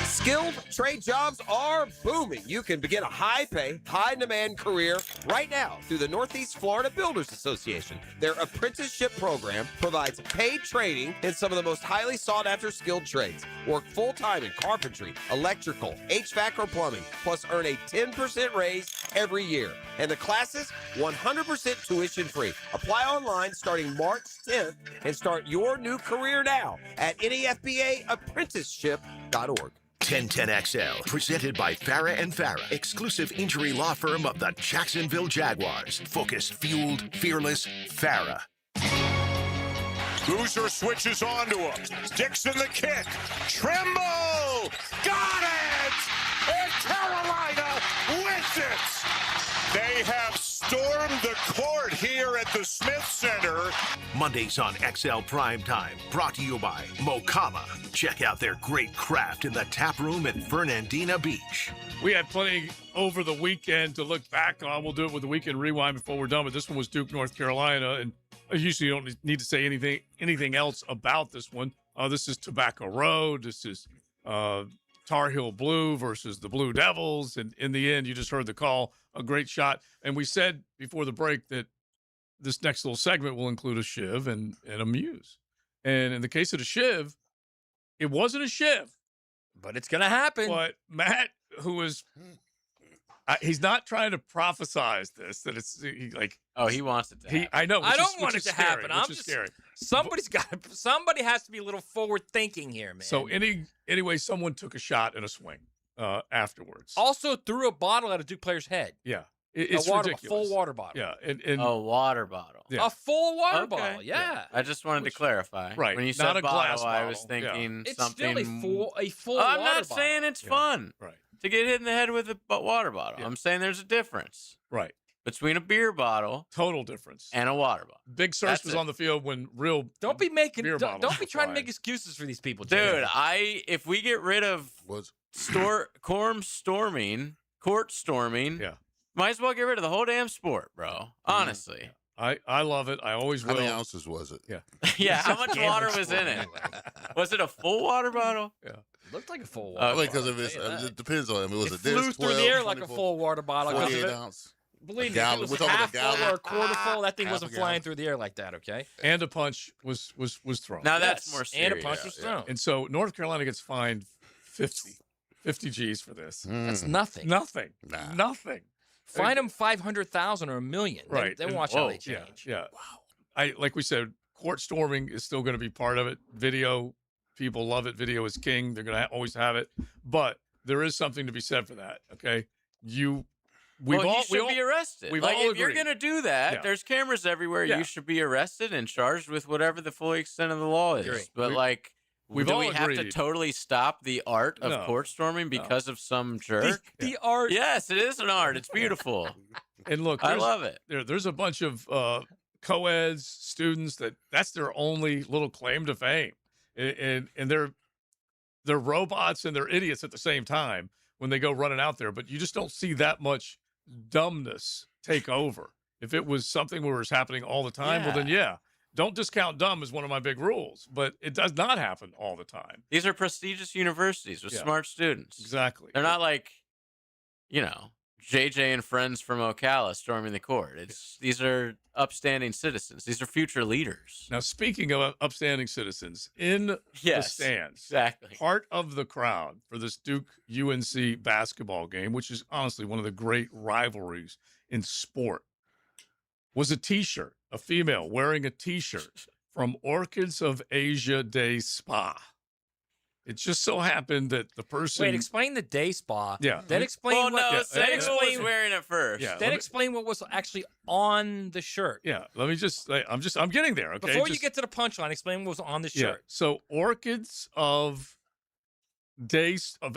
Skilled trade jobs are booming. You can begin a high-pay, high-demand career right now through the Northeast Florida Builders Association. Their apprenticeship program provides paid training in some of the most highly sought-after skilled trades. Work full-time in carpentry, electrical, HVAC, or plumbing, plus earn a 10% raise every year. And the classes, 100% tuition-free. Apply online starting March 10th and start your new career now at NEFBAapprenticeship.org. 1010XL, presented by Farah and Farah, exclusive injury law firm of the Jacksonville Jaguars. Focused, fueled, fearless, Farah. Boozer switches onto him. Dixon the kick. Trimble! Got it! And Carolina wins it! They have stormed the court here at the Smith Center. Mondays on XL Primetime, brought to you by Mokama. Check out their great craft in the tap room at Fernandina Beach. We had plenty over the weekend to look back on. We'll do it with the weekend rewind before we're done, but this one was Duke, North Carolina, and I usually don't need to say anything else about this one. This is Tobacco Road. This is Tar Heel Blue versus the Blue Devils, and in the end, you just heard the call, a great shot. And we said before the break that this next little segment will include a shiv and a muse. And in the case of the shiv, it wasn't a shiv. But it's going to happen. But Matt, who is he's not trying to prophesize this, that it's he wants it to happen. I know. I don't want it to scary, happen. I'm just scary. Somebody has to be a little forward thinking here, man. So anyway, someone took a shot and a swing afterwards. Also threw a bottle at a Duke player's head. Yeah. It's ridiculous. A full water bottle. Yeah. A water bottle. Yeah. A full water bottle. Yeah. I just wanted to clarify. Right. When you Not said a glass bottle, I was bottle. thinking It's something. still a full I'm water not bottle. saying it's fun Right. to get hit in the head with a water bottle. Yeah. I'm saying there's a difference. Right. between a beer bottle, total difference, and a water bottle. Big Search was on the field when real. Don't be making. beer Don't bottles be were trying to flying. make excuses for these people, Dude, Jay. if we get rid of court storming, might as well get rid of the whole damn sport, bro. Honestly. I love it. I always will. How many ounces was it? Yeah. Yeah, how much water was in it? Was it a full water bottle? Yeah. Looked like a full water Because bottle. it depends on him. It was It a flew disc, through the 12, air like a 24, full water bottle. 'cause 48 if it- ounce. Believe me, gallon. if it We're was talking half about a full or a gallon. quarter full, that thing Half a wasn't gallon. flying through the air like that, okay? And a punch was thrown. Now that's Yes, more and a serious. punch was thrown. And so North Carolina gets fined 50 G's for this. That's nothing. Nothing. Nah. Nothing. Find them 500,000 or $1 million. Right. Then And- watch how they change. Yeah. Wow. Like we said, court storming is still going to be part of it. Video, people love it. Video is king. They're going to always have it. But there is something to be said for that. Okay. He should be arrested. We've Like, all if you're agreed. going to do that, Yeah. there's cameras everywhere. Yeah. You should be arrested and charged with whatever the full extent of the law is. Agree. But, We've do all we have to agreed. totally stop the art of No. court storming because of some jerk? The art. Yes, it is an art. It's beautiful. And look, I love it. There's a bunch of co-eds, students that's their only little claim to fame, and they're robots and they're idiots at the same time when they go running out there. But you just don't see that much dumbness take over. If it was something where it's happening all the time, well then don't discount dumb as one of my big rules. But it does not happen all the time. These are prestigious universities with smart students. Exactly. They're not like, JJ and friends from Ocala storming the court. These are upstanding citizens. These are future leaders. Now, speaking of upstanding citizens, in the stands, exactly. part of the crowd for this Duke-UNC basketball game, which is honestly one of the great rivalries in sport, was a T-shirt, a female wearing a T-shirt from Orchids of Asia Day Spa. It just so happened that the person... Wait, explain the day spa. Yeah. Then explain say who was wearing it first. Yeah, Then explain what was actually on the shirt. Yeah, let me just... I'm getting there, okay? Before you get to the punchline, explain what was on the shirt. Yeah. So Orchids of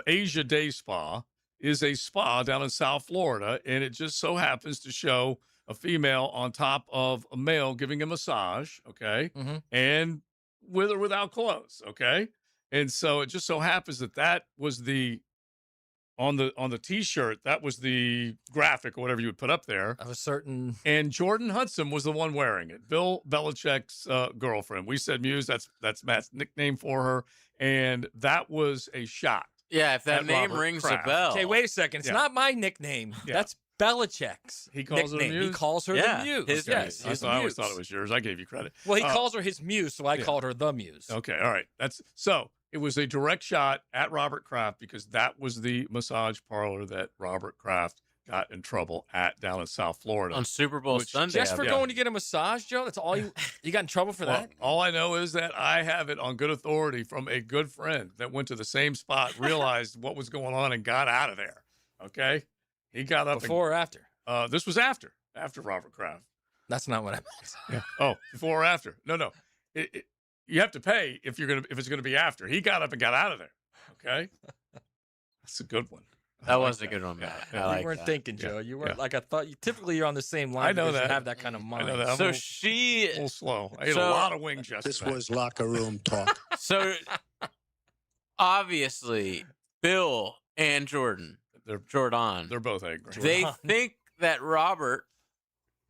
Asia Day Spa is a spa down in South Florida, and it just so happens to show a female on top of a male giving a massage, okay? Mm-hmm. And with or without clothes, okay? And so it just so happens that was on the T-shirt, that was the graphic or whatever you would put up there. Of a certain... And Jordan Hudson was the one wearing it. Bill Belichick's girlfriend. We said Muse, that's Matt's nickname for her. And that was a shot. Yeah, if that at name Robert rings Kraft. a bell. Okay, wait a second. It's not my nickname. Yeah. That's Belichick's He calls nickname. her Muse? He calls her Yeah, the Muse. his Yes, Muse. his I always Muse. thought it was yours. I gave you credit. Well, he calls her his Muse, so I called her the Muse. Okay, all right. So it was a direct shot at Robert Kraft because that was the massage parlor that Robert Kraft got in trouble at down in South Florida. On Super Bowl Sunday. Just for Yeah. going to get a massage, Joe? That's all you got in trouble for Well, that? all I know is that I have it on good authority from a good friend that went to the same spot, realized what was going on, and got out of there. Okay? He got up Before or after? This was after Robert Kraft. That's not what I meant. Yeah. Oh, before or after? No. You have to pay if it's gonna be after. He got up and got out of there. Okay? That's a good one. That was a good one, Matt. Yeah. I like You weren't that. thinking, Joe. You weren't Yeah. like I thought. Typically, you're on the same line. I know because that. You have that kind of mind. I know that. I'm So a she... little slow. I ate a so- lot of wings yesterday. This was locker room talk. So, obviously, Bill and Jordan, They're both angry. they think that Robert,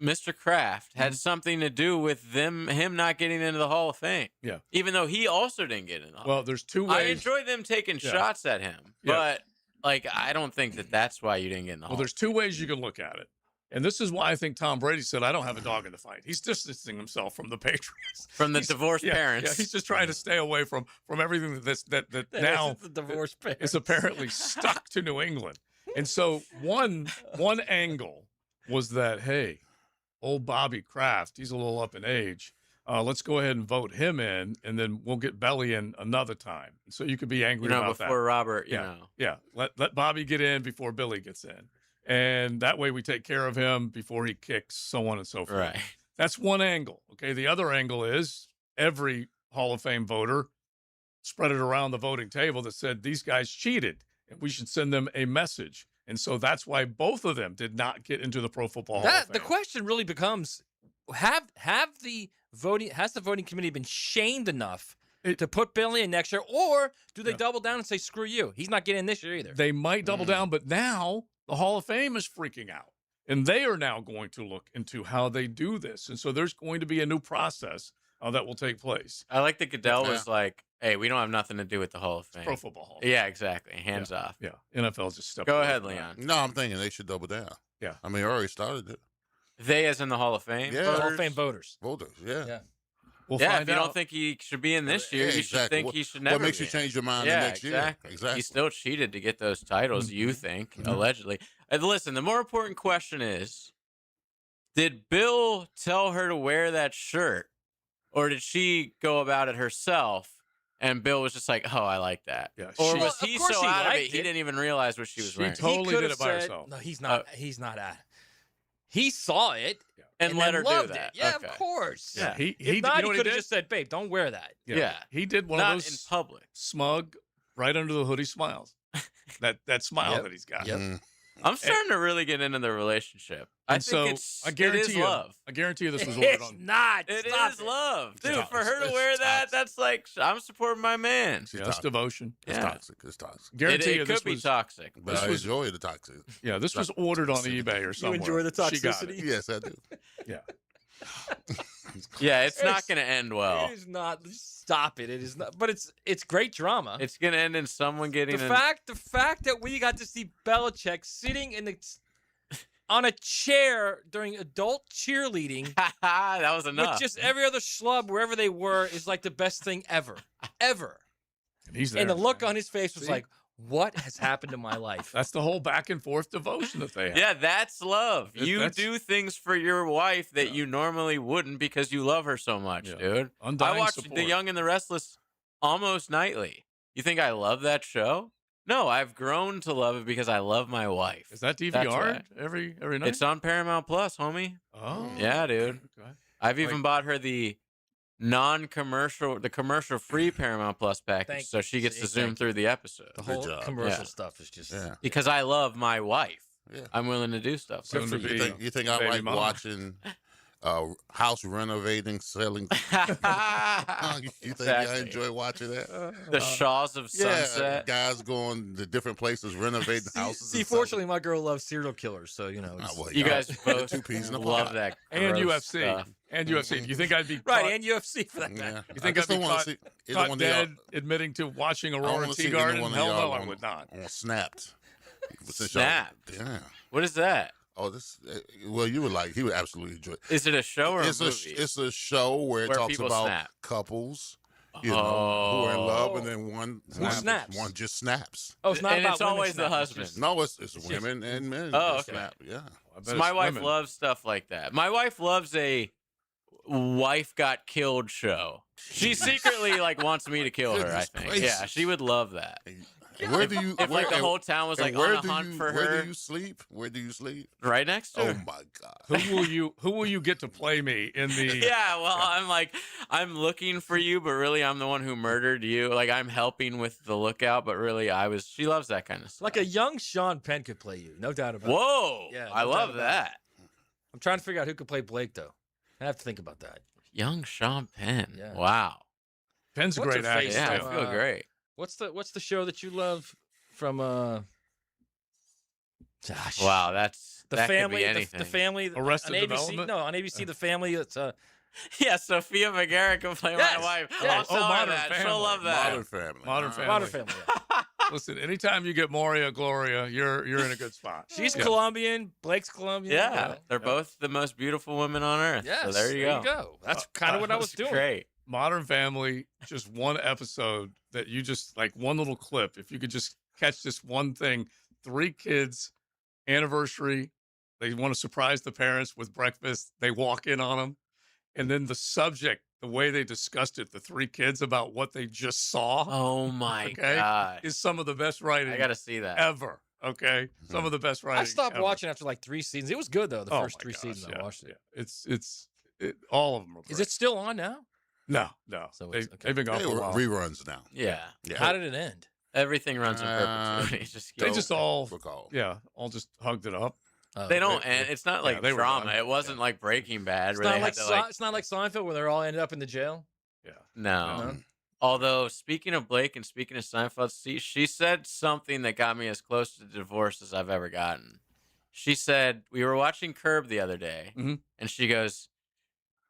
Mr. Kraft, had something to do with him not getting into the Hall of Fame. Yeah. Even though he also didn't get in the Hall. Well, there's two I ways. enjoy them taking Yeah. shots at him, Yeah. but I don't think that's why you didn't get in the Hall. Well, there's two ways you can look at it. And this is why I think Tom Brady said, I don't have a dog in the fight. He's distancing himself from the Patriots. From the He's- divorced yeah, parents. Yeah, he's just trying to stay away from everything that now the divorce parents. is apparently stuck to New England. And so one angle was that, hey, old Bobby Kraft, he's a little up in age. Let's go ahead and vote him in, and then we'll get Belly in another time. So you could be angry about that. before Robert, Yeah. Let Bobby get in before Billy gets in. And that way we take care of him before he kicks, so on and so forth. Right. That's one angle. Okay. The other angle is every Hall of Fame voter spread it around the voting table that said these guys cheated and we should send them a message. And so that's why both of them did not get into the Pro Football Hall of Fame. The question really becomes: has the voting committee been shamed enough to put Billy in next year, or do they double down and say, "Screw you, he's not getting in this year either"? They might double down, but now the Hall of Fame is freaking out. And they are now going to look into how they do this. And so there's going to be a new process that will take place. I like that Goodell was like, hey, we don't have nothing to do with the Hall of Fame. Pro Football Hall. Yeah, exactly. Hands off. Yeah. NFL's just stepping Go away ahead, from that. Leon. No, I'm thinking they should double down. Yeah. I mean, I already started it. They as in the Hall of Fame? Yeah. Hall of Fame voters. Voters, yeah. We'll yeah, find if you out. don't think he should be in this year, Yeah, you should exactly. think he should never What makes be you in. change your mind Yeah, the next exactly. year? Exactly. He still cheated to get those titles, you think, allegedly. And listen, the more important question is, did Bill tell her to wear that shirt, or did she go about it herself? And Bill was just like, "Oh, I like that." Yeah, or she- was he Of course so he out of it, liked he it. didn't even realize what she was wearing? totally could did have it by said- herself. No, he's not. He's not at. He saw it And let then her do loved that. It. Yeah, Okay. of course. Yeah, he If not, you know he what could have did? just said, "Babe, don't wear that." Yeah. He did one Not of those in public. smug, right under the hoodie smiles. that smile Yep. that he's got. Yep. I'm starting to really get into the relationship. I And think so it is love. I guarantee you this was ordered It's on. not. It Stop is love, dude. toxic. For her to It's wear that, toxic. that's like I'm supporting my man. She's Yeah, it's toxic. devotion. It's Yeah. toxic. It's toxic. Guarantee It you this could be was toxic. But This I was- enjoy the toxic. Yeah, this was ordered on eBay or somewhere. enjoy the She got it. toxicity? Yes, I do. Yeah. Yeah, it's not It's- going to end well. It is not. Stop it. It is not. But it's great drama. It's going to end in someone getting the fact that we got to see Belichick sitting on a chair during adult cheerleading that was enough. with just every other schlub wherever they were is like the best thing ever, ever. And he's there. And the look on his face was See? like, "What has happened to my life?" That's the whole back and forth devotion that they have. Yeah, that's love. You That's- do things for your wife that you normally wouldn't because you love her so much, Yeah. dude. Undying I watch support. The Young and the Restless almost nightly. You think I love that show? No, I've grown to love it because I love my wife. Is that That's DVR right. every night? It's on Paramount Plus, homie. Oh. Yeah, dude. Okay. I've even bought her the commercial-free Paramount Plus package, Thank so she gets you. to zoom Thank through the episode. The whole job. commercial Yeah. stuff is just. Yeah. Because I love my wife. Yeah. I'm willing to do stuff. Soon like to that. be You think I baby like mama. watching house renovating, selling? you think I Exactly. enjoy watching that? The Shaws of Yeah, Sunset. guys going to different places, renovating houses. See, and selling. fortunately, my girl loves serial killers, so you know. It's, Oh, well, You guys y'all- both two peas in a love pod. that. And gross UFC. stuff. And UFC. Do you think I'd be right, caught, and UFC for that matter. Yeah. You think I just I'd be don't want caught, to see. either caught one of y'all- dead admitting to watching I don't Aurora wanna see Teagarden? any one of Hell y'all no, I on- would not. On Snapped. Since y'all- Snapped? Yeah. What is that? Oh, this. Well, you would like. He would absolutely enjoy it. Is it a show or It's a a movie? it's a show where it Where talks people about snap. couples, you know, who are in love, and then one snaps? One just snaps. Oh, it's not And about it's women always the snapping, husband. just- No, it's women and men. Oh, that okay. snap. Yeah. I bet So it's my wife women. loves stuff like that. My wife loves a wife got killed show. She secretly like wants me to kill her. I Goodness think. gracious. Yeah, she would love that. Where do you? If like the and- whole town was and like on a hunt you, for where her, do you sleep? Where do you sleep? right next to Oh her. my God. Who will you get to play me in the? Yeah, well, I'm like, I'm looking for you, but really, I'm the one who murdered you. Like, I'm helping with the lookout, but really, she loves that kind of stuff. Like a young Sean Penn could play you, no doubt about it. Whoa, Yeah, I no love doubt about that. I'm trying to figure out who could play Blake, though. I have to think about that. Young Sean Penn. Yeah. Wow. Penn's a What's great her actor. face Yeah, I from, feel great. What's the show that you love from Gosh. Wow, that family? could be anything. The family. Arrested on ABC, Development? No, on ABC, the family. It's Yeah, Sophia Vergara can play Yes, my wife. yes. I'll tell her Modern that. Family. She'll love that. Modern Family. Modern All right. Family. Modern Family. Yeah. Listen, anytime you get Moria Gloria, you're in a good spot. She's Yeah. Colombian. Blake's Colombian. Yeah, you know. they're both the most beautiful women on earth. Yes. So there you go. That's kind of what I was doing. Great. Modern Family, just one episode that you just like one little clip. If you could just catch this one thing, 3 kids, anniversary. They want to surprise the parents with breakfast. They walk in on them. And then the subject, the way they discussed it, the 3 kids about what they just saw. Oh my okay, god. is some of the best writing I got to see that. ever. Okay, some of the best writing. I stopped ever. watching after like 3 seasons. It was good though. The Oh first my 3 gosh, seasons yeah, I watched it. yeah. All of them. Are Is great. it still on now? No. So They, it's- okay. They've been gone Hey, for a while. reruns now. Yeah. Yeah. How did it end? Everything runs in perpetuity. They just all recall. all just hugged it up. They don't, and it's not like they were drama. done. It wasn't like Breaking Bad. It's where not they like, had to, it's not like Seinfeld where they're all ended up in the jail. No. Although, speaking of Blake and speaking of Seinfeld, she said something that got me as close to divorce as I've ever gotten. She said, we were watching Curb the other day, and she goes,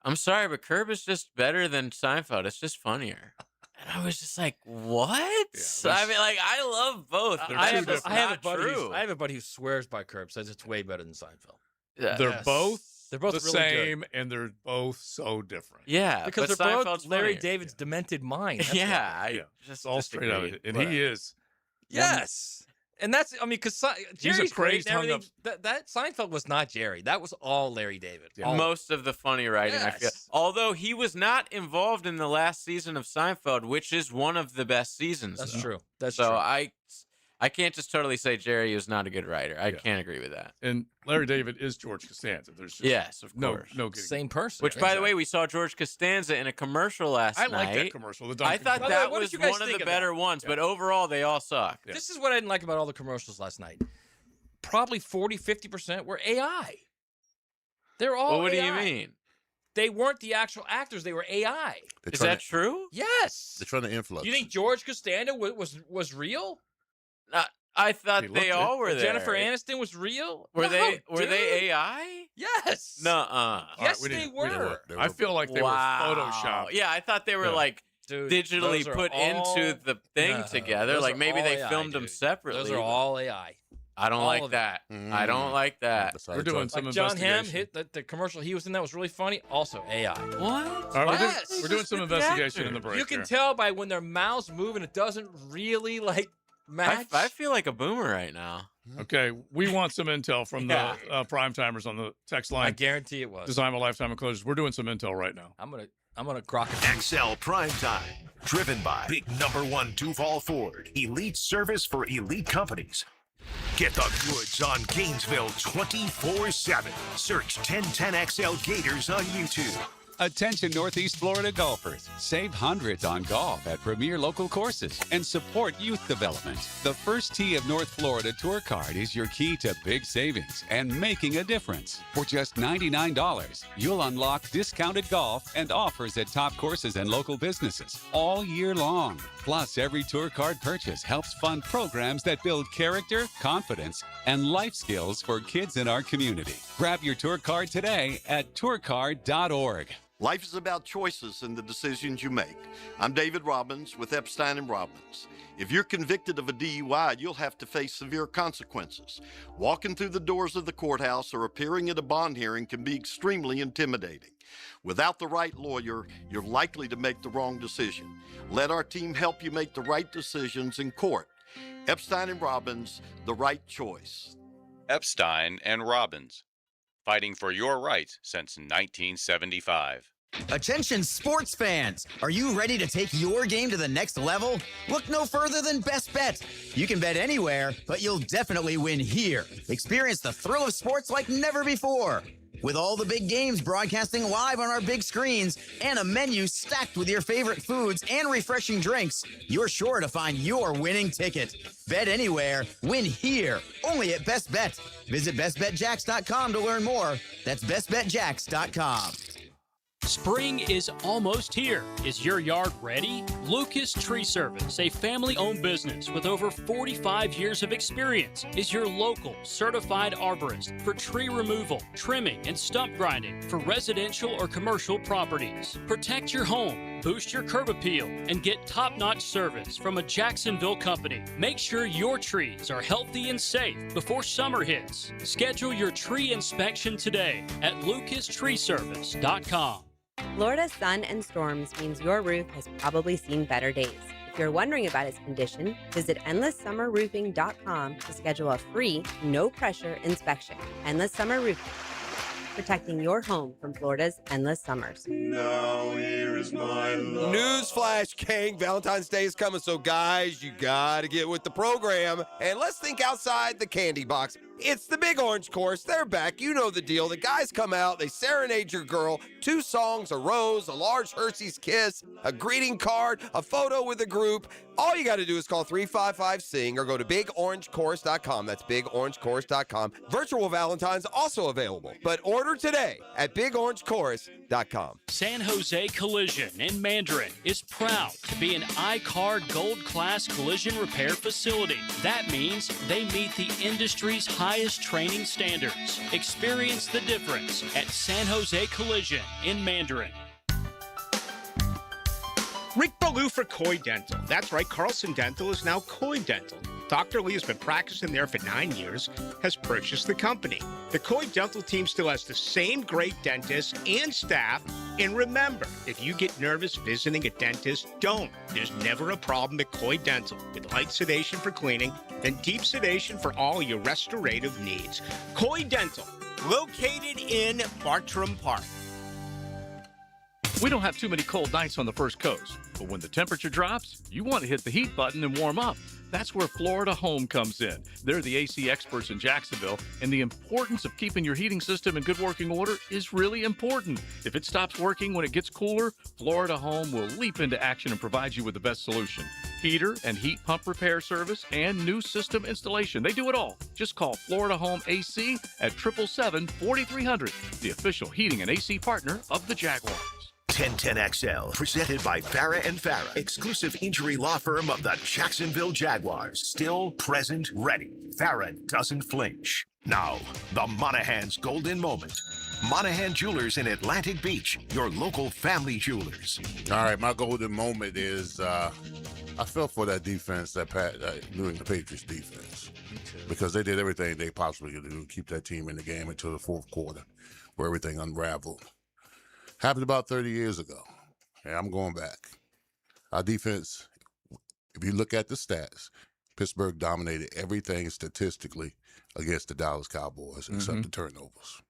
I'm sorry, but Curb is just better than Seinfeld. It's just funnier. And I was just like, what? I mean, like, I love both. I have a buddy who swears by Curb, says it's way better than Seinfeld. They're both the really same, good. And they're both so different. Yeah, because but they're both Seinfeld's Larry funnier. David's demented mind. That's Yeah, It's all straight out of it. And he is. Yes. And that's, I mean, because Jerry's crazed, great and hung everything. That Seinfeld was not Jerry. That was all Larry David. Most of the funny writing, I feel. Although he was not involved in the last season of Seinfeld, which is one of the best seasons. That's though. true. That's so true. I can't just totally say Jerry is not a good writer. I can't agree with that. And Larry David is George Costanza. There's just Yes, of course. no getting Same person. Which, by the way, we saw George Costanza in a commercial last night. I like that commercial. The I Dunkin' thought commercial. that what did was you guys one of think the of better that? ones, but overall, they all suck. This is what I didn't like about all the commercials last night. Probably 40-50% were AI. They're all Well, what do you AI. mean? They weren't the actual actors. They were AI. Is that true? Yes. They're trying to influx. You think George Costanza was real? I thought they all were there. Jennifer Aniston was real? Were No, they dude. AI? Yes. Nuh-uh. Yes, they were. I feel like they were Photoshopped. Yeah, I thought they were like digitally those are put all- into the thing No, together. those Like are maybe all they AI, filmed them dude. separately. Those are all AI. I don't all like of that. I don't like that. We're doing some Like John Hamm investigation. hit the commercial he was in that was really funny. Also AI. What? All right, Yes. we're doing some investigation in the break. You can here. tell by when their mouths move and it doesn't really like match. I feel like a boomer right now. Okay, we want some intel from the prime timers on the text line. I guarantee it was. Design a lifetime of closures. We're doing some intel right now. I'm gonna crock it. XL Primetime, driven by Big Number 1 Duval Ford, elite service for elite companies. Get the goods on Gainesville 24/7. Search 1010XL Gators on YouTube. Attention Northeast Florida golfers. Save hundreds on golf at premier local courses and support youth development. The First Tee of North Florida Tour Card is your key to big savings and making a difference. For just $99, you'll unlock discounted golf and offers at top courses and local businesses all year long. Plus, every tour card purchase helps fund programs that build character, confidence, and life skills for kids in our community. Grab your tour card today at tourcard.org. Life is about choices and the decisions you make. I'm David Robbins with Epstein & Robbins. If you're convicted of a DUI, you'll have to face severe consequences. Walking through the doors of the courthouse or appearing at a bond hearing can be extremely intimidating. Without the right lawyer, you're likely to make the wrong decision. Let our team help you make the right decisions in court. Epstein & Robbins, the right choice. Epstein and Robbins, fighting for your rights since 1975. Attention sports fans! Are you ready to take your game to the next level? Look no further than Best Bet. You can bet anywhere, but you'll definitely win here. Experience the thrill of sports like never before. With all the big games broadcasting live on our big screens and a menu stacked with your favorite foods and refreshing drinks, you're sure to find your winning ticket. Bet anywhere, win here, only at Best Bet. Visit bestbetjacks.com to learn more. That's bestbetjacks.com. Spring is almost here. Is your yard ready? Lucas Tree Service, a family-owned business with over 45 years of experience, is your local certified arborist for tree removal, trimming, and stump grinding for residential or commercial properties. Protect your home, boost your curb appeal, and get top-notch service from a Jacksonville company. Make sure your trees are healthy and safe before summer hits. Schedule your tree inspection today at lucastreeservice.com. Florida's sun and storms means your roof has probably seen better days. If you're wondering about its condition, visit endlesssummerroofing.com to schedule a free, no-pressure inspection. Endless Summer Roofing, protecting your home from Florida's endless summers. Now here is my love. Newsflash, gang. Valentine's Day is coming, so guys, you gotta get with the program. And let's think outside the candy box. It's the Big Orange Chorus. They're back. You know the deal. The guys come out, they serenade your girl. 2 songs, a rose, a large Hershey's kiss, a greeting card, a photo with the group. All you got to do is call 355-SING or go to bigorangechorus.com. That's bigorangechorus.com. Virtual Valentine's also available, but order today at bigorangechorus.com. San Jose Collision in Mandarin is proud to be an I-CAR Gold Class collision repair facility. That means they meet the industry's highest training standards. Experience the difference at San Jose Collision in Mandarin. Rick Ballou for Coy Dental. That's right, Carlson Dental is now Coy Dental. Dr. Lee has been practicing there for 9 years, has purchased the company. The Coy Dental team still has the same great dentists and staff. And remember, if you get nervous visiting a dentist, don't. There's never a problem at Coy Dental, with light sedation for cleaning and deep sedation for all your restorative needs. Coy Dental, located in Bartram Park. We don't have too many cold nights on the First Coast, but when the temperature drops, you want to hit the heat button and warm up. That's where Florida Home comes in. They're the AC experts in Jacksonville, and the importance of keeping your heating system in good working order is really important. If it stops working when it gets cooler, Florida Home will leap into action and provide you with the best solution. Heater and heat pump repair service and new system installation. They do it all. Just call Florida Home AC at 777-4300, the official heating and AC partner of the Jaguars. 1010XL, presented by Farah and Farah, exclusive injury law firm of the Jacksonville Jaguars. Still present, ready. Farah doesn't flinch. Now, the Monahan's golden moment. Monahan Jewelers in Atlantic Beach, your local family jewelers. All right, my golden moment is I felt for that defense, that New England Patriots defense, because they did everything they possibly could do to keep that team in the game until the fourth quarter, where everything unraveled. Happened about 30 years ago. And I'm going back. Our defense, if you look at the stats, Pittsburgh dominated everything statistically against the Dallas Cowboys except the turnovers.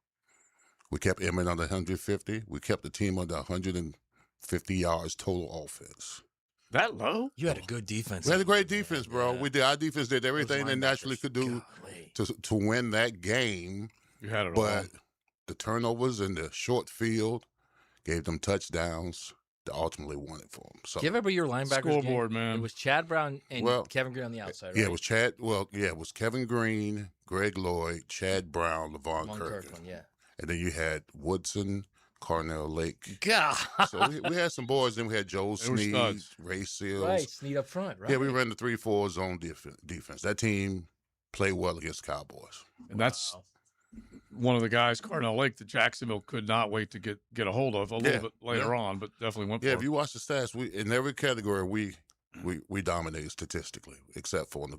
We kept Emmett under 150. We kept the team under 150 yards total offense. That low? You had a good defense. We had a great defense, bro. We did. Our defense did everything they naturally could do to win that game. You had it but all. The turnovers and the short field gave them touchdowns that ultimately won it for them. So Do you remember your linebackers Scoreboard, game? man. It was Chad Brown and Kevin Green on the outside, right? Yeah, it was Chad. Well, yeah, it was Kevin Green, Greg Lloyd, Chad Brown, LeVon Kirkland. Yeah. And then you had Woodson, Carnell Lake. God. So we had some boys. Then we had Joe They were Snead, studs. Ray Seals. Right, Snead up front, right? Yeah, we ran the 3-4 zone defense. That team played well against Cowboys. And that's one of the guys, Carnell Lake, that Jacksonville could not wait to get a hold of a little bit later on, but definitely went for Yeah, it. if you watch the stats, we in every category we dominated statistically, except for in the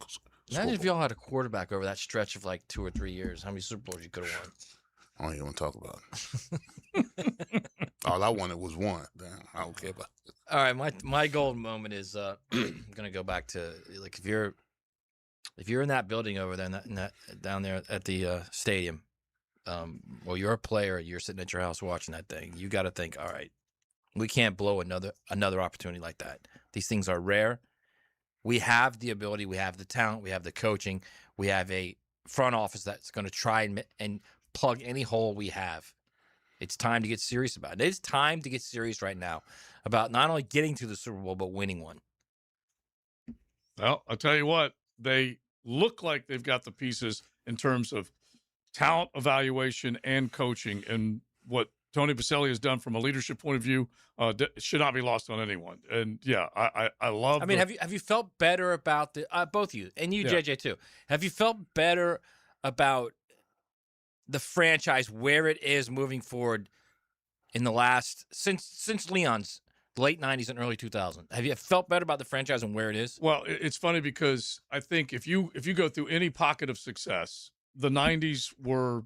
Imagine if y'all had a quarterback over that stretch of like 2 or 3 years. How many Super Bowls you could have won? I don't even want to talk about it. All I wanted was one. Damn, I don't care about it. All right, my golden moment is I'm gonna go back to like if you're in that building over there, in that down there at the stadium, well, you're a player, you're sitting at your house watching that thing. You got to think, all right, we can't blow another opportunity like that. These things are rare. We have the ability, we have the talent, we have the coaching, we have a front office that's going to try and plug any hole we have. It's time to get serious about it. It's time to get serious right now about not only getting to the Super Bowl, but winning one. Well, I'll tell you what, they look like they've got the pieces in terms of talent evaluation and coaching, and what Tony Baselli has done from a leadership point of view should not be lost on anyone. And yeah, I love. I mean, have you felt better about the both of you and you, JJ too? Have you felt better about the franchise where it is moving forward in the last since Leon's late 90s and early 2000s? Have you felt better about the franchise and where it is? Well, it's funny because I think if you go through any pocket of success, the 90s were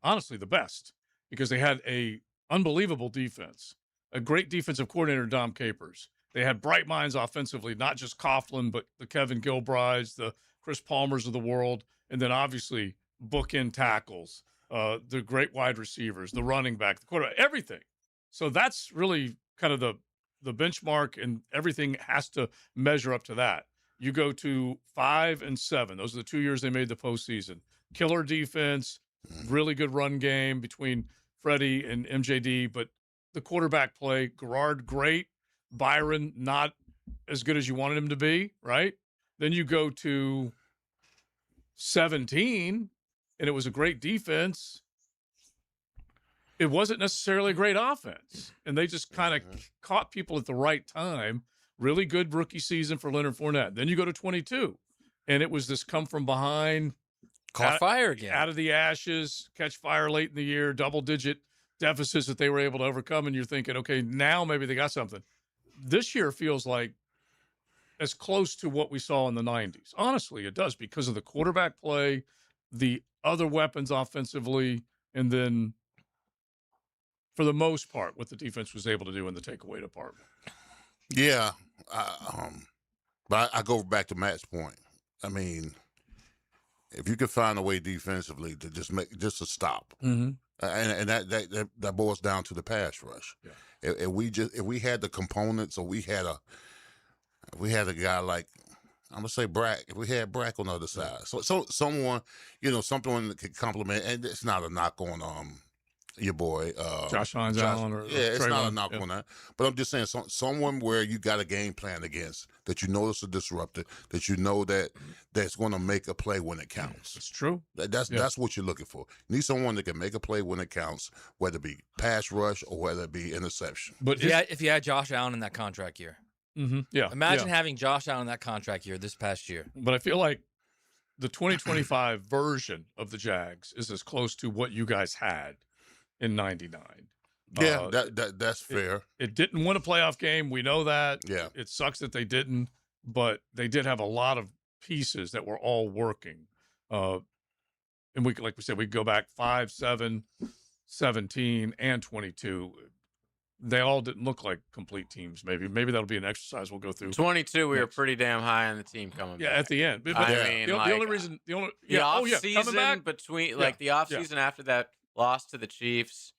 honestly the best because they had a unbelievable defense, a great defensive coordinator, Dom Capers. They had bright minds offensively, not just Coughlin, but the Kevin Gilbrides, the Chris Palmers of the world, and then obviously bookend tackles, the great wide receivers, the running back, the quarterback, everything. So that's really kind of the benchmark, and everything has to measure up to that. You go to 5 and 7. Those are the 2 years they made the postseason. killer defense, really good run game between Freddie and MJD, but the quarterback play, Garrard, great. Byron, not as good as you wanted him to be, right? Then you go to 17, and it was a great defense. It wasn't necessarily a great offense, and they just kind of caught people at the right time. Really good rookie season for Leonard Fournette. Then you go to 22, and it was this come from behind, Caught fire again. out of the ashes, catch fire late in the year, double-digit deficits that they were able to overcome, and you're thinking, okay, now maybe they got something. This year feels like as close to what we saw in the 90s. Honestly, it does because of the quarterback play, the other weapons offensively, and then for the most part, what the defense was able to do in the takeaway department. Yeah. But I go back to Matt's point. I mean, if you could find a way defensively to just a stop, and that boils down to the pass rush. Yeah. If we had the components, or we had a guy like, I'm gonna say Brack. If we had Brack on the other side, so someone, someone that could complement, and it's not a knock on your boy Josh Hines Allen, or it's Trayvon. not a knock on that, but I'm just saying someone where you got a game plan against, that you know is a disruptor, that you know that's going to make a play when it counts. It's true. That's what you're looking for. You need someone that can make a play when it counts, whether it be pass rush or whether it be interception. But if you had Josh Allen in that contract year, imagine having Josh Allen in that contract year this past year. But I feel like the 2025 version of the Jags is as close to what you guys had in 99. Yeah, that's fair. It didn't win a playoff game. We know that. Yeah. It sucks that they didn't, but they did have a lot of pieces that were all working. And we, like we said, we go back 5, 7, 17, and 22. They all didn't look like complete teams. Maybe that'll be an exercise we'll go through. 22, we were pretty damn high on the team coming back. Yeah, at the end. But I mean, the only reason, the off season between, like the off season after that loss to the Chiefs,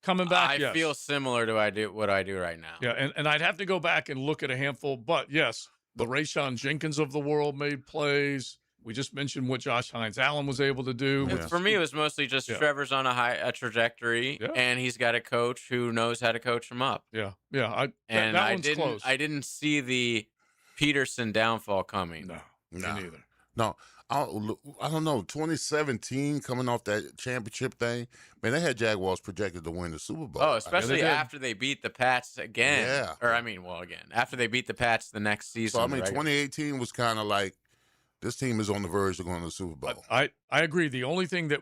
coming back, I feel similar to what I do right now. Yeah, and I'd have to go back and look at a handful, but yes, the Rayshon Jenkins of the world made plays. We just mentioned what Josh Hines Allen was able to do. For me, it was mostly just Trevor's on a trajectory, and he's got a coach who knows how to coach him up. Yeah. I didn't see the Peterson downfall coming. No, neither. No, I don't know. 2017 coming off that championship thing, man, they had Jaguars projected to win the Super Bowl. Oh, especially after they beat the Pats again. Yeah. Or again, after they beat the Pats the next season. So 2018 was kind of like, this team is on the verge of going to the Super Bowl. I agree. The only thing that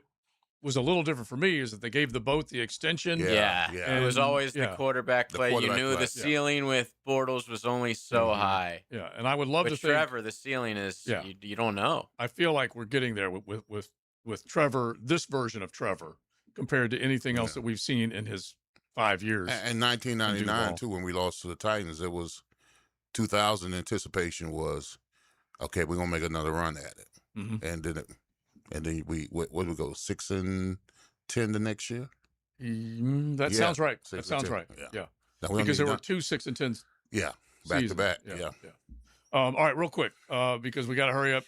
was a little different for me is that they gave both the extension. Yeah. It was always the quarterback play. You knew the ceiling with Bortles was only so high. Yeah, and I would love to think Trevor, the ceiling is you don't know. I feel like we're getting there with Trevor, this version of Trevor, compared to anything else that we've seen in his 5 years. And 1999 too, when we lost to the Titans, it was 2000. Anticipation was, okay, we're gonna make another run at it, and then we what did we go 6-10 the next year? That sounds right. That sounds right. Yeah. Because there were 2 6-10. Yeah, back to back. Yeah. All right, real quick, because we got to hurry up.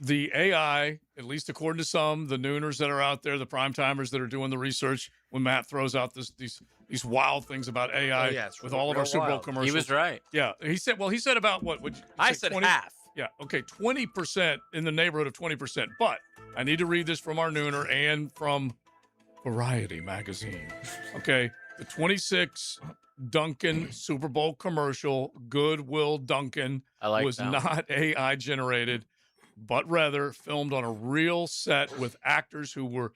The AI, at least according to some, the nooners that are out there, the prime timers that are doing the research, when Matt throws out these wild things about AI with all of our Super Bowl commercials. He was right. Yeah, he said about what? I said 20? Half. Yeah, okay, 20%, in the neighborhood of 20%. But I need to read this from our nooner and from Variety magazine. Okay, the 26 Duncan Super Bowl commercial, Goodwill Duncan, was not AI generated, but rather filmed on a real set with actors who were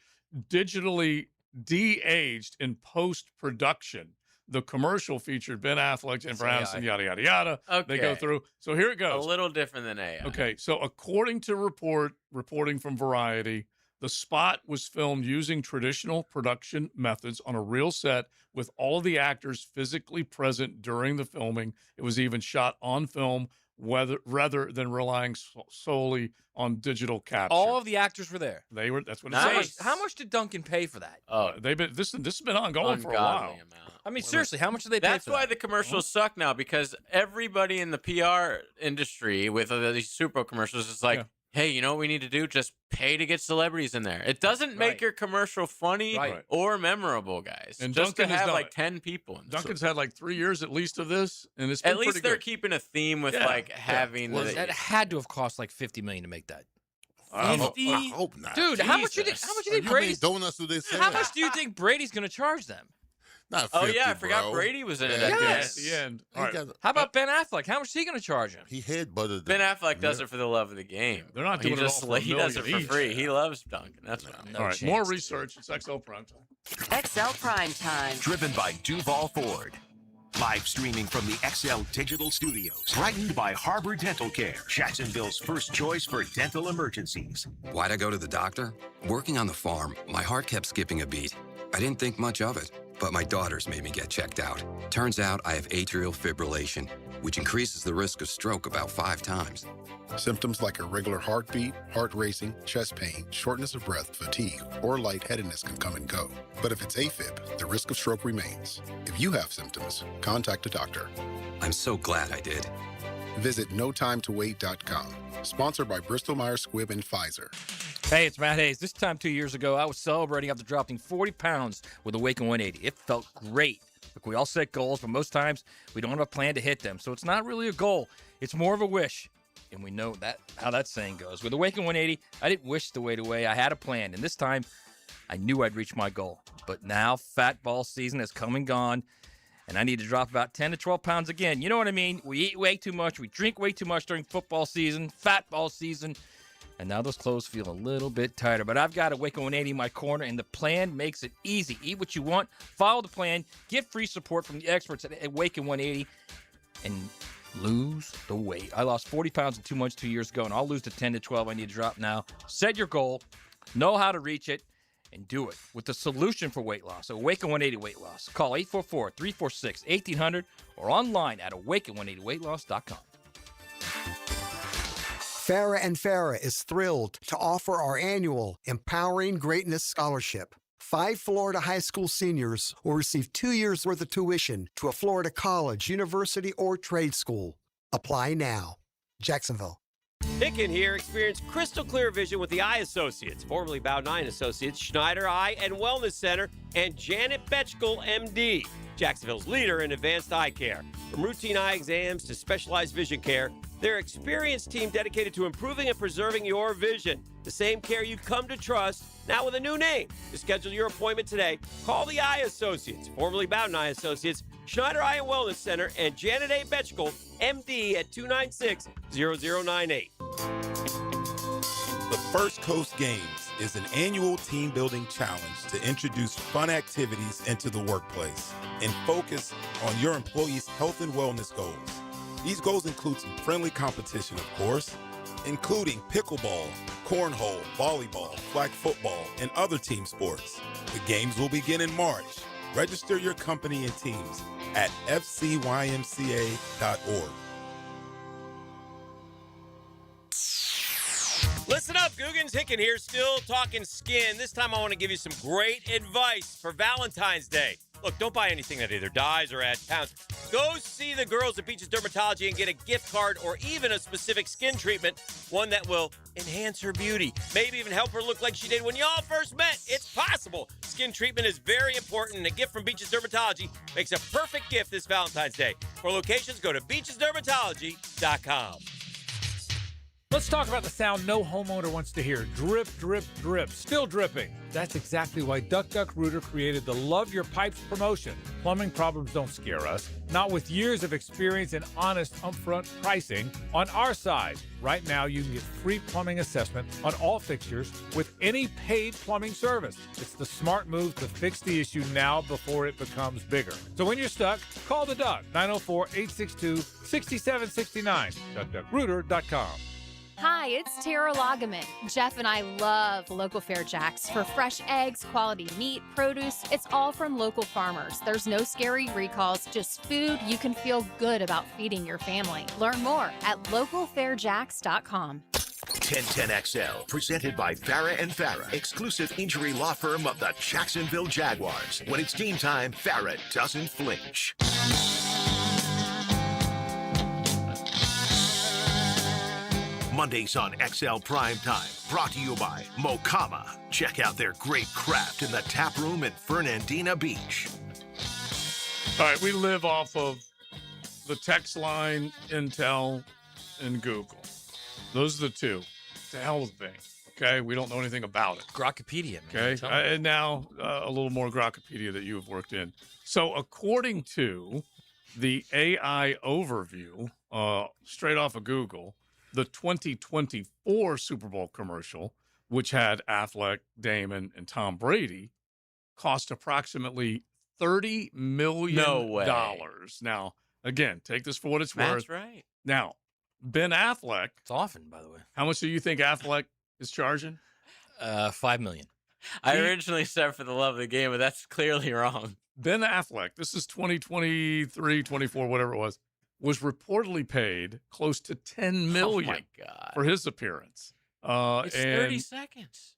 digitally de-aged in post-production. The commercial featured Ben Affleck, Jennifer Aniston, yada, yada, yada. Okay. They go through. So here it goes. A little different than AI. Okay, so according to reporting from Variety, the spot was filmed using traditional production methods on a real set with all the actors physically present during the filming. It was even shot on film rather than relying solely on digital capture. All of the actors were there. They were. That's what it says. How much did Duncan pay for that? This has been ongoing for a while. I mean, seriously, how much did they pay for that? That's why the commercials suck now, because everybody in the PR industry with these Super Bowl commercials is like, Hey, you know what we need to do? Just pay to get celebrities in there. It doesn't make your commercial funny or memorable, guys. And just Dunkin' to has have done like it. 10 people. Dunkin's had like 3 years at least of this, and it's been At least pretty they're good. keeping a theme with like having Well, that had to have cost like $50 million to make that. I hope not. Dude, how much do you think? How much do you think How many Brady's? donuts do they sell? How much do you think Brady's going to charge them? Not Oh 50, yeah, I forgot bro. Brady was in it. Yeah. Yes. At the end. He All right. got- How about Ben Affleck? How much is he going to charge him? He headbutted Ben Affleck does it for the love of the game. They're not he doing it just all for a he does it million for each. free. He loves Dunkin'. That's what No All right, chance. more research. It's XL Primetime. XL Primetime. Driven by Duval Ford. Live streaming from the XL Digital Studios. Brightened by Harbor Dental Care, Jacksonville's first choice for dental emergencies. Why'd I go to the doctor? Working on the farm, my heart kept skipping a beat. I didn't think much of it, but my daughters made me get checked out. Turns out I have atrial fibrillation, which increases the risk of stroke about 5 times. Symptoms like irregular heartbeat, heart racing, chest pain, shortness of breath, fatigue, or lightheadedness can come and go. But if it's AFib, the risk of stroke remains. If you have symptoms, contact a doctor. I'm so glad I did. Visit notimetowait.com. Sponsored by Bristol Myers Squibb and Pfizer. Hey, it's Matt Hayes. This time 2 years ago, I was celebrating after dropping 40 pounds with Awaken 180. It felt great. Look, we all set goals, but most times we don't have a plan to hit them. So it's not really a goal. It's more of a wish. And we know that how that saying goes. With Awaken 180, I didn't wish the weight away. I had a plan. And this time, I knew I'd reach my goal. But now, fat ball season has come and gone. And I need to drop about 10 to 12 pounds again. You know what I mean? We eat way too much. We drink way too much during football season, fat ball season. And now those clothes feel a little bit tighter. But I've got Awaken 180 in my corner, and the plan makes it easy. Eat what you want. Follow the plan. Get free support from the experts at Awaken 180. And lose the weight. I lost 40 pounds in 2 months 2 years ago, and I'll lose to 10 to 12. I need to drop now. Set your goal. Know how to reach it. And do it with the solution for weight loss. Awaken 180 Weight Loss. Call 844-346-1800 or online at awaken180weightloss.com. Farah and Farah is thrilled to offer our annual Empowering Greatness Scholarship. 5 Florida high school seniors will receive 2 years' worth of tuition to a Florida college, university, or trade school. Apply now. Jacksonville. Hicken here. Experience crystal clear vision with the Eye Associates, formerly Bow 9 Associates, Schneider Eye and Wellness Center, and Janet Betchkel, MD, Jacksonville's leader in advanced eye care. From routine eye exams to specialized vision care, their experienced team dedicated to improving and preserving your vision. The same care you've come to trust, now with a new name. To schedule your appointment today, call the Eye Associates, formerly Bow 9 Associates, Schneider Eye and Wellness Center, and Janet A. Betchkel, MD, at 296-0098. The First Coast Games is an annual team-building challenge to introduce fun activities into the workplace and focus on your employees' health and wellness goals. These goals include some friendly competition, of course, including pickleball, cornhole, volleyball, flag football, and other team sports. The games will begin in March. Register your company and teams at fcymca.org. Listen up, Googans. Hicken here, still talking skin. This time I want to give you some great advice for Valentine's Day. Look, don't buy anything that either dies or adds pounds. Go see the girls at Beaches Dermatology and get a gift card or even a specific skin treatment, one that will enhance her beauty, maybe even help her look like she did when y'all first met. It's possible. Skin treatment is very important, and a gift from Beaches Dermatology makes a perfect gift this Valentine's Day. For locations, go to beachesdermatology.com. Let's talk about the sound no homeowner wants to hear. Drip, drip, drip. Still dripping. That's exactly why Duck Duck Rooter created the Love Your Pipes promotion. Plumbing problems don't scare us. Not with years of experience and honest upfront pricing on our side. Right now, you can get free plumbing assessment on all fixtures with any paid plumbing service. It's the smart move to fix the issue now before it becomes bigger. So when you're stuck, call the Duck, 904-862-6769, duckduckrooter.com. Hi, it's Tara Lagaman. Jeff and I love Local Fair Jacks for fresh eggs, quality meat, produce. It's all from local farmers. There's no scary recalls, just food you can feel good about feeding your family. Learn more at localfairjacks.com. 1010XL, presented by Farah and Farah, exclusive injury law firm of the Jacksonville Jaguars. When it's game time, Farah doesn't flinch. Mondays on XL Primetime. Brought to you by Mocama. Check out their great craft in the tap room in Fernandina Beach. All right, we live off of the text line, Intel, and Google. Those are the two. It's the hell of a thing. Okay, we don't know anything about it. Grokpedia, man. Okay, and now a little more Grokpedia that you have worked in. So according to the AI overview, straight off of Google, the 2024 Super Bowl commercial, which had Affleck, Damon, and Tom Brady, cost approximately $30 million. No way. Now, again, take this for what it's That's worth. right. Now, Ben Affleck. It's often, by the way. How much do you think Affleck is charging? $5 million. I originally said for the love of the game, but that's clearly wrong. Ben Affleck, this is 2023, 24, whatever it was reportedly paid close to $10 million Oh my God. for his appearance. It's 30 seconds.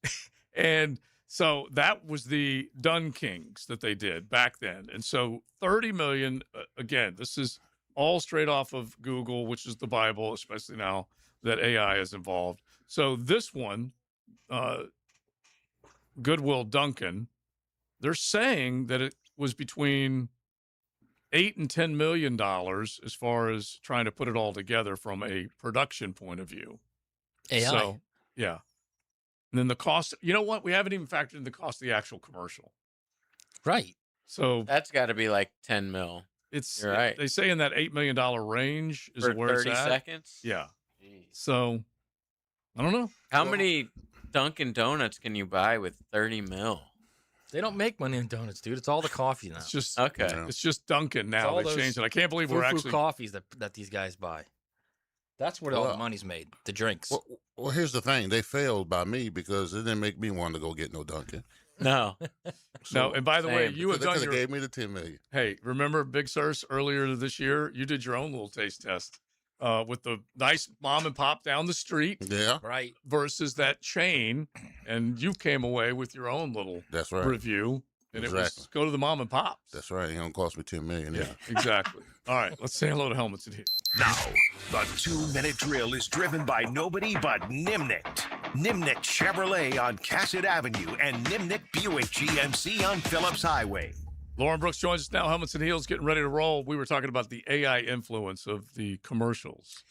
And so that was the Dun Kings that they did back then. And so $30 million, again, this is all straight off of Google, which is the Bible, especially now that AI is involved. So this one, Goodwill Duncan, they're saying that it was between $8 and $10 million as far as trying to put it all together from a production point of view. AI. So, yeah. And then the cost, you know what? We haven't even factored in the cost of the actual commercial. Right. So that's got to be like 10 mil. You're right. They say in that $8 million range is For where 30 it's at. seconds? Yeah. So I don't know. How many Dunkin' Donuts can you buy with 30 mil? They don't make money in donuts, dude. It's all the coffee now. It's just Okay. It's just Dunkin' now. They changed it. I can't believe we're actually coffees that these guys buy. That's where all the money's made. The drinks. Well, here's the thing. They failed by me because it didn't make me want to go get no Dunkin'. No. No, and by the way, you have They done coulda your. gave me the $10 million. Hey, remember Big Sirs earlier this year? You did your own little taste test with the nice mom and pop down the street. Yeah. Right. Versus that chain, and you came away with your own little That's right. review, and it was Exactly. go to the mom and pops. That's right. It don't cost me $10 million. Yeah, exactly. All right, let's say hello to Helmets in here. Now, the 2-minute drill is driven by nobody but Nimnik. Nimnik Chevrolet on Cassett Avenue and Nimnik Buick GMC on Phillips Highway. Lauren Brooks joins us now. Helmets and Heels getting ready to roll. We were talking about the AI influence of the commercials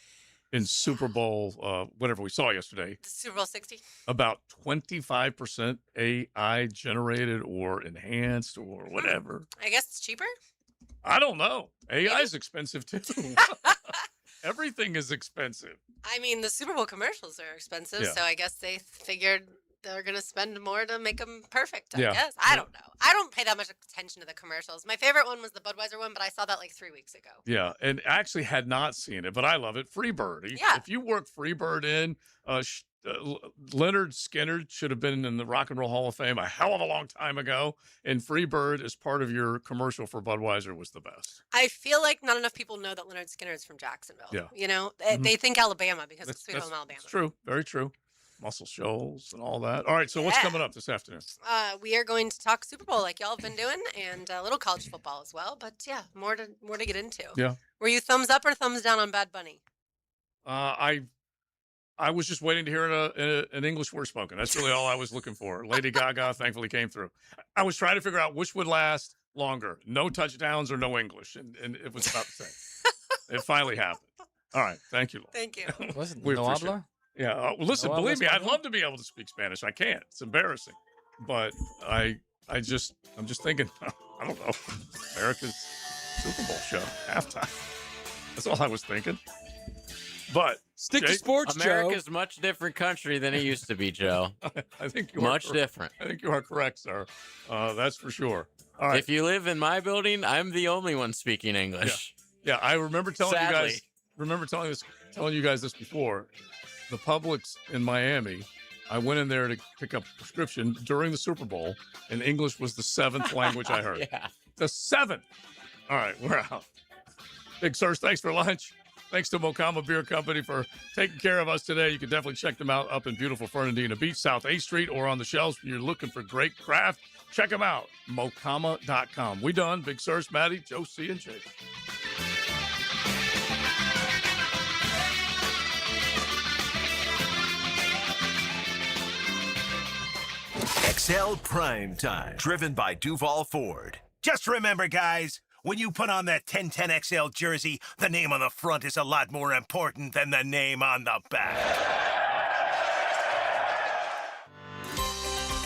in Super Bowl, whatever we saw yesterday. Super Bowl 60. About 25% AI generated or enhanced or whatever. I guess it's cheaper. I don't know. AI is expensive too. Everything is expensive. I mean, the Super Bowl commercials are expensive, Yeah. so I guess they figured they're going to spend more to make them perfect, I Yeah. guess. I don't know. I don't pay that much attention to the commercials. My favorite one was the Budweiser one, but I saw that like 3 weeks ago. Yeah, and I actually had not seen it, but I love it. Freebird. Yeah. If you work Freebird in, Leonard Skinner should have been in the Rock and Roll Hall of Fame a hell of a long time ago, and Freebird as part of your commercial for Budweiser was the best. I feel like not enough people know that Leonard Skinner is from Jacksonville. Yeah. You know, Mhm. they think Alabama because it's Sweet That's Home Alabama. It's true. Very true. Muscle Shoals and all that. All right, so what's Yeah. coming up this afternoon? We are going to talk Super Bowl like y'all have been doing, and a little college football as well. But yeah, more to get into. Yeah. Were you thumbs up or thumbs down on Bad Bunny? I was just waiting to hear an English word spoken. That's really all I was looking for. Lady Gaga thankfully came through. I was trying to figure out which would last longer, no touchdowns or no English, and it was about the same. It finally happened. All right, thank you. Thank you. Was it We no appreciate habla? Yeah, well, listen, No believe hablas me, I'd español? love to be able to speak Spanish. I can't. It's embarrassing, but I'm just thinking. I don't know. America's Super Bowl show halftime. That's all I was thinking. But Stick to Jake, sports, America's a much different country than it used to be, Joe. I think you much are different. I think you are correct, sir. That's for sure. All right. If you live in my building, I'm the only one speaking English. Yeah, I remember telling you Sadly. guys. Remember telling you guys this before. The Publix in Miami. I went in there to pick up a prescription during the Super Bowl, and English was the 7th language I heard. Yeah. The 7th. All right, we're out. Big Sirs, thanks for lunch. Thanks to Mocama Beer Company for taking care of us today. You can definitely check them out up in beautiful Fernandina Beach, South 8th Street, or on the shelves when you're looking for great craft. Check them out, mocama.com. We done. Big Sirs, Maddie, Joe C, and Jake. XL Primetime, driven by Duval Ford. Just remember, guys, when you put on that 1010XL jersey, the name on the front is a lot more important than the name on the back.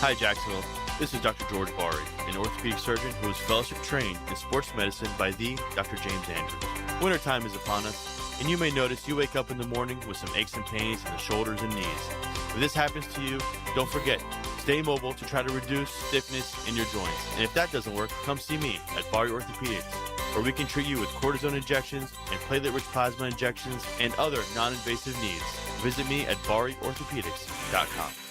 Hi, Jacksonville. This is Dr. George Bari, an orthopedic surgeon who is fellowship trained in sports medicine by the Dr. James Andrews. Wintertime is upon us, and you may notice you wake up in the morning with some aches and pains in the shoulders and knees. If this happens to you, don't forget, stay mobile to try to reduce stiffness in your joints. And if that doesn't work, come see me at Bari Orthopedics, where we can treat you with cortisone injections and platelet-rich plasma injections and other non-invasive needs. Visit me at bariorthopedics.com.